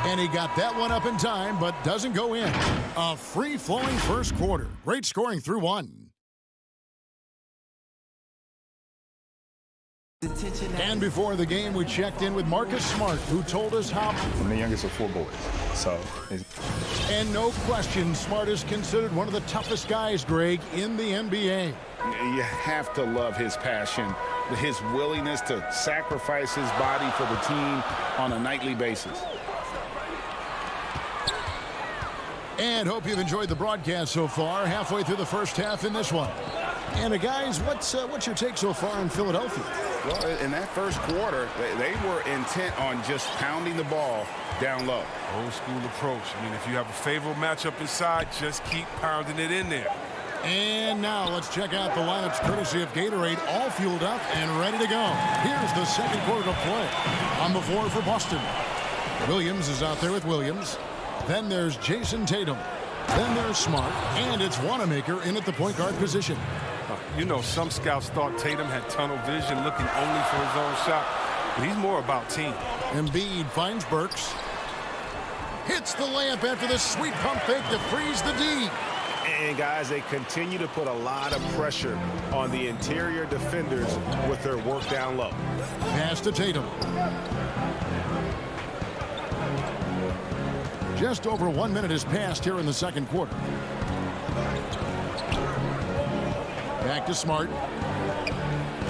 [SPEAKER 1] and he got that one up in time, but doesn't go in. A free-flowing first quarter. Great scoring through one. And before the game, we checked in with Marcus Smart, who told us how...
[SPEAKER 17] I'm the youngest of 4 boys, so...
[SPEAKER 1] And no question, Smart is considered one of the toughest guys, Greg, in the NBA.
[SPEAKER 4] You have to love his passion, his willingness to sacrifice his body for the team on a nightly basis.
[SPEAKER 1] And hope you've enjoyed the broadcast so far, halfway through the first half in this one. And guys, what's your take so far in Philadelphia?
[SPEAKER 4] Well, in that first quarter, they were intent on just pounding the ball down low.
[SPEAKER 3] Old school approach. I mean, if you have a favorable matchup inside, just keep pounding it in there.
[SPEAKER 1] And now let's check out the lineups courtesy of Gatorade, all fueled up and ready to go. Here's the second quarter to play. On the floor for Boston. Williams is out there with Williams. Then there's Jason Tatum. Then there's Smart. And it's Wanamaker in at the point guard position.
[SPEAKER 3] You know, some scouts thought Tatum had tunnel vision, looking only for his own shot. But he's more about team.
[SPEAKER 1] Embiid finds Burks. Hits the layup after the sweet pump fake to freeze the D.
[SPEAKER 11] And guys, they continue to put a lot of pressure on the interior defenders with their work down low.
[SPEAKER 1] Pass to Tatum. Just over 1 minute has passed here in the second quarter. Back to Smart.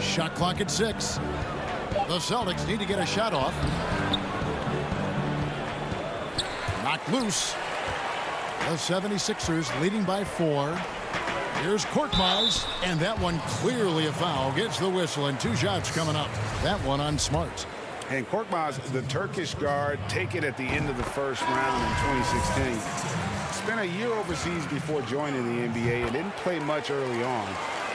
[SPEAKER 1] Shot clock at 6. The Celtics need to get a shot off. Knocked loose. The 76ers leading by 4. Here's Korkmaz, and that one clearly a foul. Gets the whistle, and 2 shots coming up. That one on Smart.
[SPEAKER 4] And Korkmaz, the Turkish guard, taken at the end of the first round in 2016. Spent a year overseas before joining the NBA and didn't play much early on.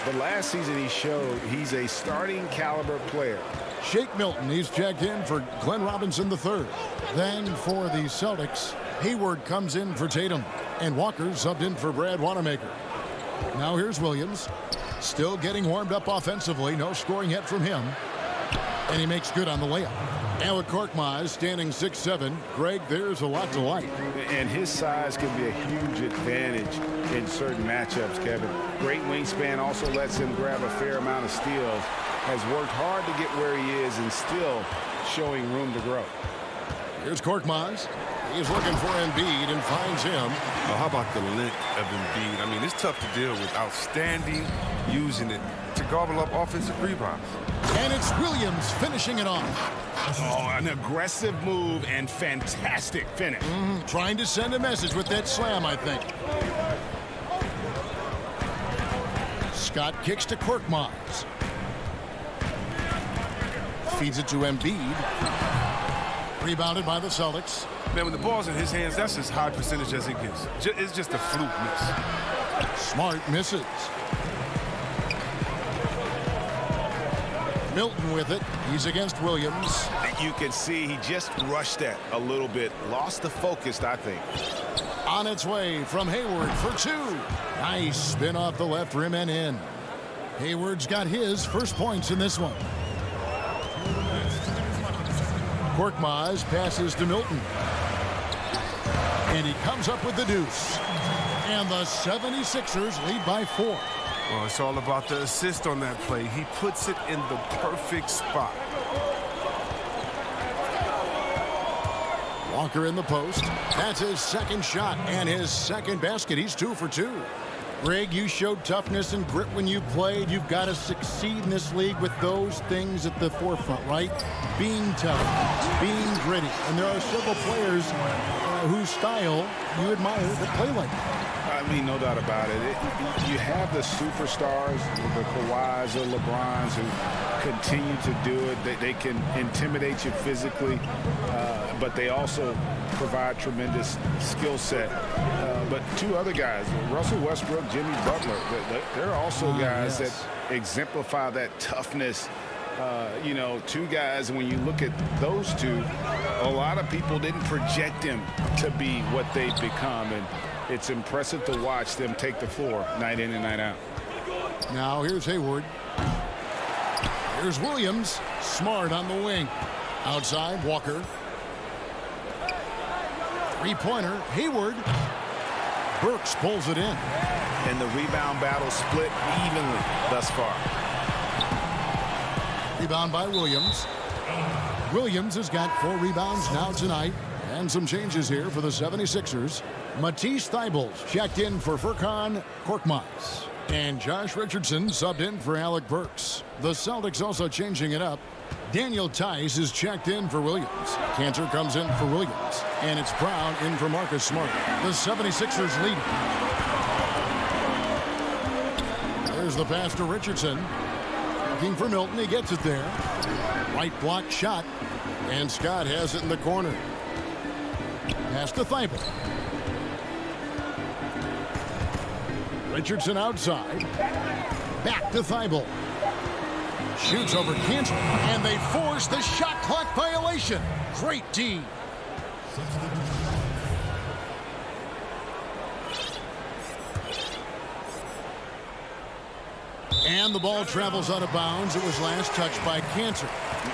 [SPEAKER 4] But last season he showed he's a starting caliber player.
[SPEAKER 1] Shake Milton, he's checked in for Glenn Robinson III. Then for the Celtics, Hayward comes in for Tatum. And Walker subbed in for Brad Wanamaker. Now here's Williams. Still getting warmed up offensively. No scoring yet from him. And he makes good on the layup. And with Korkmaz standing 6'7", Greg, there's a lot to like.
[SPEAKER 4] And his size can be a huge advantage in certain matchups, Kevin. Great wingspan also lets him grab a fair amount of steals. Has worked hard to get where he is and still showing room to grow.
[SPEAKER 1] Here's Korkmaz. He's looking for Embiid and finds him.
[SPEAKER 3] Oh, how about the length of Embiid? I mean, it's tough to deal with. Outstanding, using it to gobble up offensive rebounds.
[SPEAKER 1] And it's Williams finishing it off.
[SPEAKER 4] Oh, an aggressive move and fantastic finish.
[SPEAKER 1] Trying to send a message with that slam, I think. Scott kicks to Korkmaz. Feeds it to Embiid. Rebounded by the Celtics.
[SPEAKER 3] Man, when the ball's in his hands, that's as high percentage as it gets. It's just a fluke miss.
[SPEAKER 1] Smart misses. Milton with it. He's against Williams.
[SPEAKER 7] You can see he just rushed that a little bit. Lost the focus, I think.
[SPEAKER 1] On its way from Hayward for two. Nice spin off the left rim and in. Hayward's got his first points in this one. Korkmaz passes to Milton. And he comes up with the deuce. And the 76ers lead by 4.
[SPEAKER 3] Well, it's all about the assist on that play. He puts it in the perfect spot.
[SPEAKER 1] Walker in the post. That's his second shot and his second basket. He's 2 for 2. Greg, you showed toughness and grit when you played. You've got to succeed in this league with those things at the forefront, right? Being tough, being gritty. And there are several players whose style you admire that play like that.
[SPEAKER 4] I mean, no doubt about it. You have the superstars, the Kawhis or LeBrons, who continue to do it. They can intimidate you physically, but they also provide tremendous skill set. But two other guys, Russell Westbrook, Jimmy Butler, they're also guys that exemplify that toughness. You know, two guys, when you look at those two, a lot of people didn't project them to be what they've become. And it's impressive to watch them take the floor night in and night out.
[SPEAKER 1] Now here's Hayward. Here's Williams. Smart on the wing. Outside, Walker. Three-pointer, Hayward. Burks pulls it in.
[SPEAKER 7] And the rebound battle split evenly thus far.
[SPEAKER 1] Rebound by Williams. Williams has got 4 rebounds now tonight. And some changes here for the 76ers. Matisse Thybulle checked in for Furkan Korkmaz. And Josh Richardson subbed in for Alec Burks. The Celtics also changing it up. Daniel Tice is checked in for Williams. Cantor comes in for Williams. And it's Brown in for Marcus Smart. The 76ers lead. There's the pass to Richardson. Looking for Milton. He gets it there. Right block shot. And Scott has it in the corner. Pass to Thybulle. Richardson outside. Back to Thybulle. Shoots over Cantor. And they force the shot clock violation. Great D. And the ball travels out of bounds. It was last touched by Cantor.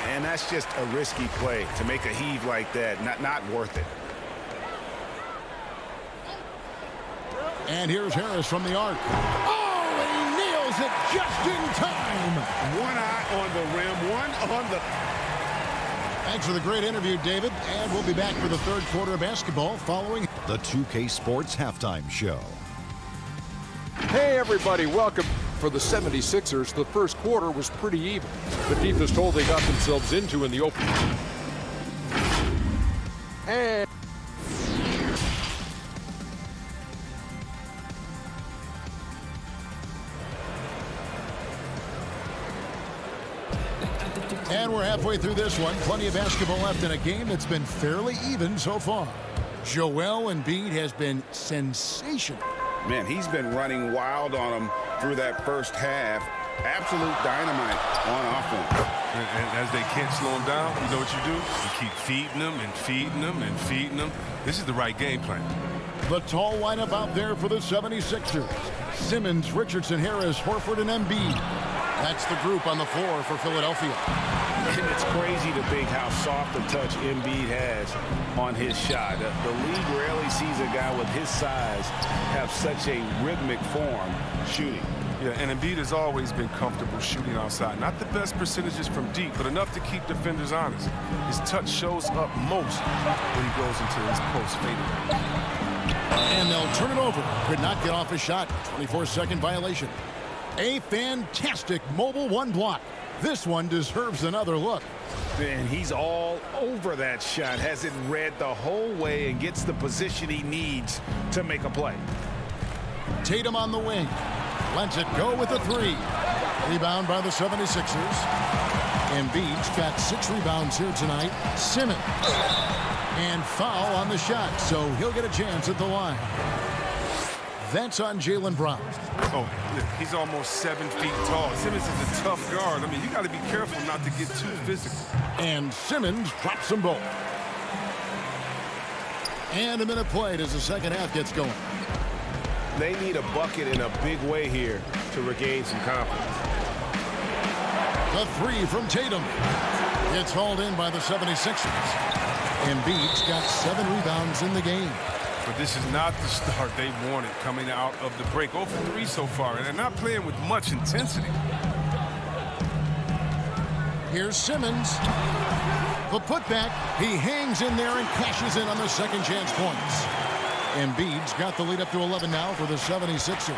[SPEAKER 7] And that's just a risky play to make a heave like that. Not worth it.
[SPEAKER 1] And here's Harris from the arc. Oh, he nails it just in time.
[SPEAKER 7] One eye on the rim, one on the...
[SPEAKER 1] Thanks for the great interview, David. And we'll be back for the third quarter of basketball following
[SPEAKER 5] the 2K Sports Halftime Show.
[SPEAKER 6] Hey, everybody. Welcome. For the 76ers, the first quarter was pretty even. The deepest hole they got themselves into in the opening.
[SPEAKER 1] And we're halfway through this one. Plenty of basketball left in a game that's been fairly even so far. Joel Embiid has been sensational.
[SPEAKER 4] Man, he's been running wild on him through that first half. Absolute dynamite on offense.
[SPEAKER 3] And as they can't slow him down, you know what you do? You keep feeding them and feeding them and feeding them. This is the right game plan.
[SPEAKER 1] The tall lineup out there for the 76ers. Simmons, Richardson, Harris, Horford, and Embiid. That's the group on the floor for Philadelphia.
[SPEAKER 4] And it's crazy to think how soft a touch Embiid has on his shot. The league rarely sees a guy with his size have such a rhythmic form shooting.
[SPEAKER 3] Yeah, and Embiid has always been comfortable shooting outside. Not the best percentages from deep, but enough to keep defenders honest. His touch shows up most when he goes into his post fadeaway.
[SPEAKER 1] And they'll turn it over. Could not get off his shot. 24-second violation. A fantastic mobile one block. This one deserves another look.
[SPEAKER 4] And he's all over that shot. Has it read the whole way and gets the position he needs to make a play.
[SPEAKER 1] Tatum on the wing. Lets it go with a 3. Rebound by the 76ers. Embiid's got 6 rebounds here tonight. Simmons. And foul on the shot, so he'll get a chance at the line. That's on Jaylen Brown.
[SPEAKER 3] Oh, look, he's almost 7 feet tall. Simmons is a tough guard. I mean, you got to be careful not to get too physical.
[SPEAKER 1] And Simmons drops them both. And a minute played as the second half gets going.
[SPEAKER 11] They need a bucket in a big way here to regain some confidence.
[SPEAKER 1] The three from Tatum. It's hauled in by the 76ers. Embiid's got 7 rebounds in the game.
[SPEAKER 3] But this is not the start they wanted coming out of the break. 0 for 3 so far, and they're not playing with much intensity.
[SPEAKER 1] Here's Simmons. The putback. He hangs in there and cashes in on the second chance points. Embiid's got the lead up to 11 now for the 76ers.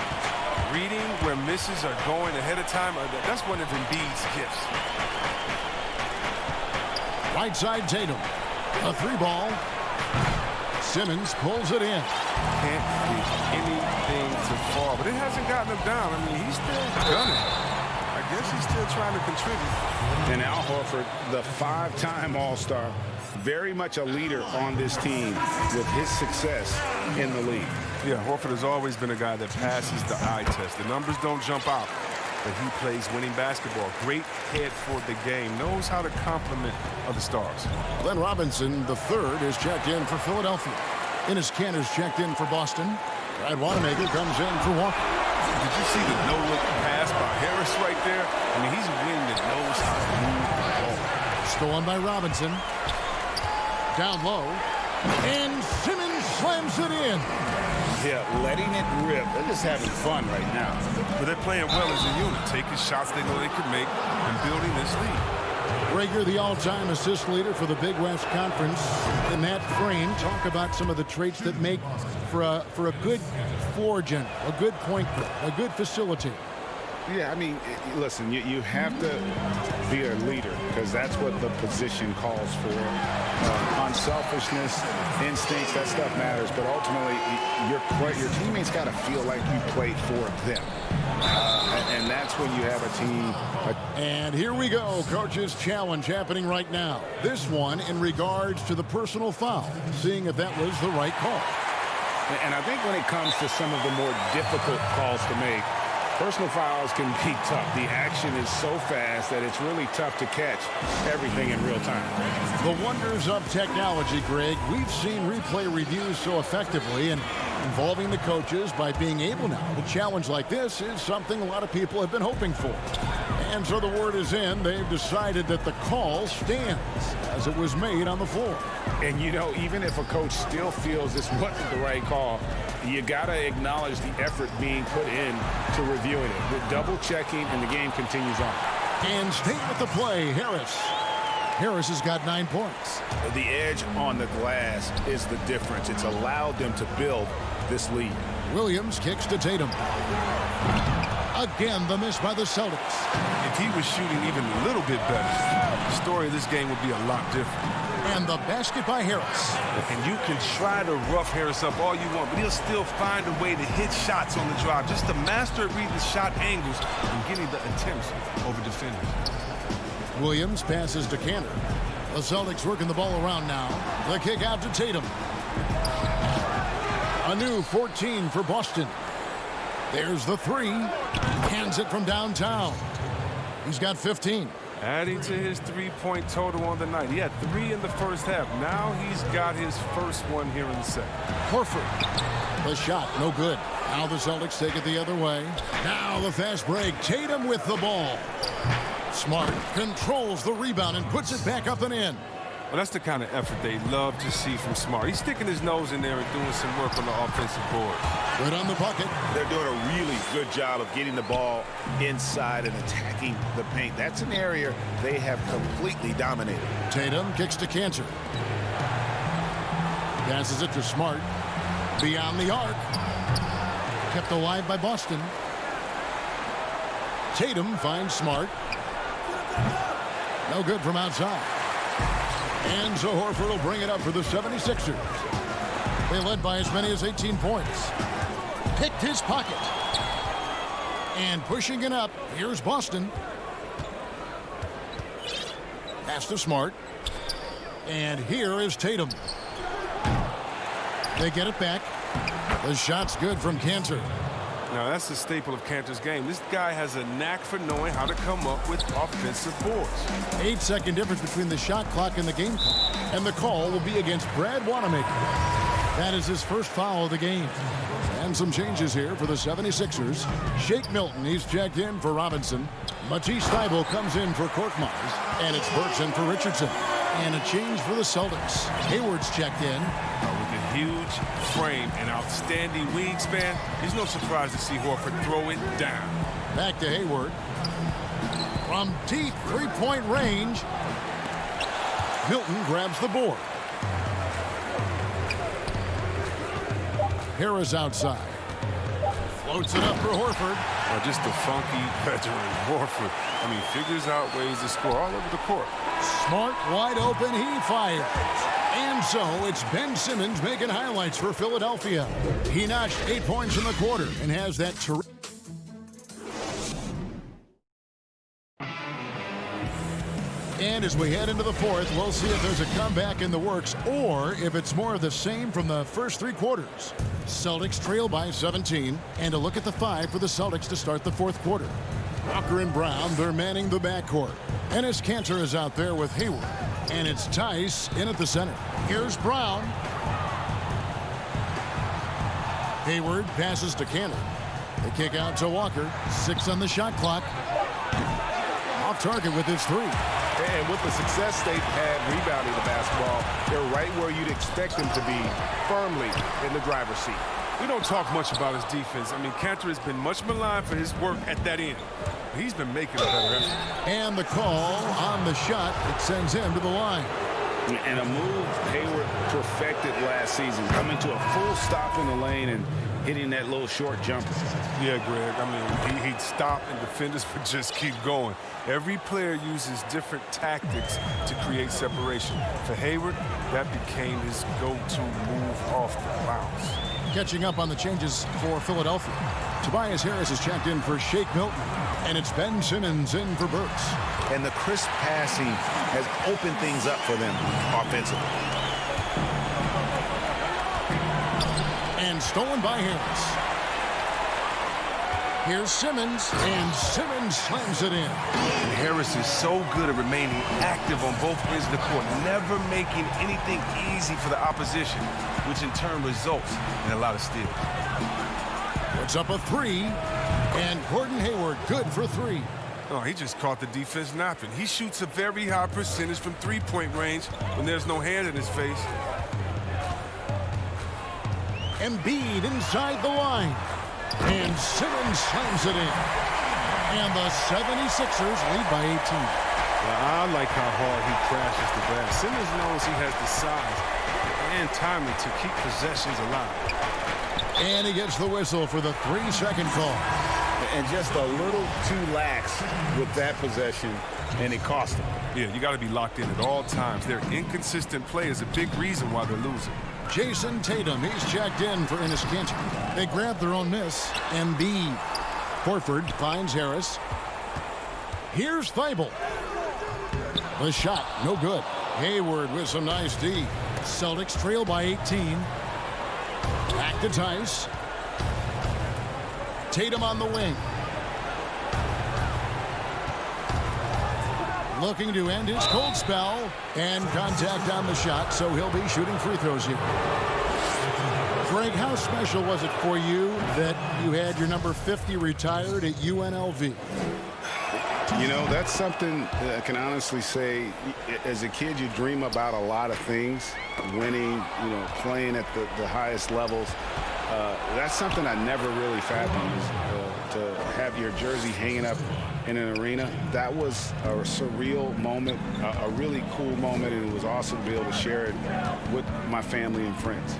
[SPEAKER 3] Reading where misses are going ahead of time, that's one of Embiid's gifts.
[SPEAKER 1] Right side Tatum. A 3-ball. Simmons pulls it in.
[SPEAKER 3] Can't get anything to fall, but it hasn't gotten him down. I mean, he's still gunning. I guess he's still trying to contribute.
[SPEAKER 4] And Al Horford, the 5-time All-Star, very much a leader on this team with his success in the league.
[SPEAKER 3] Yeah, Horford has always been a guy that passes the eye test. The numbers don't jump out, but he plays winning basketball. Great head for the game. Knows how to complement other stars.
[SPEAKER 1] Glenn Robinson, the third, is checked in for Philadelphia. Enes Kanter's checked in for Boston. Brad Wanamaker comes in for Walker.
[SPEAKER 3] Did you see the no-look pass by Harris right there? I mean, he's a wing that knows how to move the ball.
[SPEAKER 1] Stolen by Robinson. Down low. And Simmons slams it in.
[SPEAKER 4] Yeah, letting it rip. They're just having fun right now.
[SPEAKER 3] But they're playing well as a unit, taking shots they know they could make and building this lead.
[SPEAKER 1] Rager, the all-time assist leader for the Big West Conference. In that frame, talk about some of the traits that make for a good floor general, a good point guard, a good facilitator.
[SPEAKER 4] Yeah, I mean, listen, you have to be a leader because that's what the position calls for. Unselfishness, instincts, that stuff matters. But ultimately, your teammates got to feel like you played for them. And that's when you have a team.
[SPEAKER 1] And here we go. Coach's challenge happening right now. This one in regards to the personal foul, seeing if that was the right call.
[SPEAKER 4] And I think when it comes to some of the more difficult calls to make, personal fouls can be tough. The action is so fast that it's really tough to catch everything in real time.
[SPEAKER 1] The wonders of technology, Greg. We've seen replay reviews so effectively, and involving the coaches by being able now to challenge like this is something a lot of people have been hoping for. And so the word is in. They've decided that the call stands as it was made on the floor.
[SPEAKER 4] And, you know, even if a coach still feels this wasn't the right call, you got to acknowledge the effort being put in to reviewing it. With double-checking, and the game continues on.
[SPEAKER 1] And staying with the play, Harris. Harris has got 9 points.
[SPEAKER 7] The edge on the glass is the difference. It's allowed them to build this lead.
[SPEAKER 1] Williams kicks to Tatum. Again, the miss by the Celtics.
[SPEAKER 3] If he was shooting even a little bit better, the story of this game would be a lot different.
[SPEAKER 1] And the basket by Harris.
[SPEAKER 3] And you can try to rough Harris up all you want, but he'll still find a way to hit shots on the drive. Just to master reading the shot angles and getting the attempts over defenders.
[SPEAKER 1] Williams passes to Kanter. The Celtics working the ball around now. The kick out to Tatum. A new 14 for Boston. There's the 3. Hands it from downtown. He's got 15.
[SPEAKER 3] Adding to his 3-point total on the night. He had 3 in the first half. Now he's got his first one here in the second.
[SPEAKER 1] Horford. The shot, no good. Now the Celtics take it the other way. Now the fast break. Tatum with the ball. Smart controls the rebound and puts it back up and in.
[SPEAKER 3] Well, that's the kind of effort they love to see from Smart. He's sticking his nose in there and doing some work on the offensive board.
[SPEAKER 1] Good on the bucket.
[SPEAKER 7] They're doing a really good job of getting the ball inside and attacking the paint. That's an area they have completely dominated.
[SPEAKER 1] Tatum kicks to Kanter. Passes it to Smart. Beyond the arc. Kept alive by Boston. Tatum finds Smart. No good from outside. And so Horford will bring it up for the 76ers. They led by as many as 18 points. Picked his pocket. And pushing it up, here's Boston. Pass to Smart. And here is Tatum. They get it back. The shot's good from Cantor.
[SPEAKER 3] Now, that's the staple of Cantor's game. This guy has a knack for knowing how to come up with offensive boards.
[SPEAKER 1] 8-second difference between the shot clock and the game clock. And the call will be against Brad Wanamaker. That is his first foul of the game. And some changes here for the 76ers. Shake Milton, he's checked in for Robinson. Matisse Thybulle comes in for Korkmaz. And it's Burks in for Richardson. And a change for the Celtics. Hayward's checked in.
[SPEAKER 3] With a huge frame and outstanding wingspan, there's no surprise to see Horford throw it down.
[SPEAKER 1] Back to Hayward. From deep three-point range, Milton grabs the board. Harris outside. Floats it up for Horford.
[SPEAKER 3] Just a funky veteran, Horford. I mean, figures out ways to score all over the court.
[SPEAKER 1] Smart, wide open, he fires. And so it's Ben Simmons making highlights for Philadelphia. He notched 8 points in the quarter and has that terrific. And as we head into the fourth, we'll see if there's a comeback in the works or if it's more of the same from the first 3 quarters. Celtics trail by 17, and a look at the 5 for the Celtics to start the fourth quarter. Walker and Brown, they're manning the backcourt. Enes Kanter is out there with Hayward. And it's Tice in at the center. Here's Brown. Hayward passes to Kanter. They kick out to Walker. 6 on the shot clock. Off target with his 3.
[SPEAKER 11] And with the success they've had rebounding the basketball, they're right where you'd expect them to be, firmly in the driver's seat.
[SPEAKER 3] We don't talk much about his defense. I mean, Kanter has been much maligned for his work at that end. He's been making a better effort.
[SPEAKER 1] And the call on the shot, it sends him to the line.
[SPEAKER 4] And a move Hayward perfected last season, coming to a full stop in the lane and hitting that little short jumper.
[SPEAKER 3] Yeah, Greg. I mean, he'd stop and defenders would just keep going. Every player uses different tactics to create separation. For Hayward, that became his go-to move off the bounce.
[SPEAKER 1] Catching up on the changes for Philadelphia. Tobias Harris is checked in for Shake Milton. And it's Ben Simmons in for Burks.
[SPEAKER 7] And the crisp passing has opened things up for them offensively.
[SPEAKER 1] And stolen by Harris. Here's Simmons, and Simmons slams it in.
[SPEAKER 3] And Harris is so good at remaining active on both ends of the court, never making anything easy for the opposition, which in turn results in a lot of steals.
[SPEAKER 1] Puts up a 3. And Gordon Hayward, good for 3.
[SPEAKER 3] Oh, he just caught the defense napping. He shoots a very high percentage from three-point range when there's no hand in his face.
[SPEAKER 1] Embiid inside the line. And Simmons slams it in. And the 76ers lead by 18.
[SPEAKER 3] Well, I like how hard he crashes the glass. Simmons knows he has the size and timing to keep possessions alive.
[SPEAKER 1] And he gets the whistle for the 3-second call.
[SPEAKER 7] And just a little too lax with that possession, and it cost him.
[SPEAKER 3] Yeah, you got to be locked in at all times. Their inconsistent play is a big reason why they're losing. Jason
[SPEAKER 1] Tatum, he's checked in for Enes Kanter. They grab their own miss. Embiid. Horford finds Harris. Here's Thybulle. The shot, no good. Hayward with some nice D. Celtics trail by 18. Back to Tice. Tatum on the wing. Looking to end his cold spell. And contact on the shot, so he'll be shooting free throws here. Greg, how special was it for you that you had your number 50 retired at UNLV?
[SPEAKER 4] You know, that's something that I can honestly say, as a kid, you dream about a lot of things, winning, you know, playing at the highest levels. That's something I never really fathomed, to have your jersey hanging up in an arena. That was a surreal moment, a really cool moment, and it was awesome to be able to share it with my family and friends.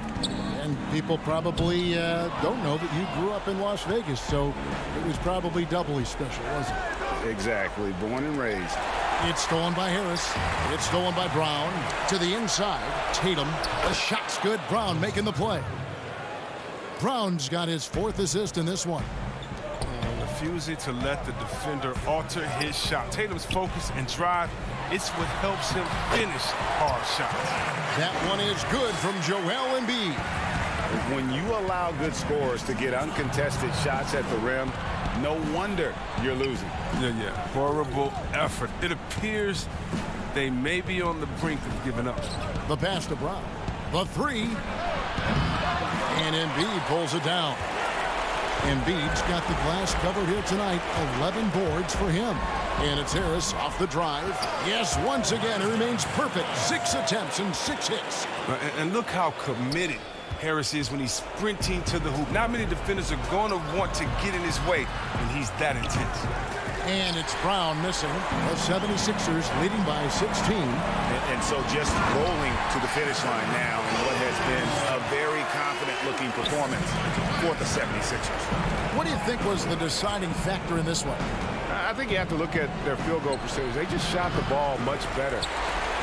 [SPEAKER 1] And people probably don't know that you grew up in Las Vegas, so it was probably doubly special, wasn't it?
[SPEAKER 4] Exactly, born and raised.
[SPEAKER 1] It's stolen by Harris. It's stolen by Brown. To the inside, Tatum. The shot's good. Brown making the play. Brown's got his 4th assist in this one.
[SPEAKER 3] Refusing to let the defender alter his shot. Tatum's focus and drive, it's what helps him finish hard shots.
[SPEAKER 1] That one is good from Joel Embiid.
[SPEAKER 4] When you allow good scorers to get uncontested shots at the rim, no wonder you're losing.
[SPEAKER 3] Yeah. Horrible effort. It appears they may be on the brink of giving up.
[SPEAKER 1] The pass to Brown. The three. And Embiid pulls it down. Embiid's got the glass covered here tonight. 11 boards for him. And it's Harris off the drive. Yes, once again, he remains perfect. 6 attempts and 6 hits.
[SPEAKER 3] And look how committed Harris is when he's sprinting to the hoop. Not many defenders are going to want to get in his way, and he's that intense.
[SPEAKER 1] And it's Brown missing. The 76ers leading by 16.
[SPEAKER 4] And so just rolling to the finish line now in what has been a very confident-looking performance for the 76ers.
[SPEAKER 1] What do you think was the deciding factor in this one?
[SPEAKER 11] I think you have to look at their field goal percentage. They just shot the ball much better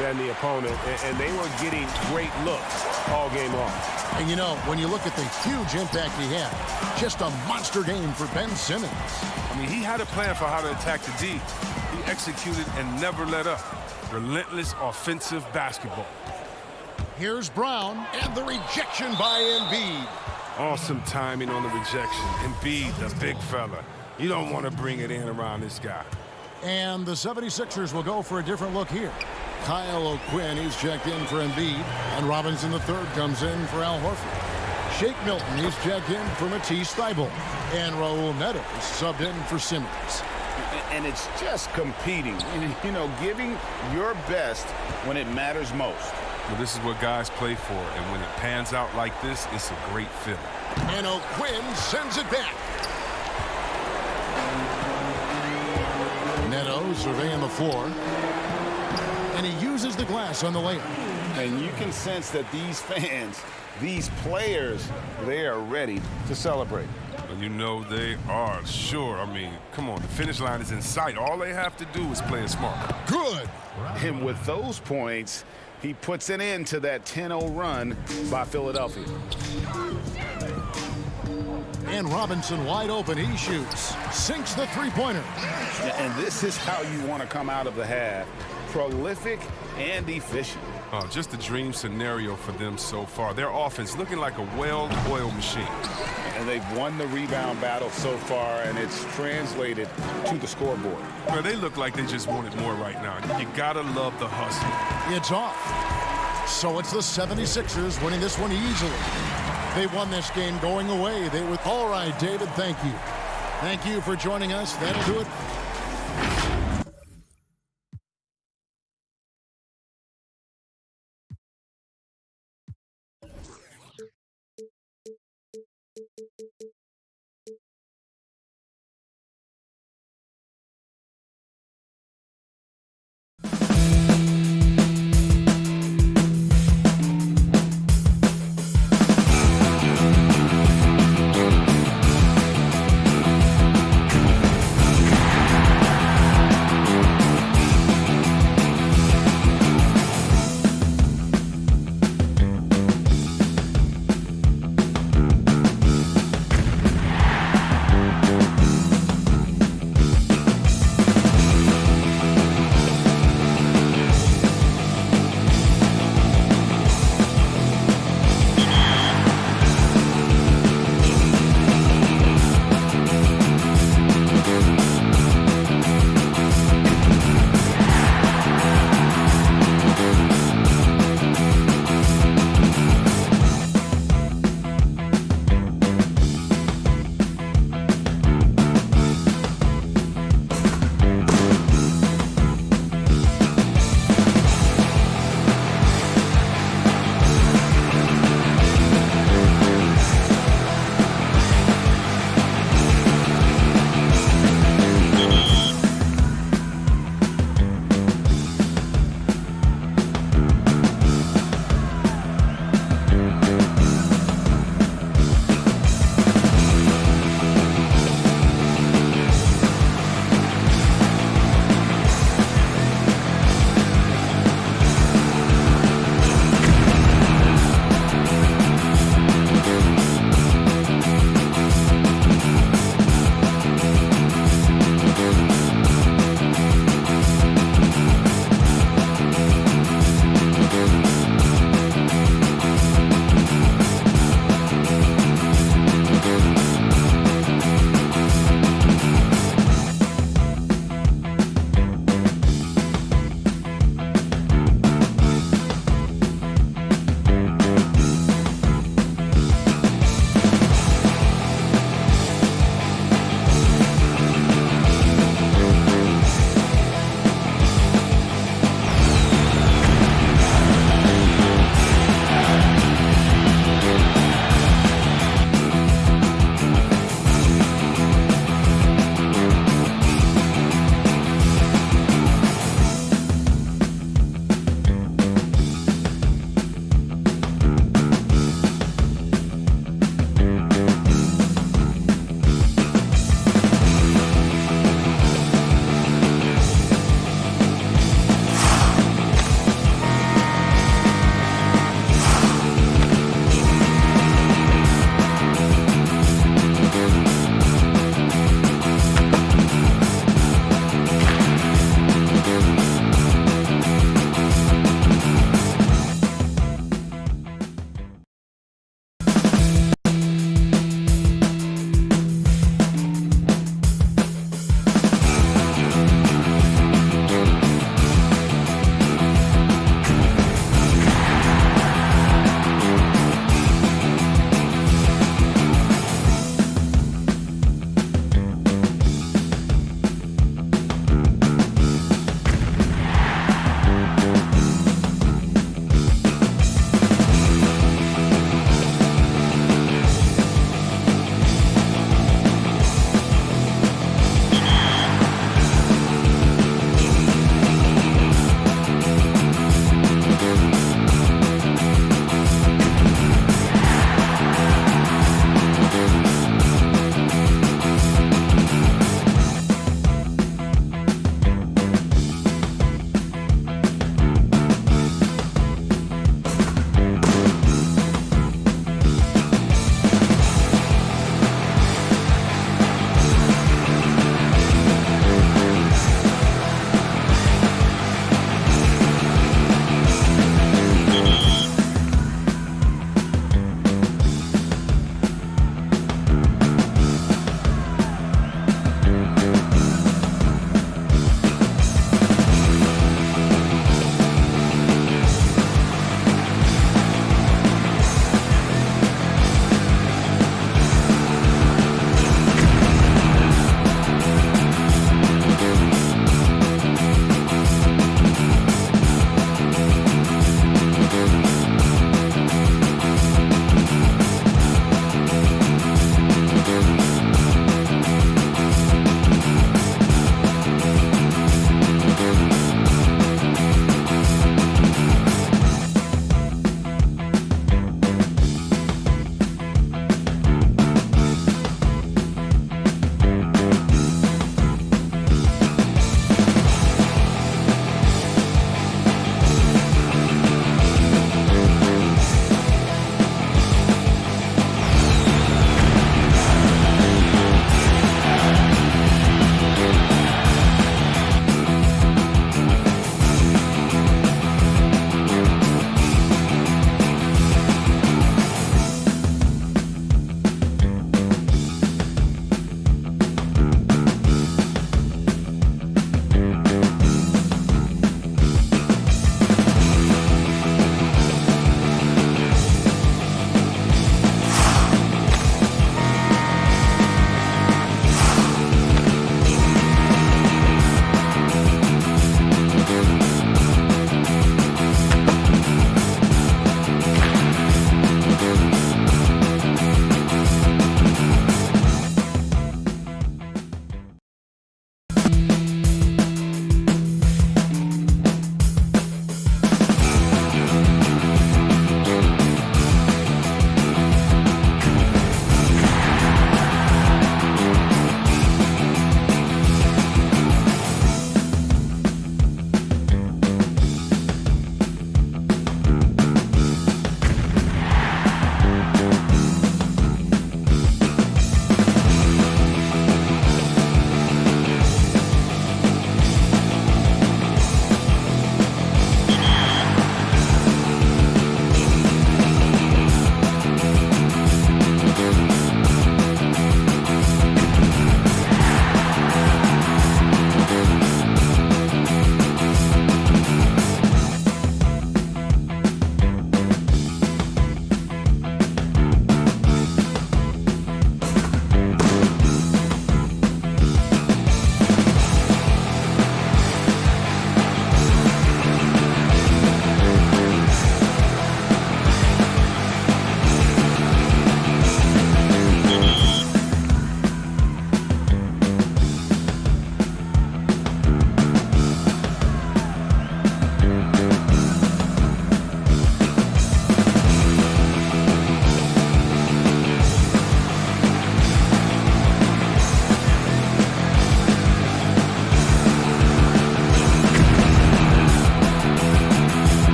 [SPEAKER 11] than the opponent, and they were getting great looks all game long.
[SPEAKER 1] And you know, when you look at the huge impact he had, just a monster game for Ben Simmons.
[SPEAKER 3] I mean, he had a plan for how to attack the D. He executed and never let up. Relentless offensive basketball.
[SPEAKER 1] Here's Brown, and the rejection by Embiid.
[SPEAKER 3] Awesome timing on the rejection. Embiid, the big fella. You don't want to bring it in around this guy.
[SPEAKER 1] And the 76ers will go for a different look here. Kyle O'Quinn, he's checked in for Embiid. And Robinson III comes in for Al Horford. Shake Milton, he's checked in for Matisse Thybulle. And Raul Neto is subbed in for Simmons.
[SPEAKER 4] And it's just competing, you know, giving your best when it matters most.
[SPEAKER 3] Well, this is what guys play for, and when it pans out like this, it's a great feeling.
[SPEAKER 1] And O'Quinn sends it back. Neto surveying the floor. And he uses the glass on the layup.
[SPEAKER 4] And you can sense that these fans, these players, they are ready to celebrate.
[SPEAKER 3] Well, you know they are, sure. I mean, come on, the finish line is in sight. All they have to do is play it smart.
[SPEAKER 1] Good.
[SPEAKER 4] And with those points, he puts an end to that 10-0 run by Philadelphia.
[SPEAKER 1] And Robinson wide open. He shoots. Sinks the three-pointer.
[SPEAKER 4] And this is how you want to come out of the half. Prolific and efficient.
[SPEAKER 3] Oh, just a dream scenario for them so far. Their offense looking like a well-oiled machine.
[SPEAKER 4] And they've won the rebound battle so far, and it's translated to the scoreboard.
[SPEAKER 3] Well, they look like they just want it more right now. You gotta love the hustle.
[SPEAKER 1] It's off. So it's the 76ers winning this one easily. They won this game going away. They were all right, David. Thank you. Thank you for joining us. That'll do it.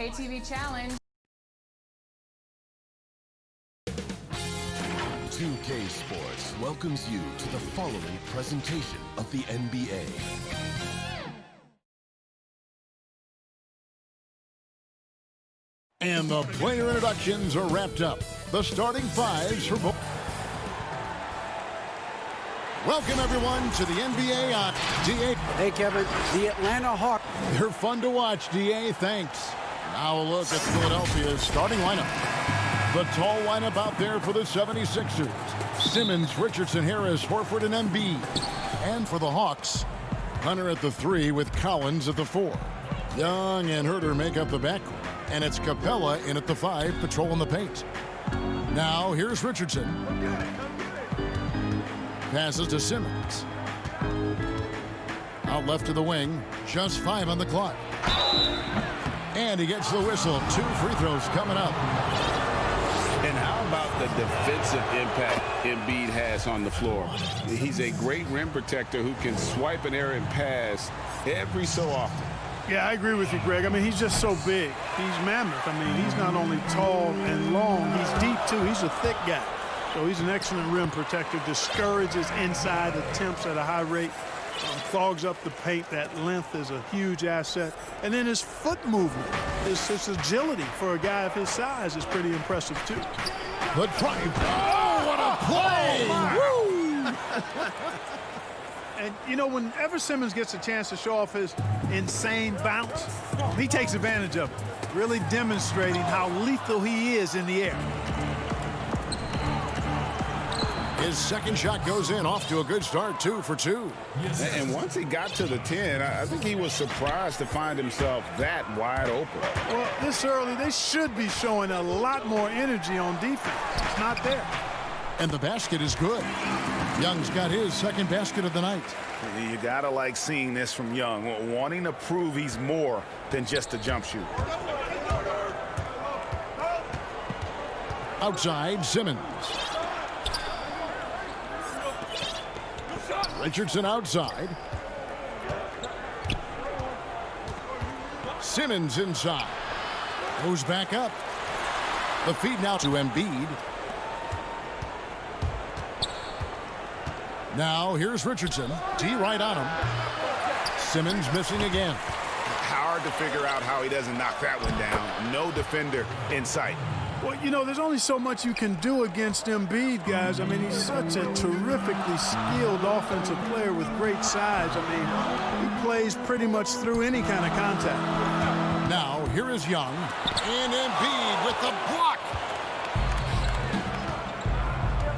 [SPEAKER 12] NBA TV Challenge.
[SPEAKER 13] 2K Sports welcomes you to the following presentation of the NBA.
[SPEAKER 1] And the player introductions are wrapped up. The starting fives for both. Welcome, everyone, to the NBA on DA.
[SPEAKER 2] Hey, Kevin, the Atlanta Hawks.
[SPEAKER 1] They're fun to watch, DA. Thanks. Now a look at Philadelphia's starting lineup. The tall lineup out there for the 76ers. Simmons, Richardson, Harris, Horford, and Embiid. And for the Hawks, Hunter at the 3 with Collins at the 4. Young and Herter make up the backcourt. And it's Capella in at the 5, patrolling the paint. Now here's Richardson. Passes to Simmons. Out left to the wing. Just 5 on the clock. And he gets the whistle. 2 free throws coming up.
[SPEAKER 4] And how about the defensive impact Embiid has on the floor? He's a great rim protector who can swipe an errant pass every so often.
[SPEAKER 18] Yeah, I agree with you, Greg. I mean, he's just so big. He's mammoth. I mean, he's not only tall and long, he's deep, too. He's a thick guy. So he's an excellent rim protector, discourages inside attempts at a high rate, clogs up the paint. That length is a huge asset. And then his foot movement, his agility for a guy of his size is pretty impressive, too.
[SPEAKER 1] The drive. Oh, what a play!
[SPEAKER 18] Woo! And, you know, whenever Simmons gets a chance to show off his insane bounce, he takes advantage of it, really demonstrating how lethal he is in the air.
[SPEAKER 1] His second shot goes in, off to a good start, 2 for 2.
[SPEAKER 4] And once he got to the 10, I think he was surprised to find himself that wide open.
[SPEAKER 18] Well, this early, they should be showing a lot more energy on defense. It's not there.
[SPEAKER 1] And the basket is good. Young's got his second basket of the night.
[SPEAKER 4] You gotta like seeing this from Young, wanting to prove he's more than just a jump shooter.
[SPEAKER 1] Outside, Simmons. Richardson outside. Simmons inside. Goes back up. The feed now to Embiid. Now here's Richardson. D right on him. Simmons missing again.
[SPEAKER 4] Hard to figure out how he doesn't knock that one down. No defender in sight.
[SPEAKER 18] Well, you know, there's only so much you can do against Embiid, guys. I mean, he's such a terrifically skilled offensive player with great size. I mean, he plays pretty much through any kind of contact.
[SPEAKER 1] Now, here is Young. And Embiid with the block.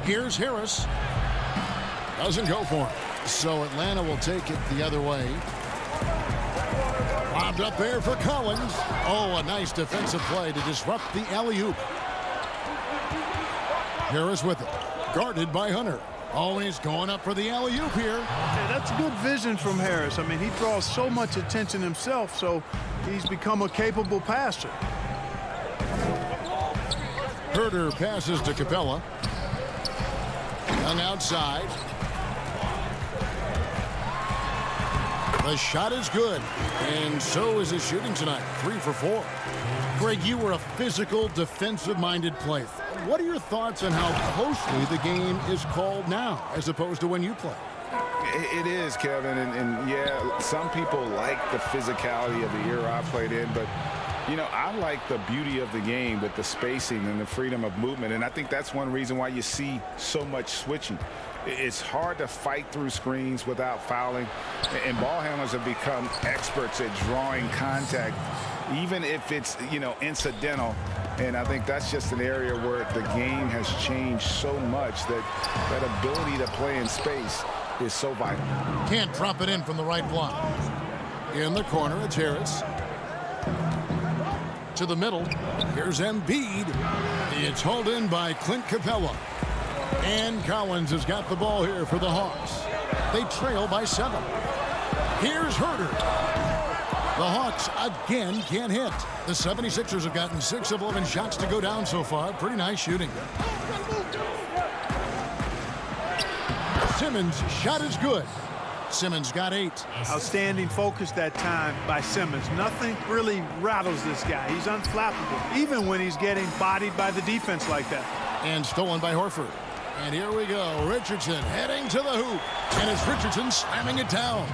[SPEAKER 1] Here's Harris. Doesn't go for him. So Atlanta will take it the other way. Lobbed up there for Collins. Oh, a nice defensive play to disrupt the alley-oop. Harris with it. Guarded by Hunter. Always going up for the alley-oop here.
[SPEAKER 18] Hey, that's good vision from Harris. I mean, he draws so much attention himself, so he's become a capable passer.
[SPEAKER 1] Herter passes to Capella. Young outside. The shot is good, and so is his shooting tonight. 3 for 4. Greg, you were a physical, defensive-minded player. What are your thoughts on how closely the game is called now, as opposed to when you played?
[SPEAKER 4] It is, Kevin, and yeah, some people like the physicality of the era I played in, but you know, I like the beauty of the game with the spacing and the freedom of movement, and I think that's one reason why you see so much switching. It's hard to fight through screens without fouling, and ball handlers have become experts at drawing contact, even if it's, you know, incidental. And I think that's just an area where the game has changed so much that that ability to play in space is so vital.
[SPEAKER 1] Can't drop it in from the right block. In the corner, it's Harris. To the middle, here's Embiid. It's hauled in by Clint Capella. And Collins has got the ball here for the Hawks. They trail by 7. Here's Herter. The Hawks again can't hit. The 76ers have gotten 6 of 11 shots to go down so far. Pretty nice shooting. Simmons' shot is good. Simmons got 8.
[SPEAKER 18] Outstanding focus that time by Simmons. Nothing really rattles this guy. He's unflappable, even when he's getting bodied by the defense like that.
[SPEAKER 1] And stolen by Horford. And here we go. Richardson heading to the hoop. And it's Richardson slamming it down.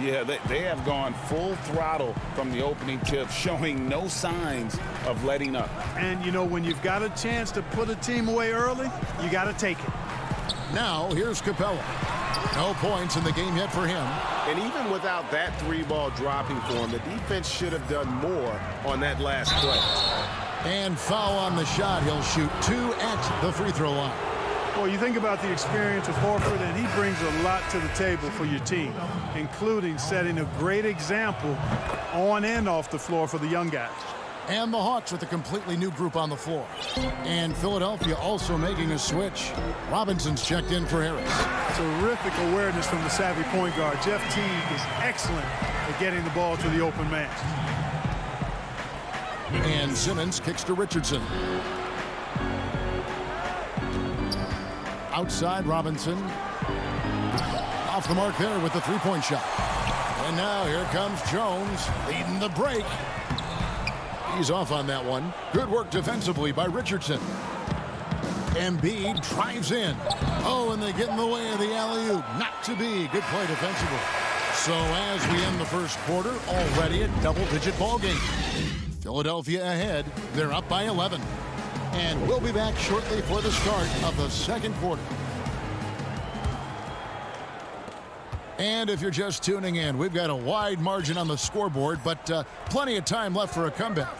[SPEAKER 4] Yeah, they have gone full throttle from the opening tip, showing no signs of letting up.
[SPEAKER 18] And, you know, when you've got a chance to put a team away early, you got to take it.
[SPEAKER 1] Now, here's Capella. No points in the game yet for him.
[SPEAKER 11] And even without that 3-ball dropping for him, the defense should have done more on that last play.
[SPEAKER 1] And foul on the shot. He'll shoot 2 at the free throw line.
[SPEAKER 18] Well, you think about the experience of Horford, and he brings a lot to the table for your team, including setting a great example on and off the floor for the young guys.
[SPEAKER 1] And the Hawks with a completely new group on the floor. And Philadelphia also making a switch. Robinson's checked in for Harris.
[SPEAKER 18] Terrific awareness from the savvy point guard. Jeff Teague is excellent at getting the ball to the open man.
[SPEAKER 1] And Simmons kicks to Richardson. Outside Robinson. Off the mark there with the three-point shot. And now here comes Jones leading the break. He's off on that one. Good work defensively by Richardson. Embiid drives in. Oh, and they get in the way of the alley-oop. Not to be. Good play defensively. So as we end the first quarter, already a double-digit ball game. Philadelphia ahead. They're up by 11. And we'll be back shortly for the start of the second quarter. And if you're just tuning in, we've got a wide margin on the scoreboard, but plenty of time left for a comeback.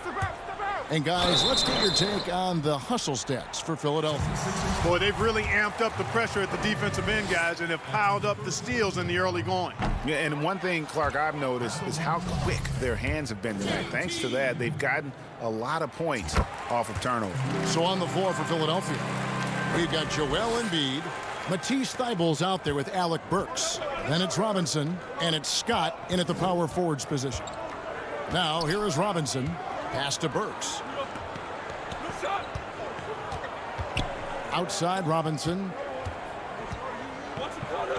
[SPEAKER 1] And guys, let's get your take on the hustle stats for Philadelphia.
[SPEAKER 18] Boy, they've really amped up the pressure at the defensive end, guys, and have piled up the steals in the early going.
[SPEAKER 4] Yeah, and one thing, Clark, I've noticed is how quick their hands have been tonight. Thanks to that, they've gotten a lot of points off of turnover.
[SPEAKER 1] So on the floor for Philadelphia, we've got Joel Embiid, Matisse Thybulle's out there with Alec Burks. Then it's Robinson, and it's Scott in at the power forwards position. Now, here is Robinson. Pass to Burks. Outside Robinson.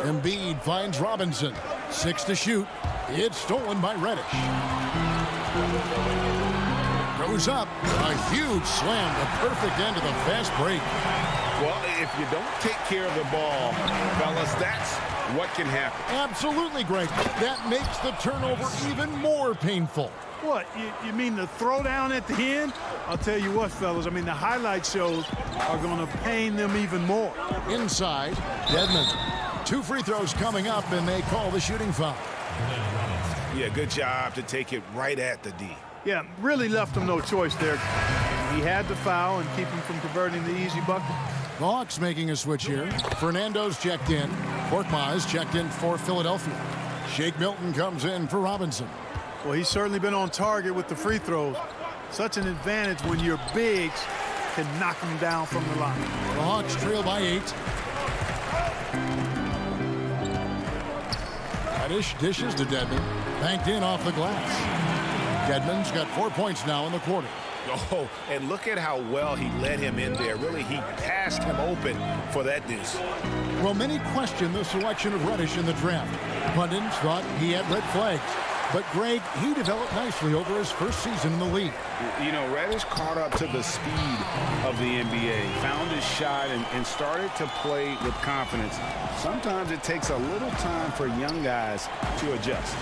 [SPEAKER 1] Embiid finds Robinson. 6 to shoot. It's stolen by Reddish. Goes up. A huge slam. The perfect end of the fast break.
[SPEAKER 11] Well, if you don't take care of the ball, fellas, that's what can happen.
[SPEAKER 1] Absolutely, Greg. That makes the turnover even more painful.
[SPEAKER 18] What, you mean the throwdown at the end? I'll tell you what, fellas, I mean, the highlight shows are going to pain them even more.
[SPEAKER 1] Inside, Dedmon. 2 free throws coming up, and they call the shooting foul.
[SPEAKER 4] Yeah, good job to take it right at the D.
[SPEAKER 18] Yeah, really left him no choice there. He had to foul and keep him from converting the easy bucket.
[SPEAKER 1] The Hawks making a switch here. Fernando's checked in. Korkmaz checked in for Philadelphia. Shake Milton comes in for Robinson.
[SPEAKER 18] Well, he's certainly been on target with the free throws. Such an advantage when your bigs can knock them down from the line.
[SPEAKER 1] The Hawks trail by 8. Reddish dishes to Dedmon. Banked in off the glass. Dedmon's got 4 points now in the quarter.
[SPEAKER 4] Oh, and look at how well he led him in there. Really, he passed him open for that deuce.
[SPEAKER 1] Well, many question the selection of Reddish in the draft. Pundits thought he had red flags. But, Greg, he developed nicely over his first season in the league.
[SPEAKER 4] You know, Reddish caught up to the speed of the NBA, found his shot, and started to play with confidence. Sometimes it takes a little time for young guys to adjust.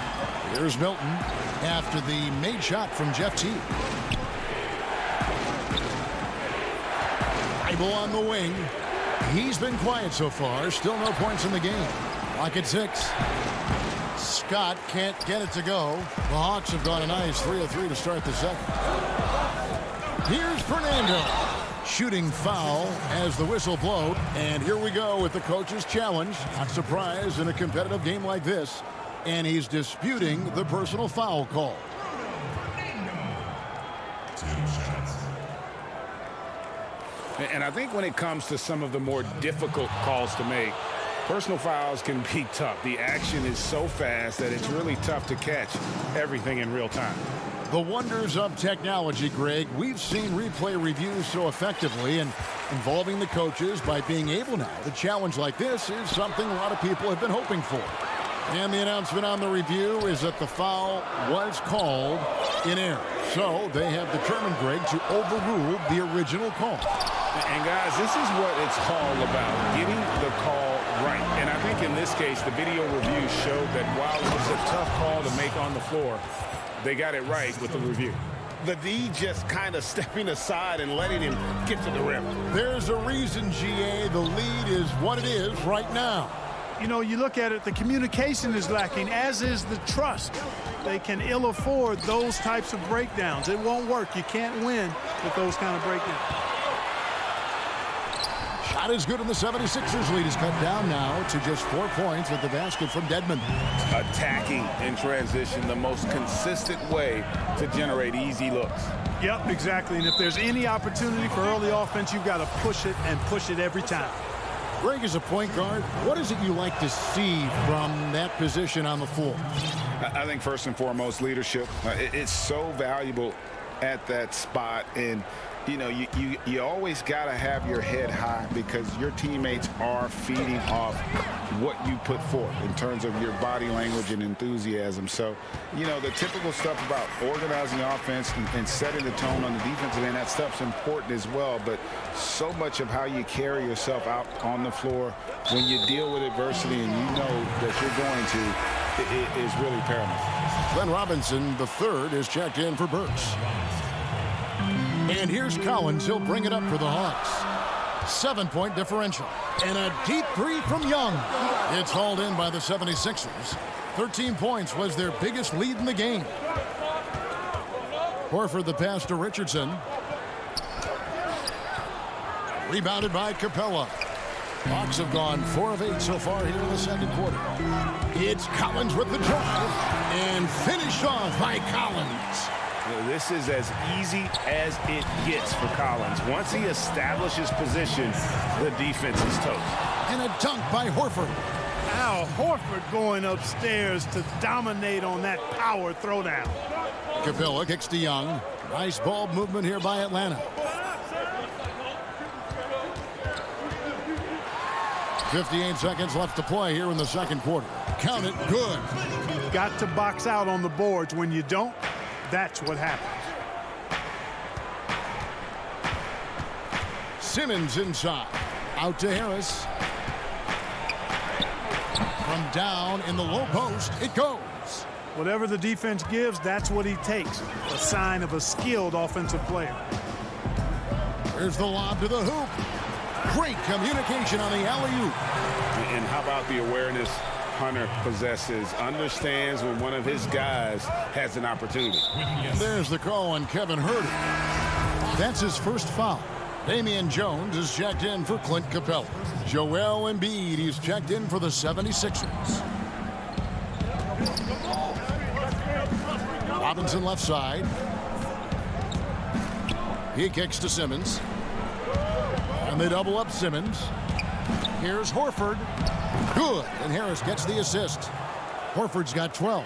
[SPEAKER 1] Here's Milton after the made shot from Jeff Teague. Bible on the wing. He's been quiet so far. Still no points in the game. Clock at 6. Scott can't get it to go. The Hawks have gone a nice 3 of 3 to start the second. Here's Fernando. Shooting foul as the whistle blowed. And here we go with the coach's challenge. Not surprised in a competitive game like this. And he's disputing the personal foul call.
[SPEAKER 4] And I think when it comes to some of the more difficult calls to make, personal fouls can be tough. The action is so fast that it's really tough to catch everything in real time.
[SPEAKER 1] The wonders of technology, Greg. We've seen replay reviews so effectively, and involving the coaches by being able now to challenge like this is something a lot of people have been hoping for. And the announcement on the review is that the foul was called in error. So they have determined, Greg, to overrule the original call.
[SPEAKER 4] And guys, this is what it's all about, getting the call right. And I think in this case, the video review showed that while it was a tough call to make on the floor, they got it right with the review.
[SPEAKER 11] The D just kind of stepping aside and letting him get to the rim.
[SPEAKER 1] There's a reason, GA, the lead is what it is right now.
[SPEAKER 18] You know, you look at it, the communication is lacking, as is the trust. They can ill afford those types of breakdowns. It won't work. You can't win with those kind of breakdowns.
[SPEAKER 1] Shot is good, and the 76ers lead is cut down now to just 4 points with the basket from Dedmon.
[SPEAKER 4] Attacking in transition, the most consistent way to generate easy looks.
[SPEAKER 18] Yep, exactly. And if there's any opportunity for early offense, you've got to push it and push it every time.
[SPEAKER 1] Greg, as a point guard, what is it you like to see from that position on the floor?
[SPEAKER 4] I think first and foremost, leadership. It's so valuable at that spot. And, you know, you always got to have your head high because your teammates are feeding off what you put forth in terms of your body language and enthusiasm. So, you know, the typical stuff about organizing the offense and setting the tone on the defensive end, that stuff's important as well. But so much of how you carry yourself out on the floor when you deal with adversity and you know that you're going to, it is really paramount.
[SPEAKER 1] Glenn Robinson, the third, is checked in for Burks. And here's Collins. He'll bring it up for the Hawks. 7-point differential. And a deep three from Young. It's hauled in by the 76ers. 13 points was their biggest lead in the game. Horford the pass to Richardson. Rebounded by Capella. Hawks have gone 4 of 8 so far here in the second quarter. It's Collins with the drive. And finished off by Collins.
[SPEAKER 11] This is as easy as it gets for Collins. Once he establishes position, the defense is toast.
[SPEAKER 1] And a dunk by Horford.
[SPEAKER 18] Al Horford going upstairs to dominate on that power throwdown.
[SPEAKER 1] Capella kicks to Young. Nice ball movement here by Atlanta. 58 seconds left to play here in the second quarter. Count it, good.
[SPEAKER 18] Got to box out on the boards. When you don't, that's what happens.
[SPEAKER 1] Simmons inside. Out to Harris. From down in the low post, it goes.
[SPEAKER 18] Whatever the defense gives, that's what he takes. A sign of a skilled offensive player.
[SPEAKER 1] There's the lob to the hoop. Great communication on the alley-oop.
[SPEAKER 4] And how about the awareness Hunter possesses, understands when one of his guys has an opportunity.
[SPEAKER 1] There's the call on Kevin Huerter. That's his first foul. Damian Jones is checked in for Clint Capella. Joel Embiid, he's checked in for the 76ers. Robinson left side. He kicks to Simmons. And they double up Simmons. Here's Horford. Good. And Harris gets the assist. Horford's got 12.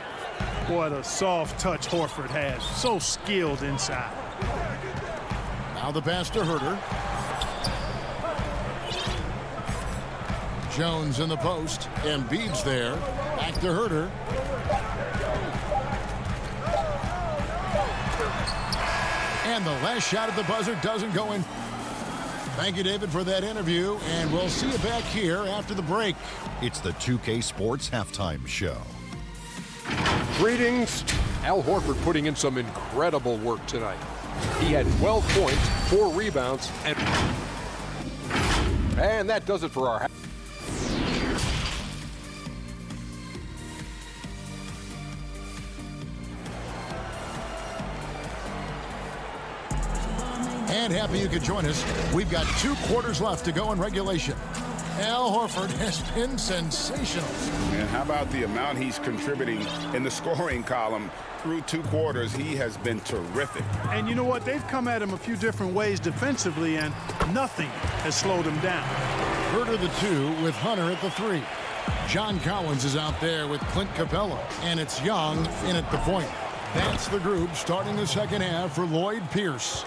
[SPEAKER 18] What a soft touch Horford has. So skilled inside.
[SPEAKER 1] Now the pass to Huerter. Jones in the post. Embiid's there. Back to Huerter. And the last shot at the buzzer doesn't go in. Thank you, David, for that interview, and we'll see you back here after the break.
[SPEAKER 5] It's the 2K Sports Halftime Show.
[SPEAKER 6] Greetings. Al Horford putting in some incredible work tonight. He had 12 points, 4 rebounds, and that does it for our
[SPEAKER 1] And happy you could join us. We've got 2 quarters left to go in regulation. Al Horford has been sensational.
[SPEAKER 4] And how about the amount he's contributing in the scoring column through 2 quarters? He has been terrific.
[SPEAKER 18] And you know what? They've come at him a few different ways defensively, and nothing has slowed him down.
[SPEAKER 1] Huerter the 2 with Hunter at the 3. John Collins is out there with Clint Capella, and it's Young in at the point. That's the group starting the second half for Lloyd Pierce.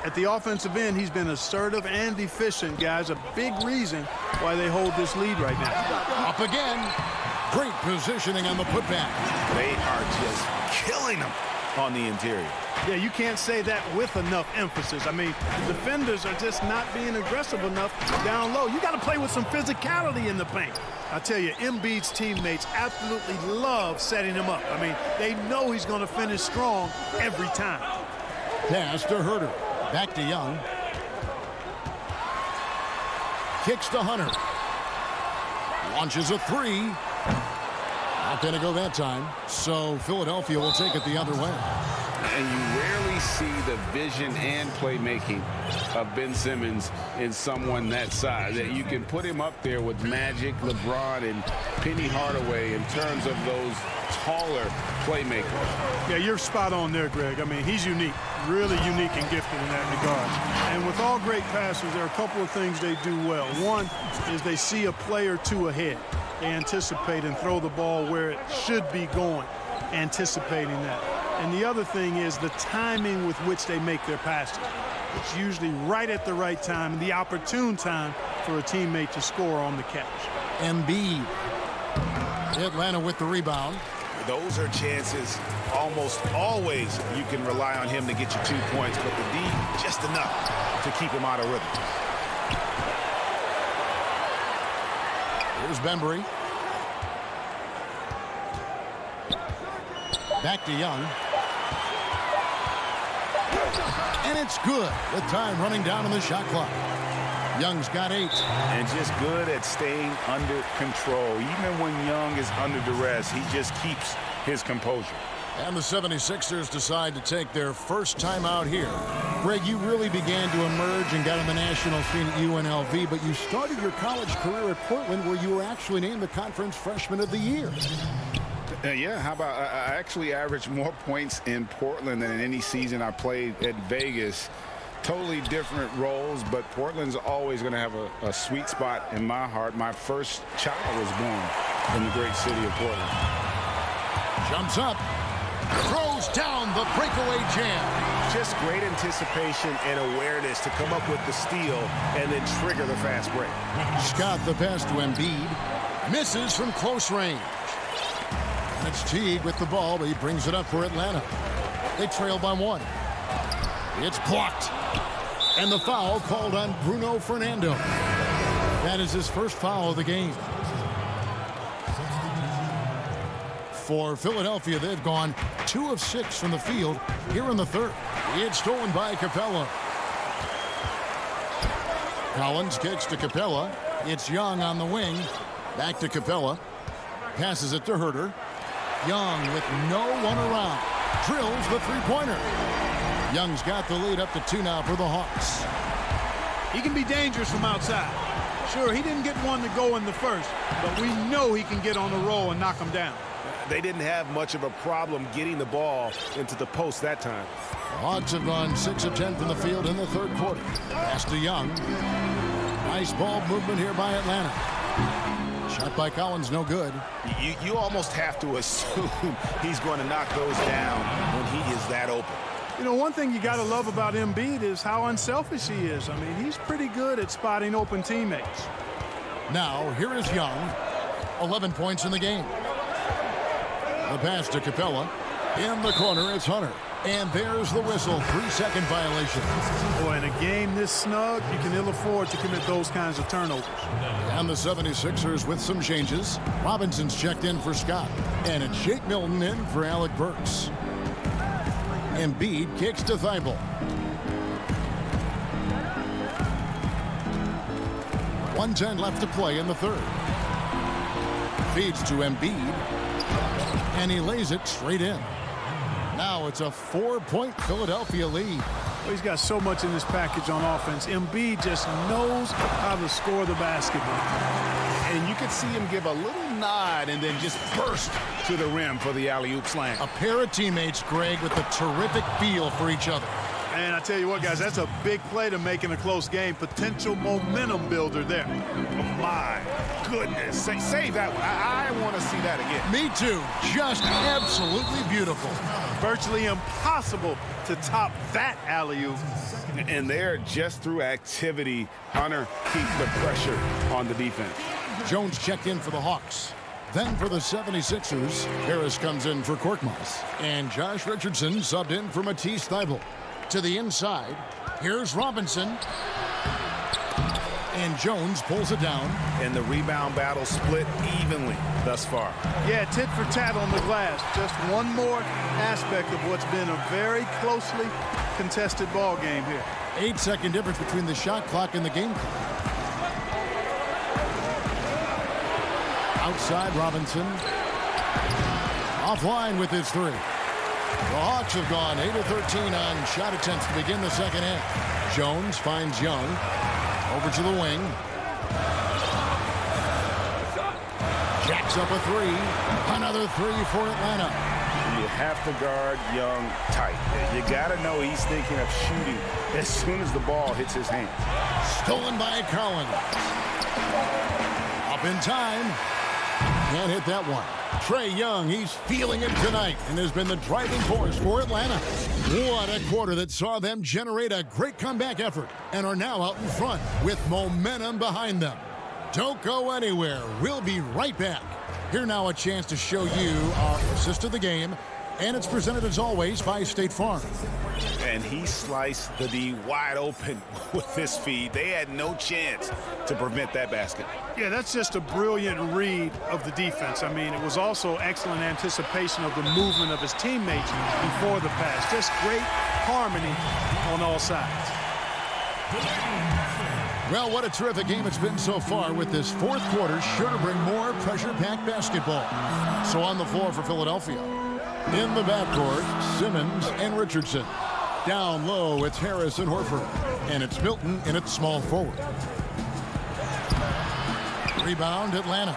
[SPEAKER 18] At the offensive end, he's been assertive and efficient, guys. A big reason why they hold this lead right now.
[SPEAKER 1] Up again. Great positioning on the putback.
[SPEAKER 7] They are just killing them on the interior.
[SPEAKER 18] Yeah, you can't say that with enough emphasis. I mean, the defenders are just not being aggressive enough down low. You got to play with some physicality in the paint. I tell you, Embiid's teammates absolutely love setting him up. I mean, they know he's going to finish strong every time.
[SPEAKER 1] Pass to Herter. Back to Young. Kicks to Hunter. Launches a three. Not going to go that time. So Philadelphia will take it the other way.
[SPEAKER 4] And you rarely see the vision and playmaking of Ben Simmons in someone that size. That you can put him up there with Magic, LeBron, and Penny Hardaway in terms of those taller playmakers.
[SPEAKER 18] Yeah, you're spot on there, Greg. I mean, he's unique, really unique and gifted in that regard. And with all great passers, there are a couple of things they do well. One is they see a play or two ahead. They anticipate and throw the ball where it should be going, anticipating that. And the other thing is the timing with which they make their passes. It's usually right at the right time, the opportune time for a teammate to score on the catch.
[SPEAKER 1] Embiid. Atlanta with the rebound.
[SPEAKER 7] Those are chances almost always you can rely on him to get you 2 points, but the D just enough to keep him out of rhythm.
[SPEAKER 1] Here's Bembry. Back to Young. And it's good with time running down on the shot clock. Young's got 8.
[SPEAKER 4] And just good at staying under control. Even when Young is under duress, he just keeps his composure.
[SPEAKER 1] And the 76ers decide to take their first time out here. Greg, you really began to emerge and got on the national scene at UNLV, but you started your college career at Portland, where you were actually named the Conference Freshman of the Year.
[SPEAKER 4] Yeah, how about I actually averaged more points in Portland than in any season I played at Vegas. Totally different roles, but Portland's always going to have a sweet spot in my heart. My first child was born in the great city of Portland.
[SPEAKER 1] Jumps up, throws down the breakaway jam.
[SPEAKER 7] Just great anticipation and awareness to come up with the steal and then trigger the fast break.
[SPEAKER 1] Scott the pass to Embiid. Misses from close range. And it's Teague with the ball, but he brings it up for Atlanta. They trail by 1. It's blocked. And the foul called on Bruno Fernando. That is his first foul of the game. For Philadelphia, they've gone 2 of 6 from the field here in the third. It's stolen by Capella. Collins kicks to Capella. It's Young on the wing. Back to Capella. Passes it to Herter. Young with no one around. Drills the three-pointer. Young's got the lead up to 2 now for the Hawks.
[SPEAKER 18] He can be dangerous from outside. Sure, he didn't get one to go in the first, but we know he can get on the roll and knock him down.
[SPEAKER 7] They didn't have much of a problem getting the ball into the post that time.
[SPEAKER 1] The Hawks have gone 6 of 10 from the field in the third quarter. Pass to Young. Nice ball movement here by Atlanta. Shot by Collins, no good.
[SPEAKER 7] You almost have to assume he's going to knock those down when he is that open.
[SPEAKER 18] You know, one thing you got to love about Embiid is how unselfish he is. I mean, he's pretty good at spotting open teammates.
[SPEAKER 1] Now, here is Young. 11 points in the game. The pass to Capella. In the corner, it's Hunter. And there's the whistle. 3-second violation.
[SPEAKER 18] Boy, in a game this snug, you can ill afford to commit those kinds of turnovers.
[SPEAKER 1] And the 76ers with some changes. Robinson's checked in for Scott. And it's Jake Milton in for Alec Burks. Embiid kicks to Thibault. 1:10 left to play in the third. Feeds to Embiid. And he lays it straight in. Now it's a 4-point Philadelphia lead.
[SPEAKER 18] Well, he's got so much in this package on offense. Embiid just knows how to score the basketball.
[SPEAKER 7] And you could see him give a little nod and then just burst to the rim for the alley-oop slam.
[SPEAKER 1] A pair of teammates, Greg, with a terrific feel for each other.
[SPEAKER 18] And I tell you what, guys, that's a big play to make in a close game. Potential momentum builder there.
[SPEAKER 7] Oh, my goodness. Save that one. I want to see that again.
[SPEAKER 1] Me too. Just absolutely beautiful.
[SPEAKER 18] Virtually impossible to top that alley-oop.
[SPEAKER 4] And there, just through activity, Hunter keeps the pressure on the defense.
[SPEAKER 1] Jones checked in for the Hawks. Then for the 76ers, Harris comes in for Korkmaz. And Josh Richardson subbed in for Matisse Thybulle. To the inside, here's Robinson. And Jones pulls it down.
[SPEAKER 7] And the rebound battle split evenly thus far.
[SPEAKER 18] Yeah, tit for tat on the glass. Just one more aspect of what's been a very closely contested ball game here.
[SPEAKER 1] 8-second difference between the shot clock and the game clock. Outside Robinson. Offline with his three. The Hawks have gone 8 of 13 on shot attempts to begin the second half. Jones finds Young. Over to the wing. Jacks up a three. Another three for Atlanta.
[SPEAKER 4] You have to guard Young tight. You got to know he's thinking of shooting as soon as the ball hits his hands.
[SPEAKER 1] Stolen by Collins. Up in time. Can't hit that one. Trae Young, he's feeling it tonight and has been the driving force for Atlanta. What a quarter that saw them generate a great comeback effort and are now out in front with momentum behind them. Don't go anywhere. We'll be right back. Here now a chance to show you our assist of the game, and it's presented as always by State Farm.
[SPEAKER 4] And he sliced the D wide open with his feed. They had no chance to prevent that basket.
[SPEAKER 18] Yeah, that's just a brilliant read of the defense. I mean, it was also excellent anticipation of the movement of his teammates before the pass. Just great harmony on all sides.
[SPEAKER 1] Well, what a terrific game it's been so far, with this fourth quarter sure to bring more pressure-packed basketball. So on the floor for Philadelphia. In the backcourt, Simmons and Richardson. Down low, it's Harris and Horford. And it's Milton in its small forward. Rebound, Atlanta.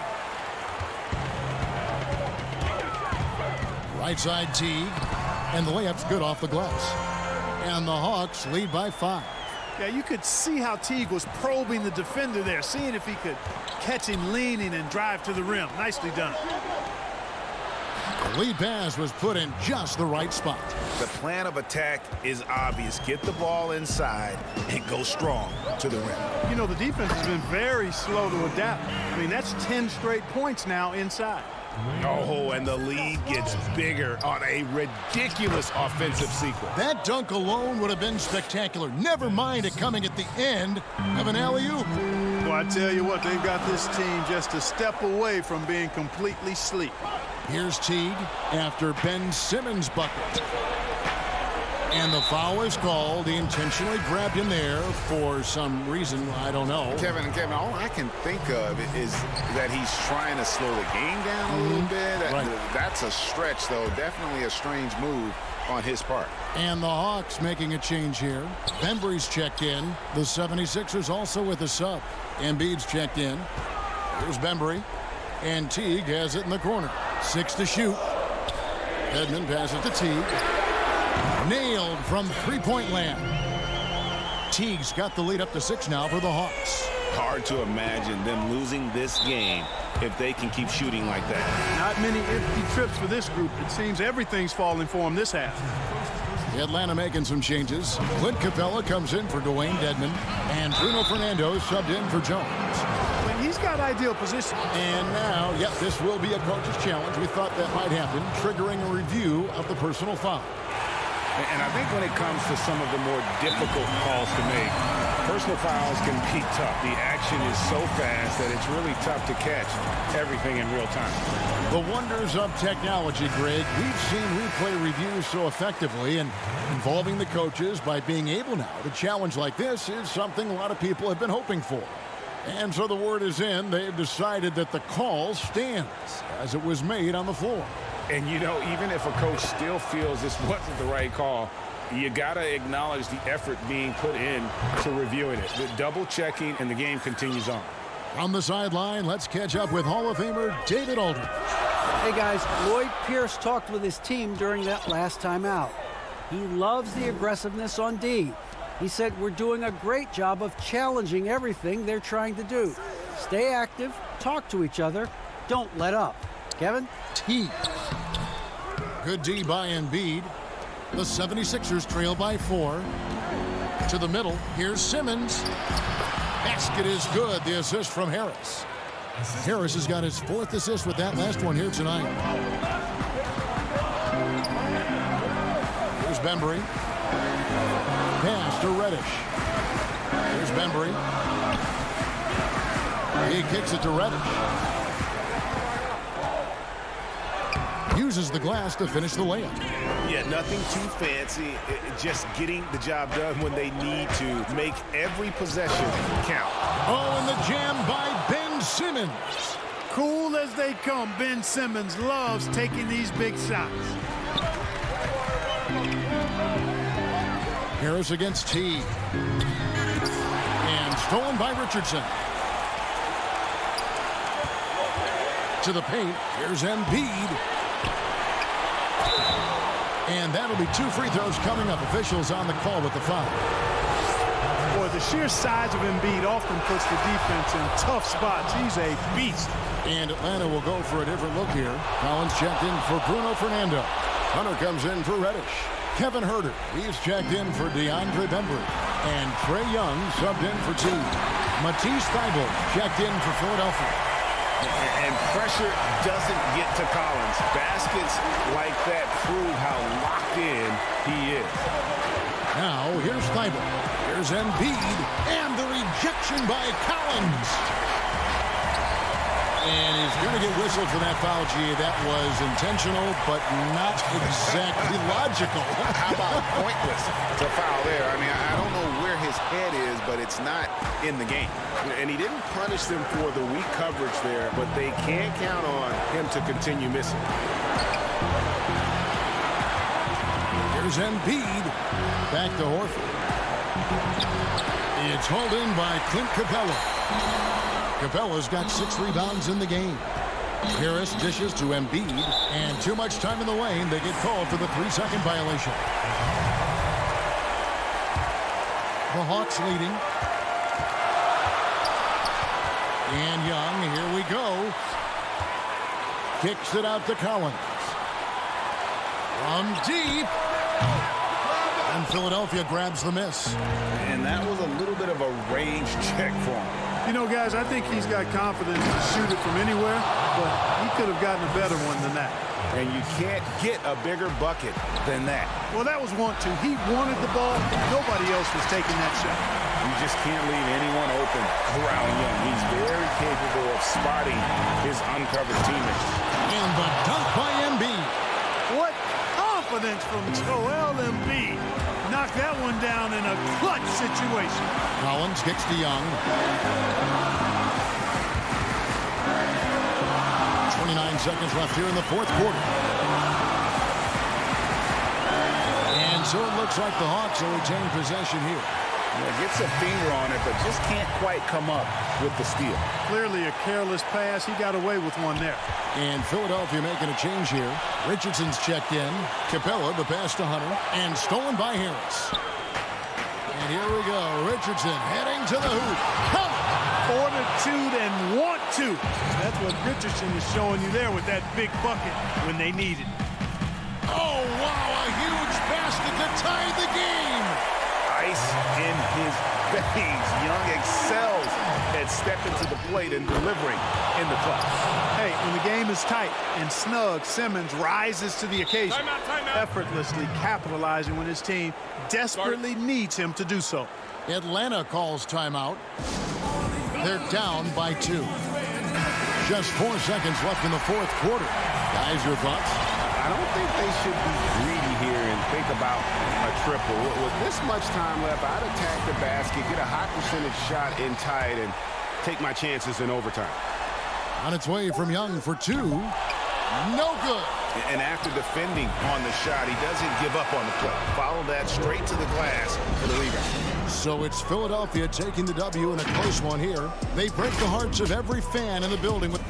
[SPEAKER 1] Right side, Teague. And the layup's good off the glass. And the Hawks lead by 5.
[SPEAKER 18] Yeah, you could see how Teague was probing the defender there, seeing if he could catch him leaning and drive to the rim. Nicely done.
[SPEAKER 1] The lead pass was put in just the right spot.
[SPEAKER 4] The plan of attack is obvious. Get the ball inside and go strong to the rim.
[SPEAKER 18] You know, the defense has been very slow to adapt. I mean, that's 10 straight points now inside.
[SPEAKER 7] Oh, and the lead gets bigger on a ridiculous offensive sequence.
[SPEAKER 1] That dunk alone would have been spectacular. Never mind it coming at the end of an alley-oop.
[SPEAKER 18] Well, I tell you what, they've got this team just a step away from being completely asleep.
[SPEAKER 1] Here's Teague after Ben Simmons' bucket. And the foul is called. He intentionally grabbed him there for some reason. I don't know.
[SPEAKER 4] Kevin, all I can think of is that he's trying to slow the game down a little bit.
[SPEAKER 1] Right.
[SPEAKER 4] That's a stretch, though. Definitely a strange move on his part.
[SPEAKER 1] And the Hawks making a change here. Bembry's checked in. The 76ers also with a sub. Embiid's checked in. Here's Bembry. And Teague has it in the corner. 6 to shoot. Edmond passes to Teague. Nailed from three-point land. Teague's got the lead up to 6 now for the Hawks.
[SPEAKER 4] Hard to imagine them losing this game if they can keep shooting like that.
[SPEAKER 18] Not many empty trips for this group. It seems everything's falling for them this half.
[SPEAKER 1] Atlanta making some changes. Clint Capella comes in for Dwayne Dedmon. And Bruno Fernando subbed in for Jones.
[SPEAKER 18] He's got ideal position.
[SPEAKER 1] And now, this will be a coach's challenge. We thought that might happen, triggering a review of the personal foul.
[SPEAKER 4] And I think when it comes to some of the more difficult calls to make, personal fouls can be tough. The action is so fast that it's really tough to catch everything in real time.
[SPEAKER 1] The wonders of technology, Greg. We've seen replay reviews so effectively, and involving the coaches by being able now to challenge like this is something a lot of people have been hoping for. And so the word is in. They've decided that the call stands as it was made on the floor.
[SPEAKER 4] And, you know, even if a coach still feels this wasn't the right call, you got to acknowledge the effort being put in to reviewing it. The double checking, and the game continues on.
[SPEAKER 1] On the sideline, let's catch up with Hall of Famer David Aldridge.
[SPEAKER 2] Hey, guys, Lloyd Pierce talked with his team during that last time out. He loves the aggressiveness on D. He said we're doing a great job of challenging everything they're trying to do. Stay active, talk to each other, don't let up. Kevin?
[SPEAKER 1] Teague. Good D by Embiid. The 76ers trail by 4. To the middle, here's Simmons. Basket is good, the assist from Harris. Harris has got his 4th assist with that last one here tonight. Here's Bembry. Pass to Reddish. Here's Bembry. He kicks it to Reddish. Uses the glass to finish the layup.
[SPEAKER 11] Yeah, nothing too fancy. Just getting the job done when they need to. Make every possession count.
[SPEAKER 1] Oh, and the jam by Ben Simmons.
[SPEAKER 18] Cool as they come, Ben Simmons loves taking these big shots.
[SPEAKER 1] Harris against T. And stolen by Richardson. To the paint. Here's Embiid. And that'll be 2 free throws coming up. Officials on the call with the foul.
[SPEAKER 18] Boy, the sheer size of Embiid often puts the defense in tough spots. He's a beast.
[SPEAKER 1] And Atlanta will go for a different look here. Collins checked in for Bruno Fernando. Hunter comes in for Reddish. Kevin Huerter, he's checked in for DeAndre Bembry. And Trae Young subbed in for T. Matisse Thybulle checked in for Philadelphia.
[SPEAKER 11] And pressure doesn't get to Collins. Baskets like that prove how locked in he is.
[SPEAKER 1] Now, here's Thybulle. Here's Embiid. And the rejection by Collins. And he's going to get whistled for that foul, G. That was intentional, but not exactly logical.
[SPEAKER 4] How about pointless to foul there? I mean, I don't know where his head is, but it's not in the game.
[SPEAKER 11] And he didn't punish them for the weak coverage there, but they can't count on him to continue missing.
[SPEAKER 1] Here's Embiid. Back to Horford. It's hauled in by Clint Capella. Capella's got 6 rebounds in the game. Harris dishes to Embiid, and too much time in the lane. They get called for the 3-second violation. The Hawks leading. And Young, here we go. Kicks it out to Collins. From deep. And Philadelphia grabs the miss.
[SPEAKER 4] And that was a little bit of a range check for him.
[SPEAKER 18] You know, guys, I think he's got confidence to shoot it from anywhere, but he could have gotten a better one than that.
[SPEAKER 11] And you can't get a bigger bucket than that.
[SPEAKER 18] Well, that was want to. He wanted the ball. Nobody else was taking that shot.
[SPEAKER 11] You just can't leave anyone open around Young. He's very capable of spotting his uncovered teammates.
[SPEAKER 1] And the dunk by Embiid.
[SPEAKER 18] What confidence from Joel Embiid. Knocked that one down in a clutch situation.
[SPEAKER 1] Collins kicks to Young. 29 seconds left here in the 4th quarter. And so it looks like the Hawks will retain possession here.
[SPEAKER 4] Yeah, gets a finger on it, but just can't quite come up with the steal.
[SPEAKER 18] Clearly a careless pass. He got away with one there.
[SPEAKER 1] And Philadelphia making a change here. Richardson's checked in. Capella, the pass to Hunter. And stolen by Harris. And here we go. Richardson heading to the hoop. Come!
[SPEAKER 18] Fortitude and want to. That's what Richardson is showing you there with that big bucket when they need it.
[SPEAKER 1] Oh, wow. A huge basket to tie the game.
[SPEAKER 11] Ice in his veins. Young excels at stepping to the plate and delivering in the clutch.
[SPEAKER 18] Hey, when the game is tight and snug, Simmons rises to the occasion, effortlessly capitalizing when his team desperately needs him to do so.
[SPEAKER 1] Atlanta calls timeout. They're down by 2. Just 4 seconds left in the 4th quarter. Guys, your thoughts?
[SPEAKER 11] I don't think they should be greedy here and think about a triple. With this much time left, I'd attack the basket, get a high percentage shot in tight, and take my chances in overtime.
[SPEAKER 1] On its way from Young for 2. No good.
[SPEAKER 11] And after defending on the shot, he doesn't give up on the play. Follow that straight to the glass for the rebound.
[SPEAKER 1] So it's Philadelphia taking the W in a close one here. They break the hearts of every fan in the building with